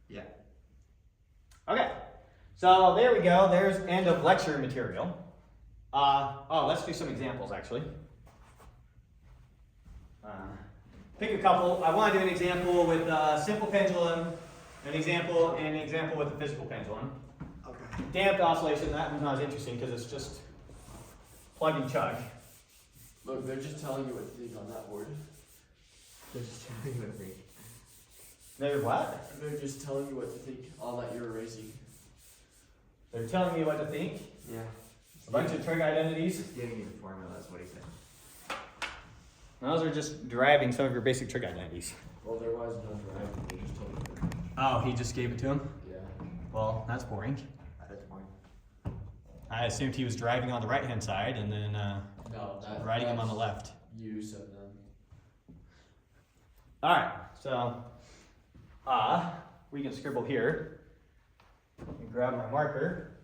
Speaker 2: Yeah.
Speaker 1: Okay, so there we go, there's end of lecture material. Let's do some examples actually. Pick a couple. I want to do an example with simple pendulum, an example with the physical pendulum.
Speaker 2: Okay.
Speaker 1: Damped oscillation, that one's not as interesting because it's just plug and chug.
Speaker 3: Look, they're just telling you what to think on that board.
Speaker 2: They're just telling you what to think.
Speaker 1: They're what?
Speaker 3: They're just telling you what to think on that you're erasing.
Speaker 1: They're telling me what to think.
Speaker 2: Yeah.
Speaker 1: A bunch of trig identities.
Speaker 2: Just giving you the formula, that's what he said.
Speaker 1: Those are just deriving some of your basic trig identities.
Speaker 3: Well, there was no driving, they just told you.
Speaker 1: Oh, he just gave it to him?
Speaker 3: Yeah.
Speaker 1: Well, that's boring.
Speaker 2: That is point.
Speaker 1: I assumed he was driving on the right-hand side and then
Speaker 3: No, that,
Speaker 1: riding him on the
Speaker 3: that's
Speaker 1: left.
Speaker 3: Use of them.
Speaker 1: All right, so we can scribble here. And grab my marker.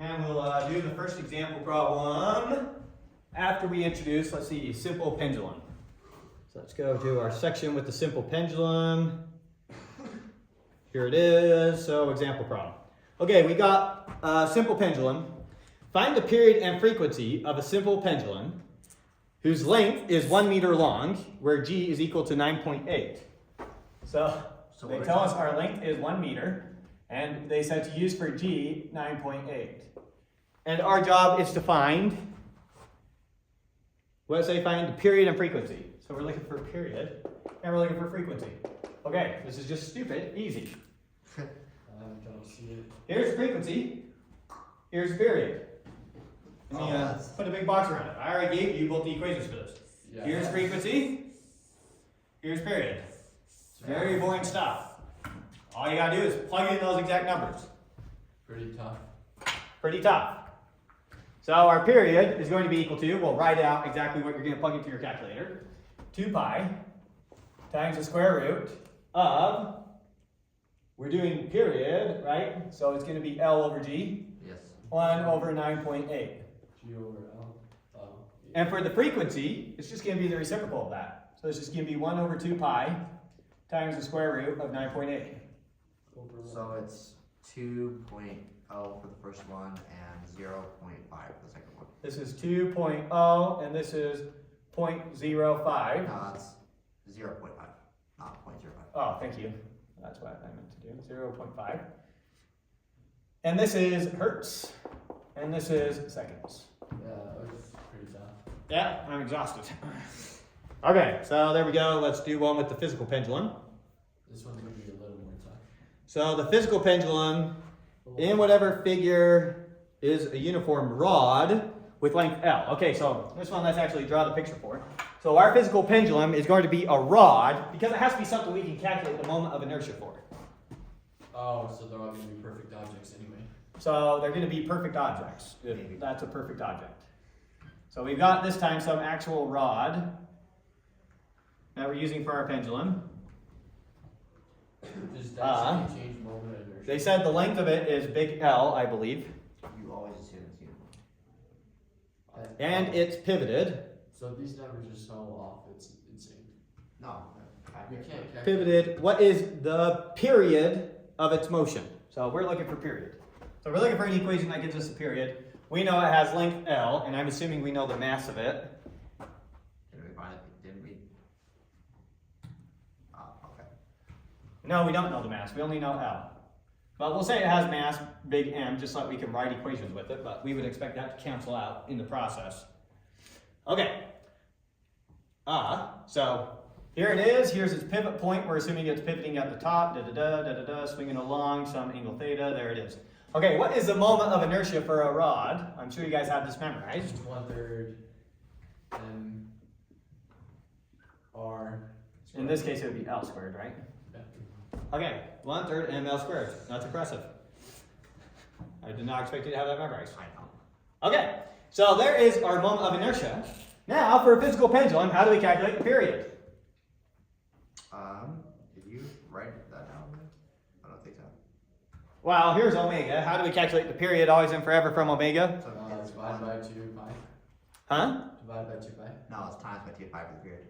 Speaker 1: And we'll do the first example problem after we introduce, let's see, simple pendulum. So let's go to our section with the simple pendulum. Here it is, so example problem. Okay, we got simple pendulum. Find the period and frequency of a simple pendulum whose length is 1 meter long, where g is equal to 9.8. So they tell us our length is 1 meter, and they said to use for g 9.8. And our job is to find, what does they find? The period and frequency. So we're looking for period, and we're looking for frequency. Okay, this is just stupid, easy.
Speaker 3: I don't see it.
Speaker 1: Here's frequency, here's period. Let me
Speaker 2: that's-
Speaker 1: put a big box around it. I already gave you both the equations for this.
Speaker 3: Yeah.
Speaker 1: Here's frequency, here's period. It's very boring stuff. All you gotta do is plug in those exact numbers.
Speaker 3: Pretty tough.
Speaker 1: Pretty tough. So our period is going to be equal to, we'll write out exactly what you're gonna plug into your calculator. 2 pi times the square root of, we're doing period, right? So it's gonna be L over G,
Speaker 2: Yes.
Speaker 1: 1 over 9.8.
Speaker 3: G over L. Oh.
Speaker 1: And for the frequency, it's just gonna be the reciprocal of that. So it's just gonna be 1 over 2 pi times the square root of 9.8.
Speaker 2: So it's 2.0 for the first one and 0.5 for the second one.
Speaker 1: This is 2.0 and this is 0.05.
Speaker 2: No, it's 0.5, not 0.05.
Speaker 1: Oh, thank you. That's what I meant to do, 0.5. And this is hertz, and this is seconds.
Speaker 3: Yeah, that was pretty tough.
Speaker 1: Yeah, I'm exhausted. Okay, so there we go. Let's do one with the physical pendulum.
Speaker 3: This one's gonna be a little more tough.
Speaker 1: So the physical pendulum, in whatever figure, is a uniform rod with length L. Okay, so this one, let's actually draw the picture for it. So our physical pendulum is going to be a rod, because it has to be something we can calculate the moment of inertia for.
Speaker 3: Oh, so they're all gonna be perfect objects anyway.
Speaker 1: So they're going to be perfect objects, if that's a perfect object. So we've got this time some actual rod that we're using for our pendulum.
Speaker 3: Does density change moment of inertia?
Speaker 1: They said the length of it is big L, I believe.
Speaker 2: You You always assume it's uniform.
Speaker 1: And it's pivoted.
Speaker 3: So these numbers are so off, it's insane.
Speaker 2: No.
Speaker 3: You can't calculate.
Speaker 1: Pivoted. What is the period of its motion? So we're looking for period. So we're looking for an equation that gives us a period. We know it has length L, and I'm assuming we know the mass of it.
Speaker 2: Didn't we find it? Didn't we? Oh, okay.
Speaker 1: No, we don't know the mass. We only know L. But we'll say it has mass, big M, just like we can write equations with it, but we would expect that to cancel out in the process. Okay. So here it is. Here's its pivot point. We're assuming it's pivoting at the top, swinging along some angle theta. There it is. Okay, what is the moment of inertia for a rod? I'm sure you guys have this memorized.
Speaker 3: 1/3 M R.
Speaker 1: In this case, it would be L squared, right?
Speaker 3: Yeah.
Speaker 1: Okay, 1/3 ml squared. That's impressive. I did not expect you to have that memorized.
Speaker 2: I know.
Speaker 1: Okay, so there is our moment of inertia. Now, for a physical pendulum, how do we calculate the period?
Speaker 2: Did you write that down? I don't think so.
Speaker 1: Well, here's omega. How do we calculate the period always and forever from omega?
Speaker 2: So it's
Speaker 3: Divided by 2 pi.
Speaker 1: Huh?
Speaker 3: Divided by 2 pi.
Speaker 2: No, it's times by 2 pi for the period.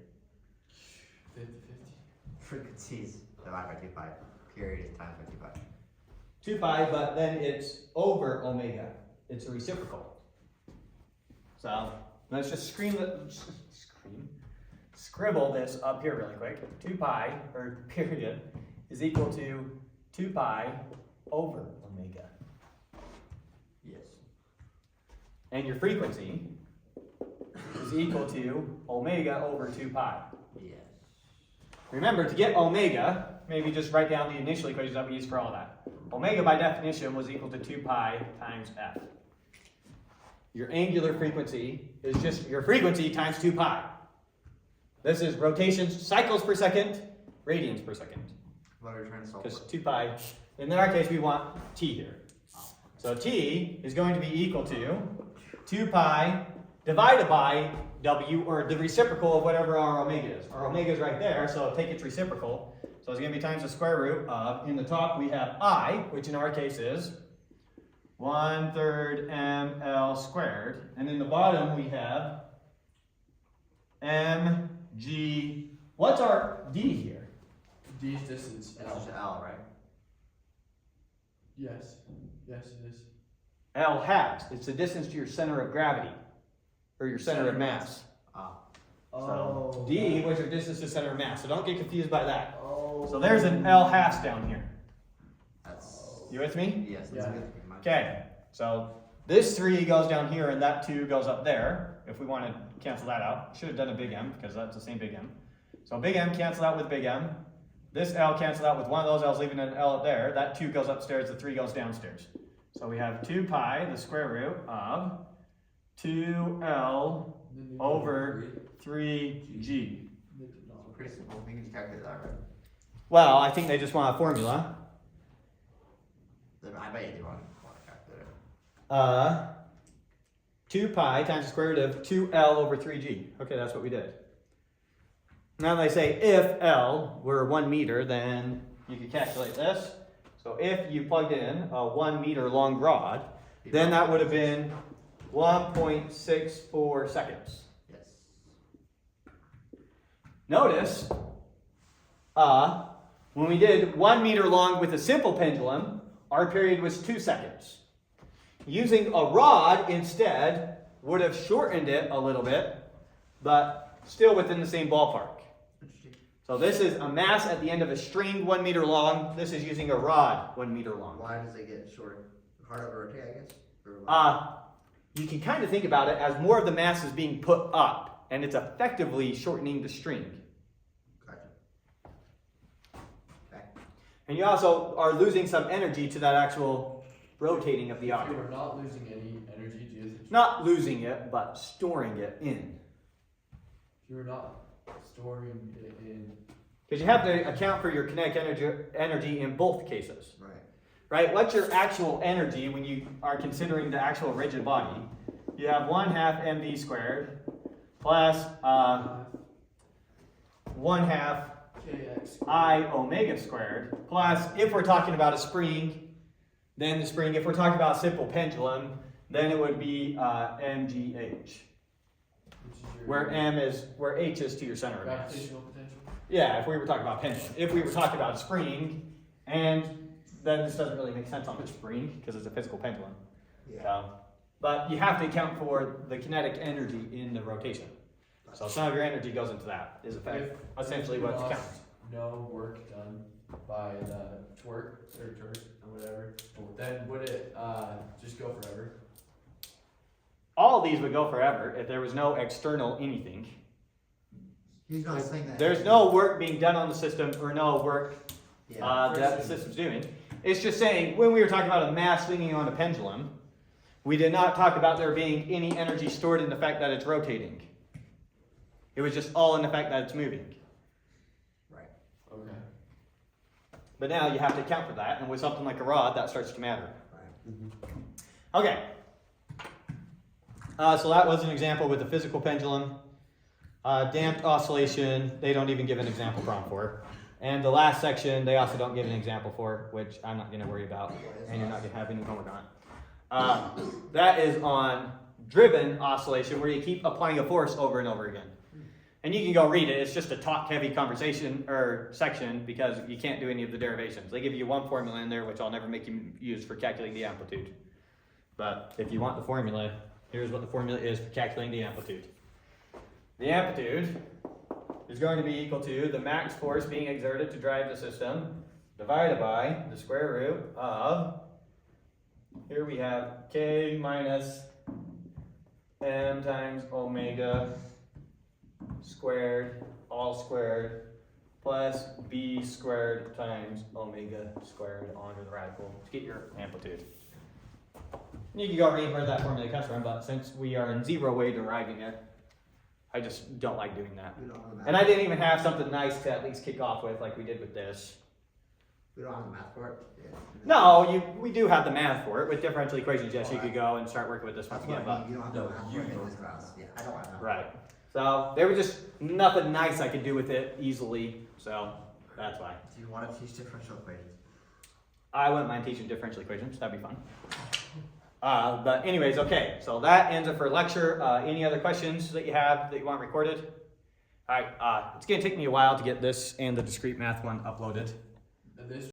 Speaker 3: 50/50.
Speaker 2: Frequencies divided by 2 pi. Period is times by 2 pi.
Speaker 1: 2 pi, but then it's over omega. It's a reciprocal. So let's just scribble this up here really quick. 2 pi, or period, is equal to 2 pi over omega.
Speaker 2: Yes.
Speaker 1: And your frequency is equal to omega over 2 pi.
Speaker 2: Yes.
Speaker 1: Remember, to get omega, maybe just write down the initial equations that we used for all that. Omega, by definition, was equal to 2 pi times f. Your angular frequency is just your frequency times 2 pi. This is rotations, cycles per second, radians per second.
Speaker 2: What are we trying to solve
Speaker 1: Because
Speaker 2: for?
Speaker 1: 2 pi, in our case, we want t here. So t is going to be equal to 2 pi divided by w, or the reciprocal of whatever our omega is. Our omega is right there, so take its reciprocal. So it's going to be times the square root of, in the top we have I, which in our case is 1/3 ml squared. And in the bottom we have mg. What's our d here?
Speaker 3: D's distance
Speaker 2: It's
Speaker 3: L.
Speaker 2: just L, right?
Speaker 3: Yes. Yes, it is.
Speaker 1: L halves. It's the distance to your center of gravity, or your center of mass.
Speaker 2: Ah.
Speaker 1: So d was your distance to center of mass. So don't get confused by that.
Speaker 3: Oh.
Speaker 1: So there's an L halves down here.
Speaker 2: That's.
Speaker 1: You with me?
Speaker 2: Yes, that's
Speaker 3: Yeah.
Speaker 2: good. Pretty much.
Speaker 1: Okay. So this 3 goes down here and that 2 goes up there. If we want to cancel that out, should have done a big M because that's the same big M. So big M cancel out with big M. This L cancel out with one of those L's, leaving an L up there. That 2 goes upstairs, the 3 goes downstairs. So we have 2 pi, the square root of 2L over 3G.
Speaker 2: Pretty simple. We can just calculate that, right?
Speaker 1: Well, I think they just want a formula.
Speaker 2: I bet you they want to calculate it.
Speaker 1: 2 pi times the square root of 2L over 3G. Okay, that's what we did. Now they say if L were 1 meter, then you could calculate this. So if you plugged in a 1 meter long rod, then that would have been 1.64 seconds.
Speaker 2: Yes.
Speaker 1: Notice, when we did 1 meter long with a simple pendulum, our period was 2 seconds. Using a rod instead would have shortened it a little bit, but still within the same ballpark.
Speaker 2: Interesting.
Speaker 1: So this is a mass at the end of a string 1 meter long. This is using a rod 1 meter long.
Speaker 2: Why does it get shorter? Harder to rotate, I guess? Or
Speaker 1: You can kind of think about it as more of the mass is being put up, and it's effectively shortening the string.
Speaker 2: Gotcha. Okay.
Speaker 1: And you also are losing some energy to that actual rotating of the
Speaker 3: You
Speaker 1: object.
Speaker 3: are not losing any energy, do you think?
Speaker 1: Not losing it, but storing it in.
Speaker 3: You're not storing it in.
Speaker 1: Because you have to account for your kinetic energy in both cases.
Speaker 2: Right.
Speaker 1: Right? What's your actual energy when you are considering the actual rigid body? You have 1/2 mv squared plus 1/2
Speaker 3: KX.
Speaker 1: I omega squared plus, if we're talking about a spring, then the spring, if we're talking about a simple pendulum, then it would be mgh,
Speaker 3: Which is your
Speaker 1: where h is to your center of mass.
Speaker 3: gravitational potential.
Speaker 1: Yeah, if we were talking about pendulum. If we were talking about a spring, and then this doesn't really make sense on the spring because it's a physical pendulum.
Speaker 4: Yeah.
Speaker 1: But you have to account for the kinetic energy in the rotation. So some of your energy goes into that, is essentially what's
Speaker 3: lost
Speaker 1: counted.
Speaker 3: no work done by the twerk or jerk or whatever, then would it just go forever?
Speaker 1: All these would go forever if there was no external anything.
Speaker 4: He's not saying that.
Speaker 1: There's no work being done on the system or no work
Speaker 2: Yeah.
Speaker 1: that the system's doing. It's just saying, when we were talking about a mass swinging on a pendulum, we did not talk about there being any energy stored in the fact that it's rotating. It was just all in the fact that it's moving.
Speaker 4: Right.
Speaker 3: Okay.
Speaker 1: But now you have to account for that, and with something like a rod, that starts to matter.
Speaker 4: Right.
Speaker 1: Okay. So that was an example with the physical pendulum. Damped oscillation, they don't even give an example prompt for. And the last section, they also don't give an example for, which I'm not going to worry about, and you're not going to have any homework on it. That is on driven oscillation, where you keep applying a force over and over again. And you can go read it. It's just a talk-heavy conversation or section because you can't do any of the derivations. They give you one formula in there, which I'll never make you use for calculating the amplitude. But if you want the formula, here's what the formula is for calculating the amplitude. The amplitude is going to be equal to the max force being exerted to drive the system divided by the square root of, here we have k minus m times omega squared, all squared, plus b squared times omega squared onto the radical to get your amplitude. You can go read where that formula comes from, but since we are in zero way deriving it, I just don't like doing that.
Speaker 4: We don't have the math.
Speaker 1: And I didn't even have something nice to at least kick off with like we did with this.
Speaker 4: We don't have the math for it. Yeah.
Speaker 1: No, we do have the math for it. With differential equations, yes, you could go and start working with this once
Speaker 4: That's what
Speaker 1: again,
Speaker 4: I
Speaker 1: but
Speaker 4: mean. You don't have the
Speaker 3: No,
Speaker 4: math
Speaker 3: you
Speaker 4: for it in
Speaker 3: don't.
Speaker 4: this class. Yeah, I don't have that.
Speaker 1: right. So there was just nothing nice I could do with it easily, so that's why.
Speaker 2: Do you want to teach differential equations?
Speaker 1: I wouldn't mind teaching differential equations, that'd be fun. But anyways, okay, so that ends it for lecture. Any other questions that you have that you want recorded? All right, it's gonna take me a while to get this and the discrete math one uploaded.
Speaker 3: This